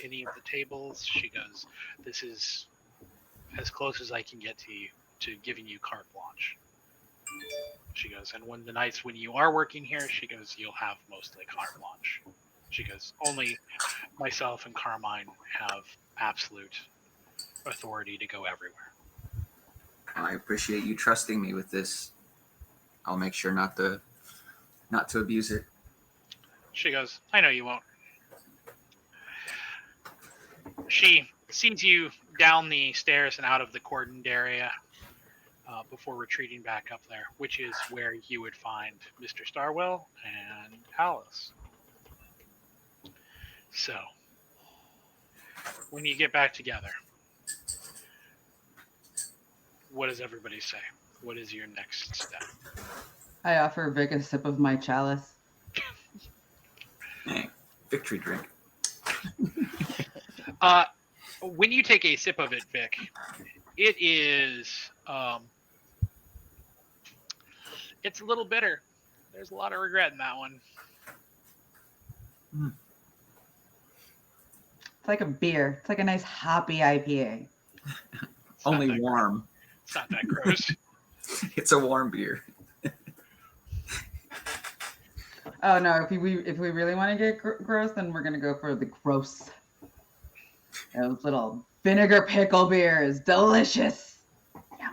tables, she goes, this is as close as I can get to you, to giving you carte blanche. She goes, and when the nights when you are working here, she goes, you'll have mostly carte blanche. She goes, only myself and Carmine have absolute authority to go everywhere. I appreciate you trusting me with this. I'll make sure not to abuse it. She goes, I know you won't. She sees you down the stairs and out of the cordoned area before retreating back up there, which is where you would find Mr. Starwell and Alice. So, when you get back together, what does everybody say? What is your next step? I offer Vic a sip of my chalice. Hey, victory drink. When you take a sip of it, Vic, it is it's a little bitter. There's a lot of regret in that one. It's like a beer. It's like a nice hoppy IPA. Only warm. It's not that gross. It's a warm beer. Oh no! If we really want to get gross, then we're gonna go for the gross. Those little vinegar pickle beers, delicious. Yeah.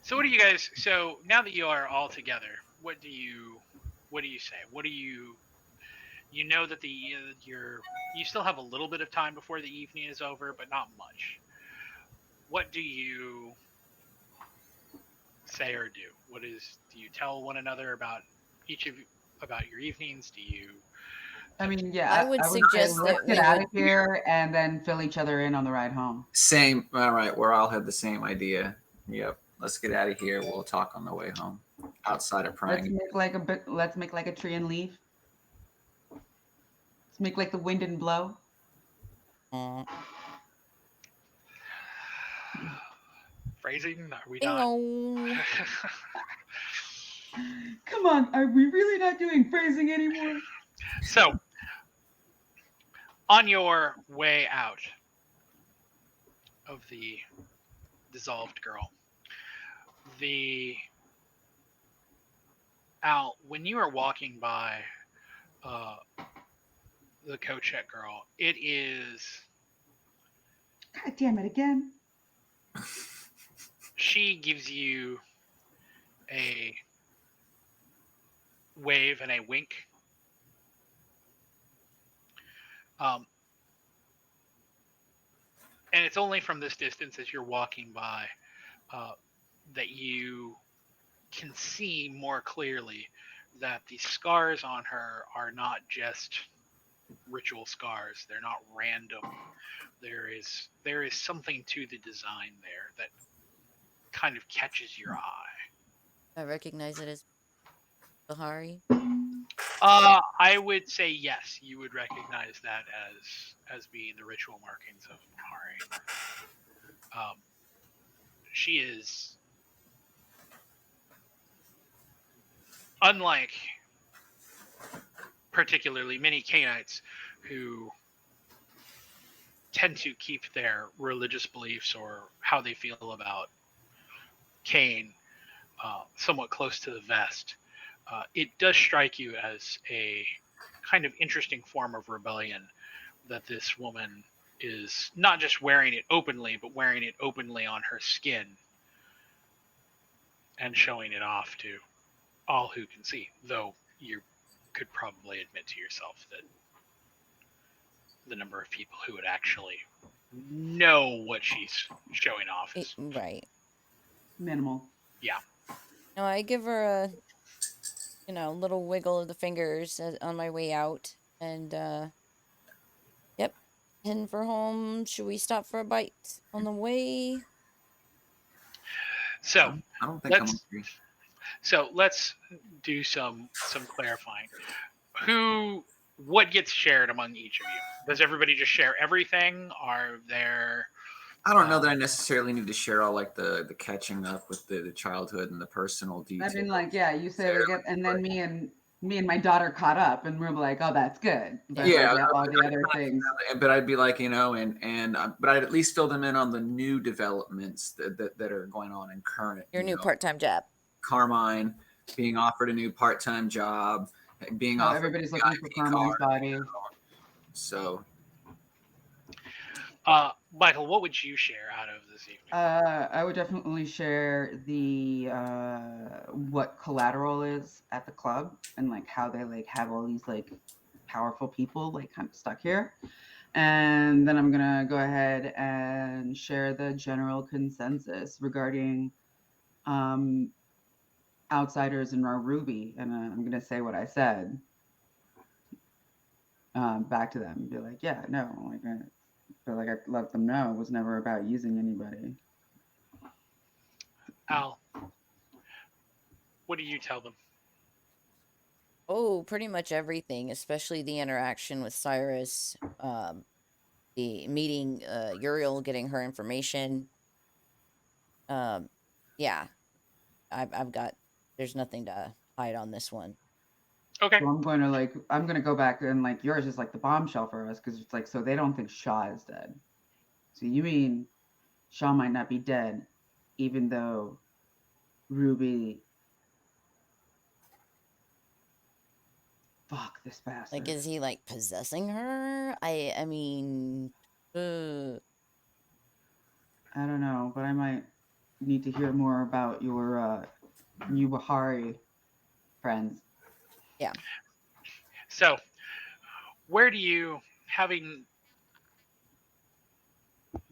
So what do you guys? So now that you are all together, what do you say? What do you? You know that you still have a little bit of time before the evening is over, but not much. What do you say or do? Do you tell one another about each of you, about your evenings? Do you? I mean, yeah. I would suggest say, that let's get out of here and then fill each other in on the ride home. Same. All right. We're all had the same idea. Yep. Let's get out of here. We'll talk on the way home. Outside of prying. Let's make like a tree and leaf. Let's make like the wind and blow. Phrasing? Are we Bingo. not? Come on, are we really not doing phrasing anymore? So, on your way out of the dissolved girl, Al, when you are walking by the Kochek girl, it is. God damn it again. She gives you a wave and a wink. Um, and it's only from this distance as you're walking by that you can see more clearly that the scars on her are not just ritual scars. They're not random. There is something to the design there that kind of catches your eye. I recognize it as Bahari. I would say yes. You would recognize that as being the ritual markings of Mahari. She is unlike particularly many Canaanites who tend to keep their religious beliefs or how they feel about Cain somewhat close to the vest. It does strike you as a kind of interesting form of rebellion that this woman is not just wearing it openly, but wearing it openly on her skin and showing it off to all who can see, though you could probably admit to yourself that the number of people who would actually know what she's showing off is Right. Minimal. yeah. No, I give her a, little wiggle of the fingers on my way out. And, yep. Heading for home. Should we stop for a bite on the way? So I don't think I'm let's hungry. let's do some clarifying. What gets shared among each of you? Does everybody just share everything? Are there I don't know that I necessarily need to share all like the catching up with the childhood and the personal details. I mean, like, yeah, you say we get, and then me and my daughter caught up, and we're like, oh, that's good. But Yeah, like, all the other things. But I'd be like, but I'd at least fill them in on the new developments that are going on in current. Your new part-time job. Carmine being offered a new part-time job, being offered. Everybody's looking for Carmine's body. So, Michael, what would you share out of this evening? I would definitely share the what collateral is at the club and like how they like have all these like powerful people like kind of stuck here. And then I'm gonna go ahead and share the general consensus regarding outsiders in our Ruby, and I'm gonna say what I said back to them and be like, yeah, no, like I feel like I let them know it was never about using anybody. Al, what do you tell them? Oh, pretty much everything, especially the interaction with Cyrus, the meeting Uriel, getting her information. Yeah, I've got. There's nothing to hide on this one. Okay. So I'm gonna go back and like yours is like the bombshell for us because it's like so they don't think Shaw is dead. So you mean Shaw might not be dead, even though Ruby. Fuck this bastard. Like, is he like possessing her? I mean, I don't know, but I might need to hear more about your new Bahari friends. Yeah. So, where do you, having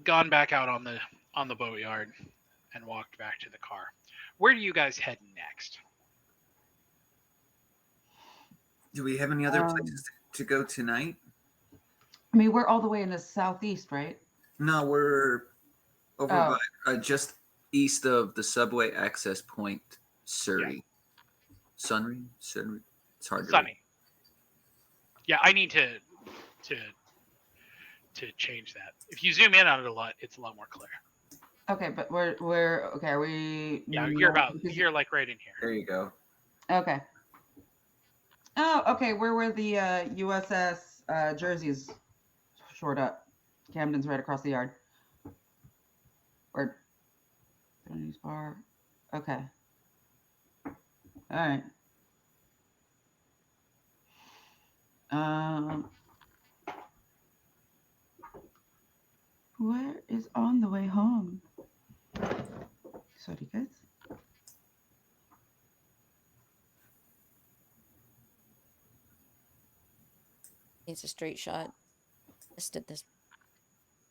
gone back out on the boatyard and walked back to the car, where do you guys head next? do we have any other places to go tonight? I mean, we're all the way in the southeast, right? No, we're over by just east of the subway access point, Surrey. Sunry? It's hard to read. Sunny. Yeah, I need to change that. If you zoom in on it a lot, it's a lot more clear. Okay, but we're okay. Are we? Yeah, you're like right in here. There you go. Okay. Oh, okay. Where the USS Jersey's shored up. Camden's right across the yard. Or Tony's bar. Okay. All right. Where is on the way home? Sorry, guys. It's a straight shot. Just did this.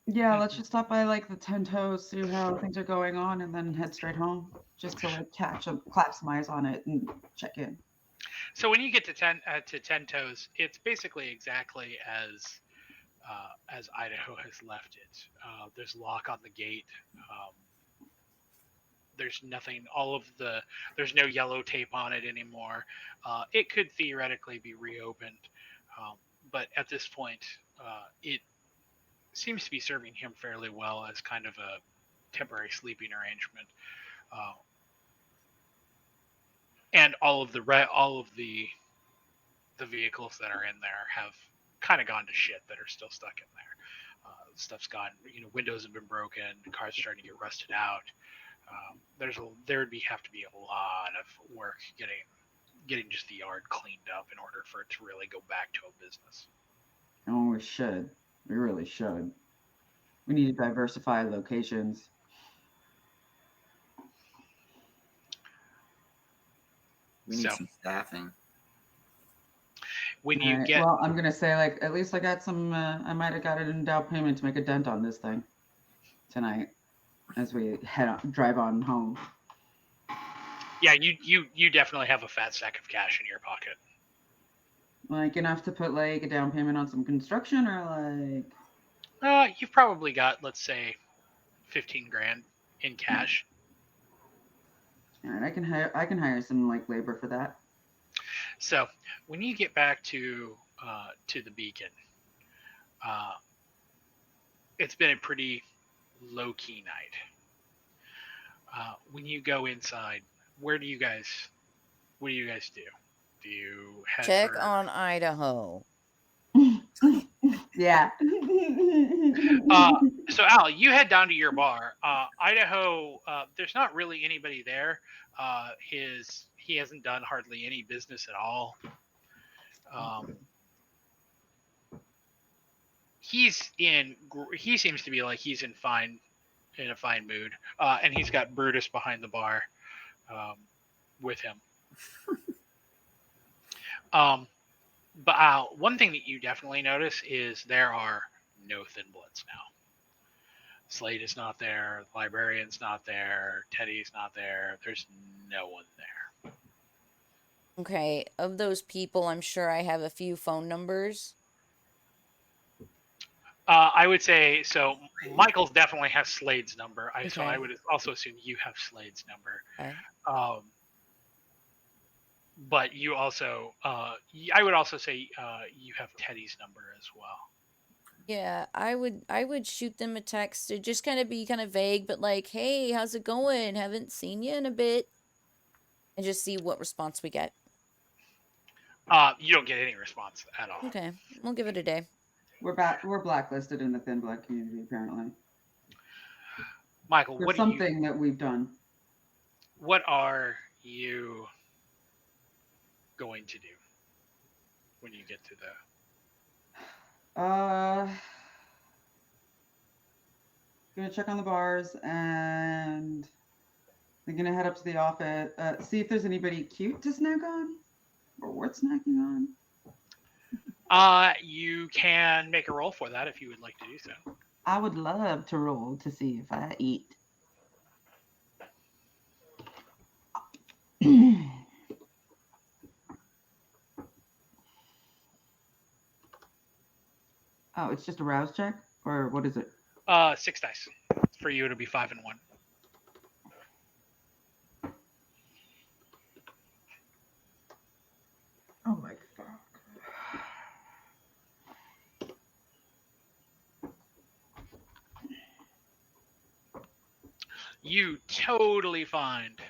Yeah, let's just stop by like the 10 Toes, see how things are going on, and then head straight home. Just to like clap some eyes on it and check in. So when you get to 10 Toes, it's basically exactly as Idaho has left it. There's a lock on the gate. There's nothing. There's no yellow tape on it anymore. It could theoretically be reopened, but at this point, it seems to be serving him fairly well as kind of a temporary sleeping arrangement. And all of the vehicles that are in there have kind of gone to shit that are still stuck in there. Stuff's gone. Windows have been broken. Cars starting to get rusted out. There would have to be a lot of work getting just the yard cleaned up in order for it to really go back to a business. Oh, we should. We really should. We need to diversify locations. We need some staffing. When you get well, I'm gonna say like at least I got some. I might have got it in down payment to make a dent on this thing tonight as we drive on home. Yeah, you definitely have a fat sack of cash in your pocket. Like enough to put like a down payment on some construction, or like. You've probably got, let's say, 15 grand in cash. All right, I can hire some like labor for that. So when you get back to the beacon, it's been a pretty low key night. When you go inside, what do you guys do? Do you check on Idaho? Yeah. So Al, you head down to your bar. Idaho, there's not really anybody there. He hasn't done hardly any business at all. He seems to be like he's in a fine mood, and he's got Brutus behind the bar with him. But one thing that you definitely notice is there are no Thin Bloods now. Slade is not there. The librarian's not there. Teddy's not there. There's no one there. Okay, of those people, I'm sure I have a few phone numbers. I would say so. Michaels definitely has Slade's number. Okay. So I would also assume you have Slade's number. Okay. But you also, I would also say you have Teddy's number as well. Yeah, I would shoot them a text to just kind of be kind of vague, but like, hey, how's it going? Haven't seen you in a bit. And just see what response we get. You don't get any response at all. Okay, we'll give it a day. We're blacklisted in the Thin Blood community, apparently. Michael, There's something that we've done. What are you going to do when you get to gonna check on the bars and they're gonna head up to the office, see if there's anybody cute to snack on or worth snacking on. You can make a roll for that if you would like to do so. I would love to roll to see if I eat. Oh, it's just a rouse check? Or what is it? 6 dice. For you, it'll be 5 and 1. Oh my fuck. You totally find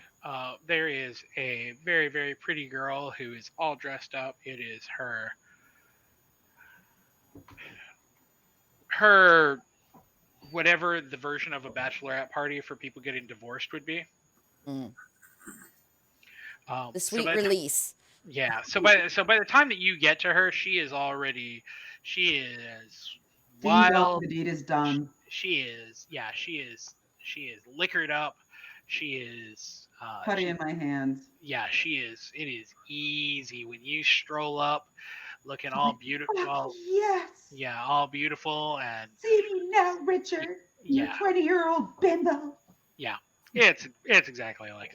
there is a very, very pretty girl who is all dressed up. It is her whatever the version of a bachelorette party for people getting divorced would be. The sweet release. Yeah. So by the time that you get to her, she is wild. The deed is done. She is liquored up. She is putty in my hands. Yeah, she is. It is easy when you stroll up. looking all beautiful. Oh, yes. Yeah, all beautiful and See me now, Richard. You yeah, 20-year-old bimbo. yeah. It's exactly like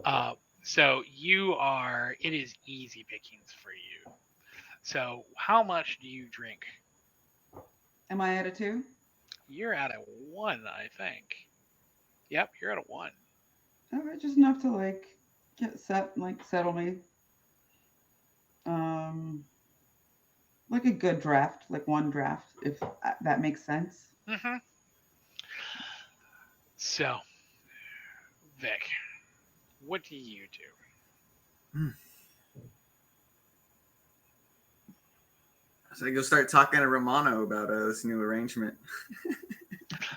that. So you are. It is easy pickings for you. So how much do you drink? Am I at a 2? You're at a 1, I think. Yep, you're at a 1. Okay, just enough to like get set, like settle me. Like a good draft, like one draft, if that makes sense. Mm-hmm. So, Vic, what do you do? So I go start talking to Romano about this new arrangement.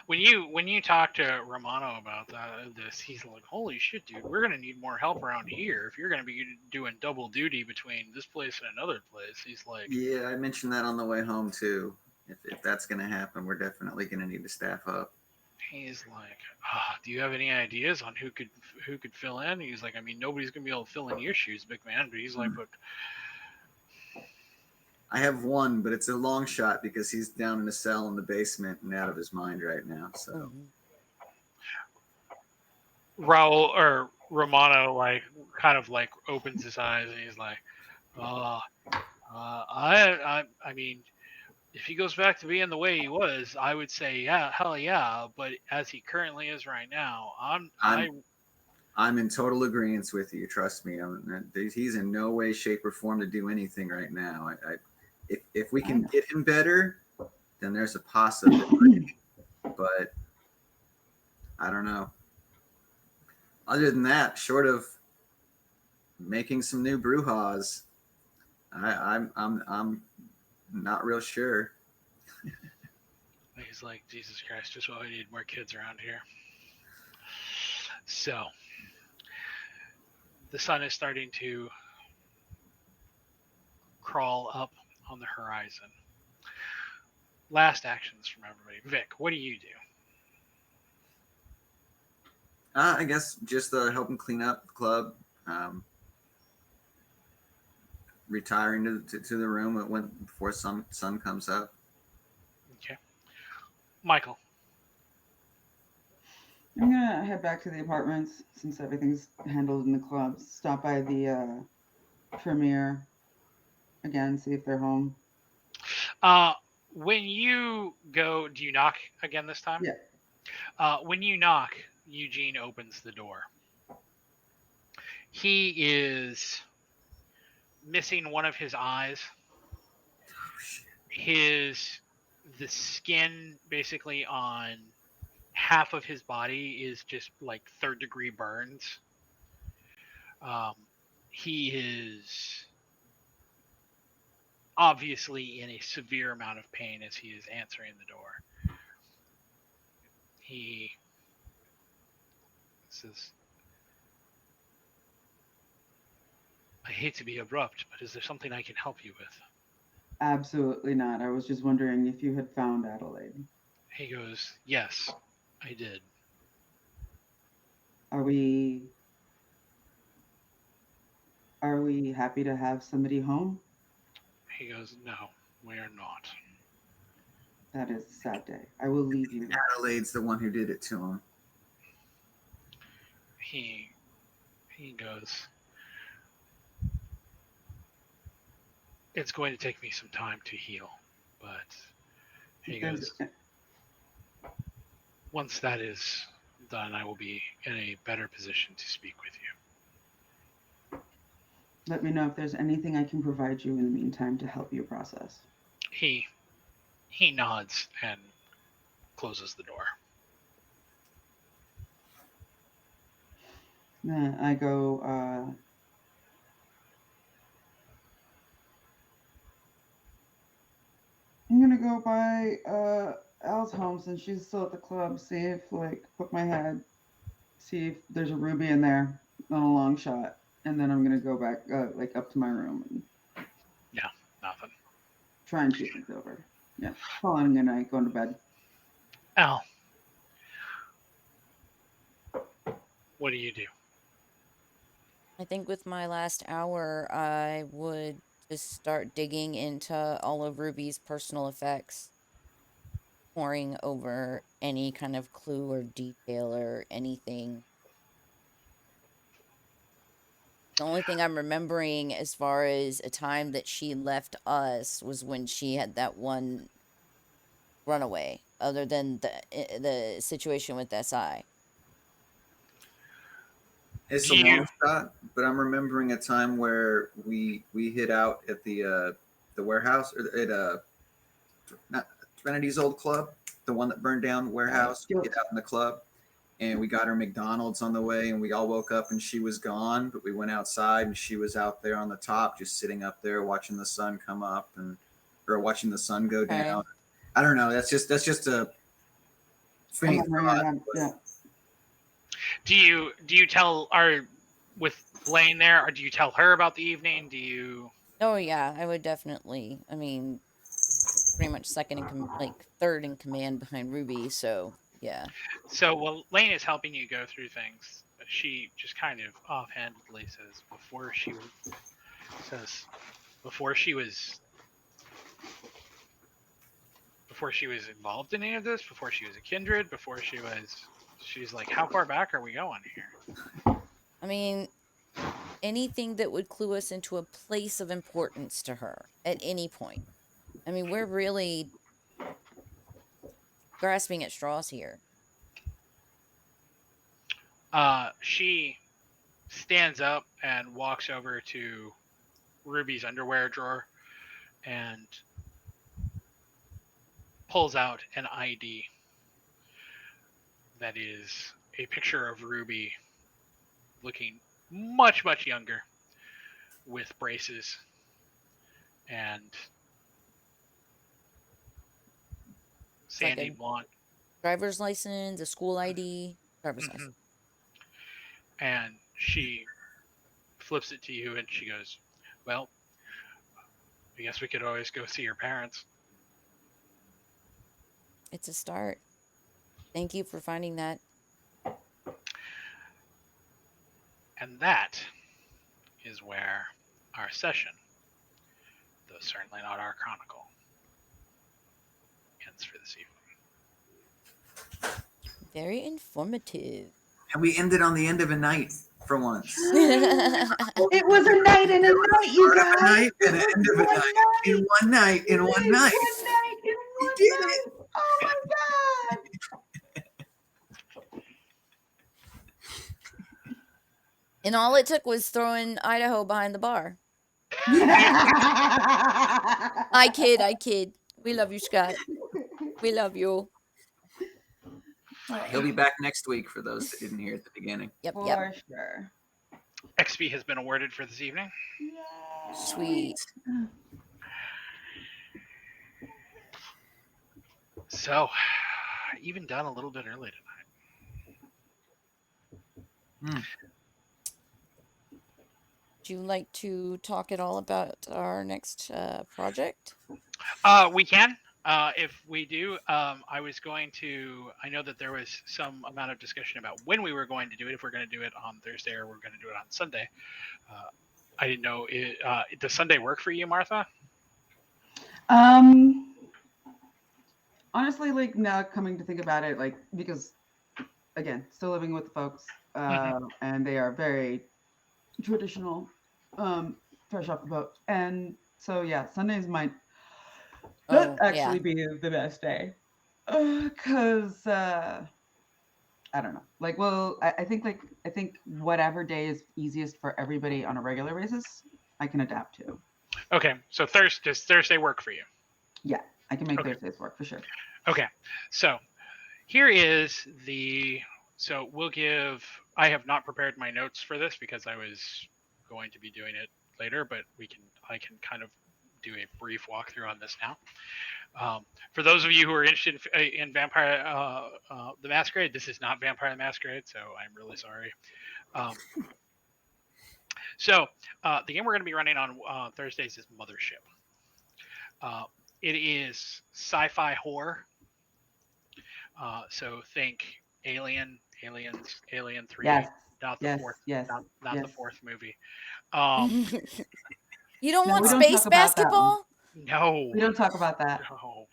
When you talk to Romano about this, he's like, "Holy shit, dude! We're gonna need more help around here. If you're gonna be doing double duty between this place and another place," he's like, Yeah, I mentioned that on the way home too. If that's going to happen, we're definitely going to need to staff up. he's like, "Do you have any ideas on who could fill in?" He's like, "I mean, nobody's gonna be able to fill in your shoes, big man." But he's like, "But I have one, but it's a long shot because he's down in a cell in the basement and out of his mind right now. So Raul or Romano kind of opens his eyes and he's like, I mean, if he goes back to being the way he was, I would say, yeah, hell yeah. But as he currently is right now, I'm in total agreement with you. Trust me. He's in no way, shape, or form to do anything right now. If we can get him better, then there's a possibility. But I don't know. Other than that, short of making some new brewhas, I'm not real sure. He's like, Jesus Christ, just what we need, more kids around here. So the sun is starting to crawl up on the horizon. Last actions from everybody. Vic, what do you do? I guess just help him clean up the club. Retiring to the room before sun comes up. Okay. Michael. I'm gonna head back to the apartments since everything's handled in the clubs. Stop by the premiere again, see if they're home. When you go, do you knock again this time? Yeah. When you knock, Eugene opens the door. He is missing one of his eyes. The skin basically on half of his body is just like 3rd-degree burns. He is obviously in a severe amount of pain as he is answering the door. He says, I hate to be abrupt, but is there something I can help you with? Absolutely not. I was just wondering if you had found Adelaide. He goes, yes, I did. Are we happy to have somebody home? He goes, no, we are not. That is a sad day. I will leave you. Adelaide's the one who did it to him. He goes, it's going to take me some time to heal, but he goes, once that is done, I will be in a better position to speak with you. Let me know if there's anything I can provide you in the meantime to help you process. He nods and closes the door. I go, I'm gonna go by Al's home since she's still at the club, see if, poke my head, see if there's a ruby in there on a long shot. And then I'm gonna go back, up to my room and Yeah, nothing. try and chew things over. Yeah, calling good night, going to bed. Al, what do you do? I think with my last hour, I would just start digging into all of Ruby's personal effects, poring over any kind of clue or detail or anything. The only thing I'm remembering as far as a time that she left us was when she had that one runaway, other than the situation with SI. It's a Do you long shot, but I'm remembering a time where we hid out at the warehouse or at not Trinity's old club, the one that burned down the warehouse. We hid out in the club, and we got her McDonald's on the way, and we all woke up and she was gone. But we went outside and she was out there on the top, just sitting up there watching the sun come up or watching the sun go down. I don't know. That's just a faint thought. Yeah. do you tell with Blaine there, or do you tell her about the evening? Do you? Oh yeah, I would definitely. I mean, pretty much third in command behind Ruby, so yeah. So while Lane is helping you go through things, she just kind of offhandedly says before she was involved in any of this, before she was a kindred, she's like, how far back are we going here? I mean, anything that would clue us into a place of importance to her at any point. I mean, we're really grasping at straws here. She stands up and walks over to Ruby's underwear drawer and pulls out an ID that is a picture of Ruby looking much, much younger with braces and sandy blonde. Driver's license, a school ID, driver's license. And she flips it to you and she goes, well, I guess we could always go see your parents. It's a start. Thank you for finding that. And that is where our session, though certainly not our chronicle, ends for this evening. Very informative. And we ended on the end of a night for once. It was a night and a night, you Start of a guys. night and an end of a night. In one night. In one night. We did it. Oh my god. And all it took was throwing Idaho behind the bar. I kid. We love you, Skot. We love you. He'll be back next week for those that didn't hear at the beginning. Yep. For sure. XP has been awarded for this evening. Yay. Sweet. So, even done a little bit early tonight. Would you like to talk at all about our next project? We can. If we do, I was going to. I know that there was some amount of discussion about when we were going to do it. If we're going to do it on Thursday or we're going to do it on Sunday. I didn't know. Does Sunday work for you, Martha? Honestly, like now coming to think about it, like because again, still living with the folks, and they are very traditional, fresh off the boat, and so yeah, Sundays might actually be the best day, because I don't know, like, well, I think whatever day is easiest for everybody on a regular basis, I can adapt to. Okay, so does Thursday work for you? Yeah, I can make Thursdays work for sure. Okay, so here is so we'll give. I have not prepared my notes for this because I was going to be doing it later, but I can kind of do a brief walkthrough on this now. For those of you who are interested in Vampire the Masquerade, this is not Vampire the Masquerade, so I'm really sorry. So the game we're going to be running on Thursdays is Mothership. It is sci-fi horror. So think Alien 3, not the fourth, not the fourth movie. You don't No, want we don't space talk about that one. basketball? No. We don't talk about that. No.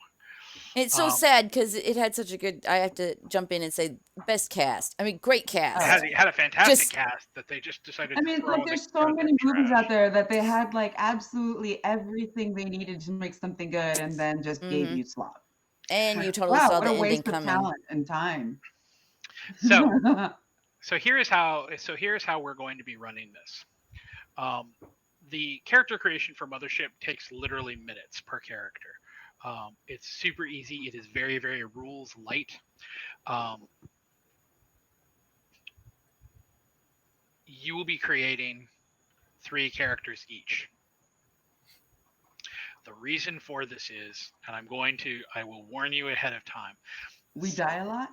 It's so sad because it had such a good. I have to jump in and say best cast. I mean, great cast. It had a fantastic Just- cast that they just decided I to mean, throw like in there's the so many movies trash. out there that they had like absolutely everything they needed to make something good, and then just gave you slop. And you totally Wow, saw what the a ending waste of coming. talent and time. So here's how we're going to be running this. The character creation for Mothership takes literally minutes per character. It's super easy. It is very, very rules light. You will be creating 3 characters each. The reason for this is, and I will warn you ahead of time. We die a lot.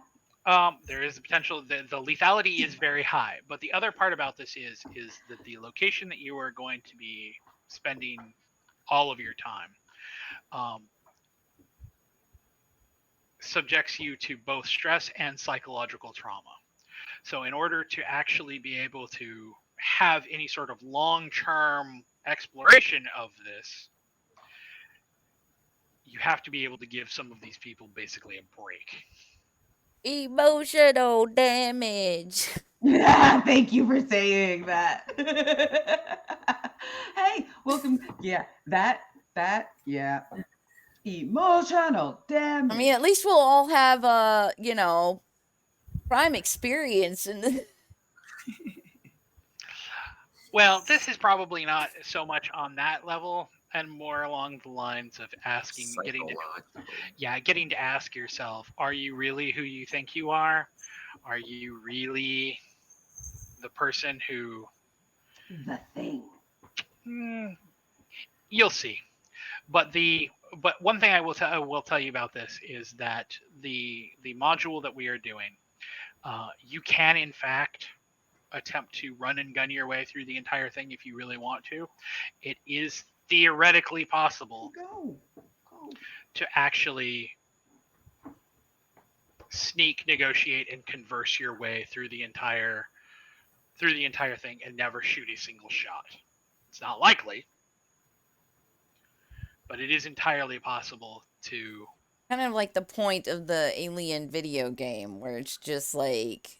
There is the potential that the lethality is very high, but the other part about this is that the location that you are going to be spending all of your time subjects you to both stress and psychological trauma. So in order to actually be able to have any sort of long-term exploration of this, you have to be able to give some of these people basically a break. Emotional damage. Yeah, thank you for saying that. Hey, welcome. Yeah, that, yeah. Emotional damage. I mean, at least we'll all have prime experience in the. Well, this is probably not so much on that level, and more along the lines of getting to ask yourself, are you really who you think you are? Are you really the person who... The thing. You'll see. But one thing I will tell you about this is that the module that we are doing, you can in fact attempt to run and gun your way through the entire thing if you really want to. It is theoretically possible to actually sneak, negotiate, and converse your way through the entire thing and never shoot a single shot. It's not likely, but it is entirely possible to... Kind of like the point of the Alien video game, where it's just like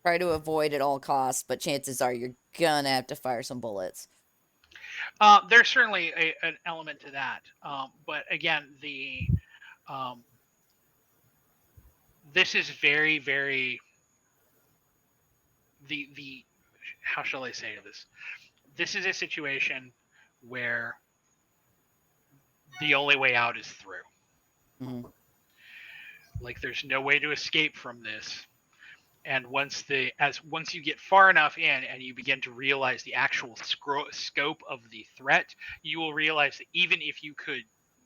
try to avoid at all costs, but chances are you're gonna have to fire some bullets. There's certainly an element to that, but again, this is very, very how shall I say this? This is a situation where the only way out is through. Mm-hmm. Like there's no way to escape from this. And once you get far enough in and you begin to realize the actual scope of the threat, you will realize that even if you could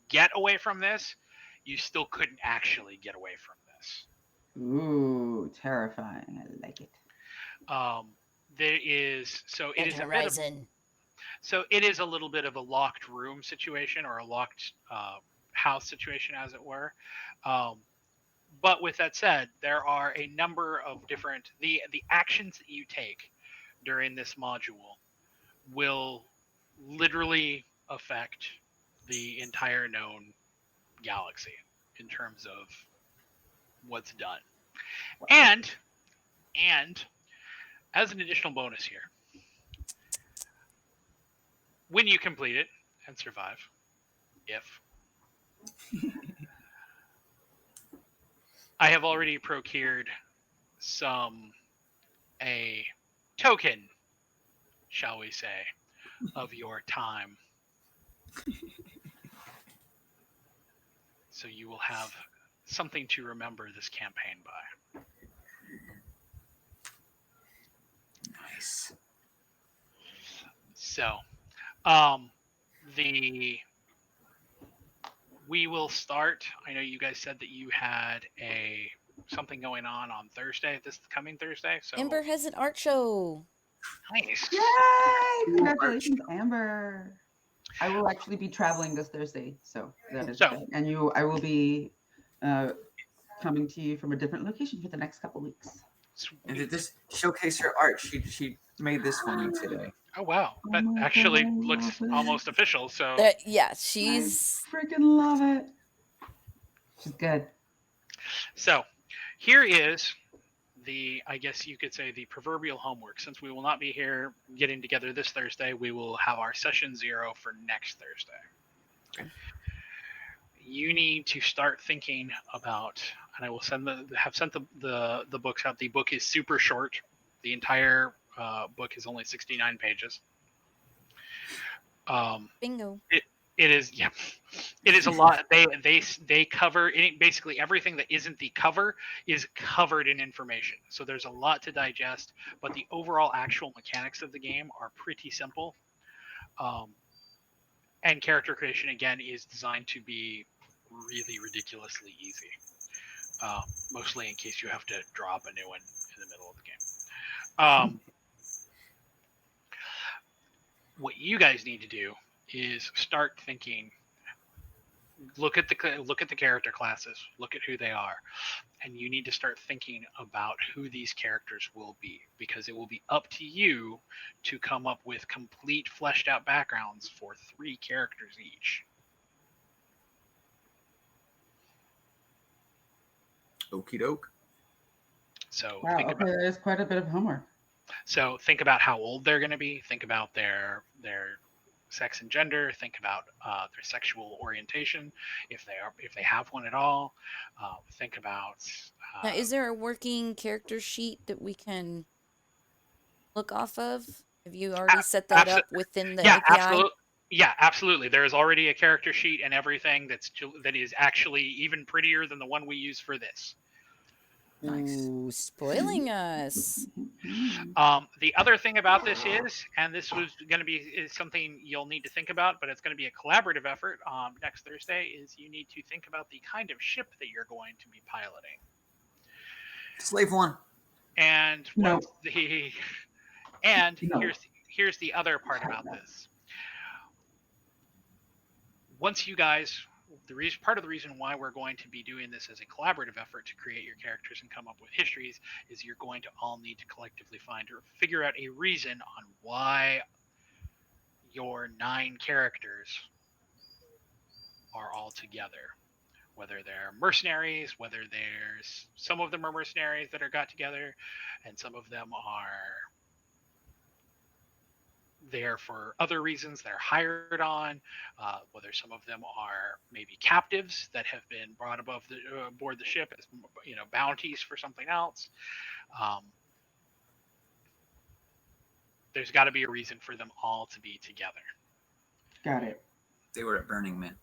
get away from this, you still couldn't actually get away from this. Ooh, terrifying. I like it. There is it is Horizon. it is a little bit of a locked room situation, or a locked house situation, as it were. But with that said, there are a number of different the actions that you take during this module will literally affect the entire known galaxy in terms of what's done. And as an additional bonus here, when you complete it and survive, if I have already procured a token, shall we say, of your time. So you will have something to remember this campaign by. Nice. So, we will start. I know you guys said that you had something going on Thursday, this coming Thursday. So Amber has an art show. Nice. Yay! Congratulations, Amber. I will actually be traveling this Thursday, so that is good. And I will be coming to you from a different location for the next couple weeks. And did this showcase her art? She made this for me today. Oh wow, Oh that my actually God, I looks love it. almost official. So Yeah, I she's freaking love it. She's good. so here is the, I guess you could say, the proverbial homework. Since we will not be here getting together this Thursday, we will have our session 0 for next Thursday. You need to start thinking about, and I will send the books out. The book is super short. The entire book is only 69 pages. bingo. It is, yeah, it is a lot. They cover basically everything that isn't the cover is covered in information. So there's a lot to digest, but the overall actual mechanics of the game are pretty simple. And character creation again is designed to be really ridiculously easy. Mostly in case you have to drop a new one in the middle of the game. What you guys need to do is start thinking. Look at the character classes. Look at who they are, and you need to start thinking about who these characters will be, because it will be up to you to come up with complete fleshed out backgrounds for 3 characters each. Okie doke. So Wow. Okay, that is quite a bit of homework. think about how old they're going to be. Think about their sex and gender. Think about their sexual orientation, if they have one at all. Think about. Now, is there a working character sheet that we can look off of? Have you already set that abso- up within the yeah, API? absolutely. There is already a character sheet and everything that is actually even prettier than the one we use for this. Nice. Ooh, spoiling us. The other thing about this is, and this was going to be something you'll need to think about, but it's going to be a collaborative effort next Thursday, is you need to think about the kind of ship that you're going to be piloting. Slave one. And No. No. here's the other part about this. Once you guys, part of the reason why we're going to be doing this as a collaborative effort to create your characters and come up with histories is you're going to all need to collectively find or figure out a reason on why your 9 characters are all together. Whether they're mercenaries, whether there's some of them are mercenaries that are got together, and some of them are there for other reasons they're hired on, whether some of them are maybe captives that have been brought aboard the ship as bounties for something else. There's got to be a reason for them all to be together. Got it. They were at Burning Man.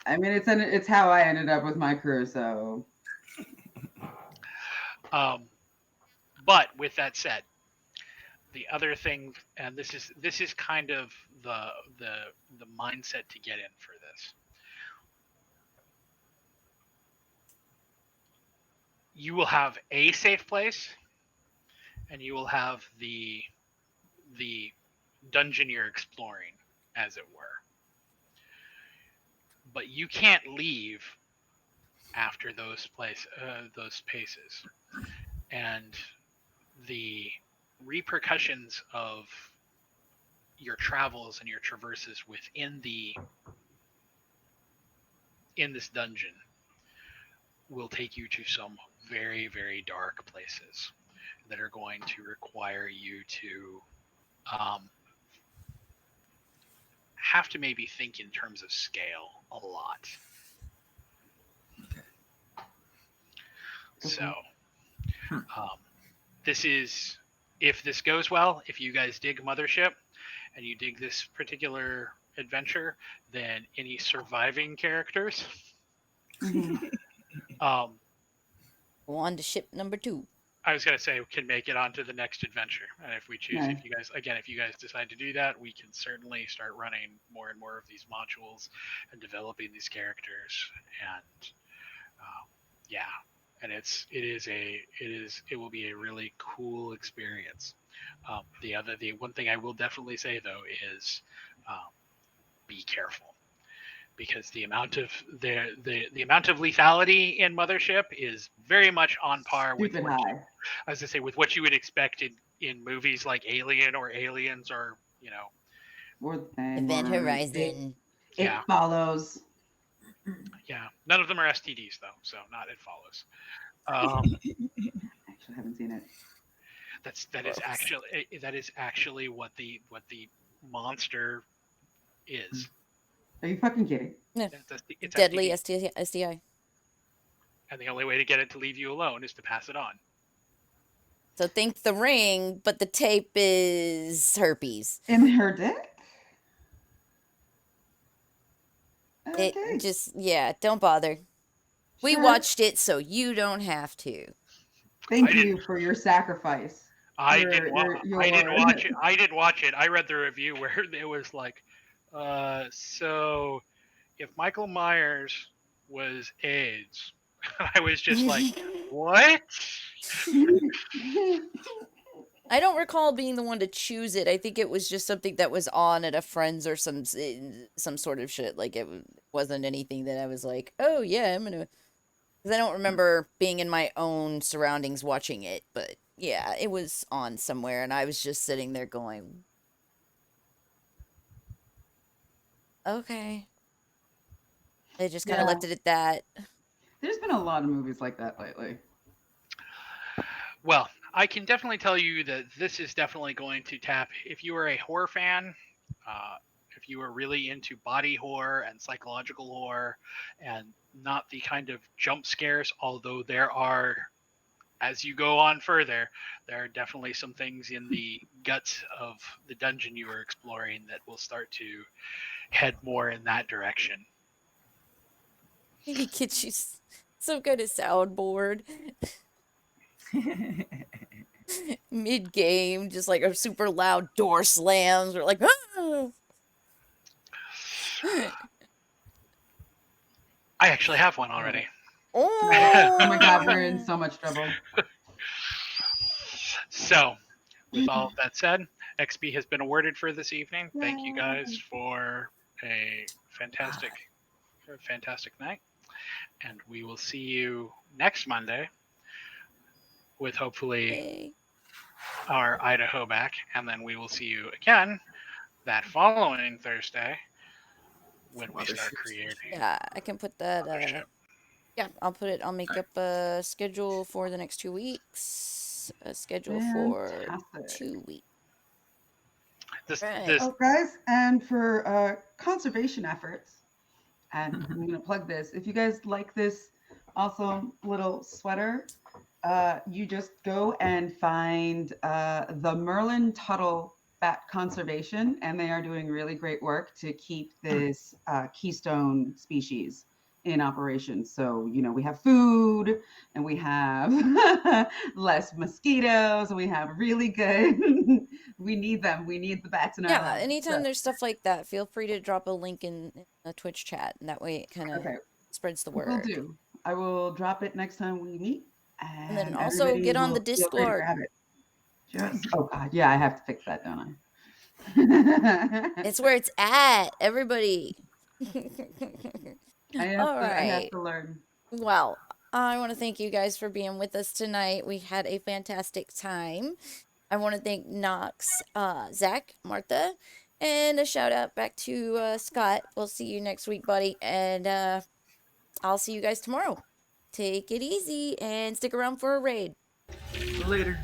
I mean, it's how I ended up with my crew. So, but with that said, the other thing, and this is kind of the mindset to get in for this. You will have a safe place, and you will have the dungeon you're exploring, as it were. But you can't leave after those paces, and the repercussions of your travels and your traverses in this dungeon will take you to some very, very dark places that are going to require you to have to maybe think in terms of scale a lot. Okay. So this is, if this goes well, if you guys dig Mothership and you dig this particular adventure, then any surviving characters Go on to ship number 2. I was gonna say can make it onto the next adventure, and if we choose, Nice. if you guys decide to do that, we can certainly start running more and more of these modules and developing these characters, and and it will be a really cool experience. The one thing I will definitely say though is be careful, because the amount of the amount of lethality in Mothership is very much on par with Stupid what high. as I say, with what you would expect in movies like Alien or Aliens or Or Event Horizon. It follows. yeah. None of them are STDs though, so not It Follows. Actually, haven't seen it. That is actually what the monster is. Are you fucking kidding? Yeah. It's Deadly STD. STI. And the only way to get it to leave you alone is to pass it on. So think the ring, but the tape is herpes. In her dick? Okay. It just, yeah, don't bother. We Sure. watched it, so you don't have to. Thank you for your sacrifice. I didn't watch it. I didn't watch it. I read the review where it was like, so if Michael Myers was AIDS, I was just like, what? I don't recall being the one to choose it. I think it was just something that was on at a friend's or some sort of shit. Like it wasn't anything that I was like, oh yeah, I'm gonna. Because I don't remember being in my own surroundings watching it, but yeah, it was on somewhere, and I was just sitting there going, okay. They just kind of left it at that. There's been a lot of movies like that lately. Well, I can definitely tell you that this is definitely going to tap. If you are a horror fan, if you are really into body horror and psychological horror, and not the kind of jump scares, although there are, as you go on further, there are definitely some things in the guts of the dungeon you are exploring that will start to head more in that direction. Maybe get you some kind of soundboard. Mid-game, just like a super loud door slams, or like, ah! I actually have one already. Oh my god, we're in so much trouble. So, with all of that said, XP has been awarded for this evening. Thank you guys for a fantastic night. And we will see you next Monday with hopefully our Idaho back. And then we will see you again that following Thursday when we start creating. Yeah, I can put that. Yeah, I'll make up a schedule for the next 2 weeks. A schedule for 2 weeks. Oh, guys, and for conservation efforts, and I'm going to plug this. If you guys like this awesome little sweater, you just go and find the Merlin Tuttle Bat Conservation, and they are doing really great work to keep this keystone species in operation. So, we have food, and we have less mosquitoes, and we have really good, we need them. We need the bats in our lives. Yeah, anytime there's stuff like that, feel free to drop a link in a Twitch chat, and that way it kind of spreads the word. Will do. I will drop it next time we meet. And then also get on the Discord. Oh God, yeah, I have to fix that, don't I? It's where it's at, everybody. I have to learn. Well, I want to thank you guys for being with us tonight. We had a fantastic time. I want to thank Knox, Zack, Martha, and a shout out back to Skot. We'll see you next week, buddy, and I'll see you guys tomorrow. Take it easy and stick around for a raid. Later.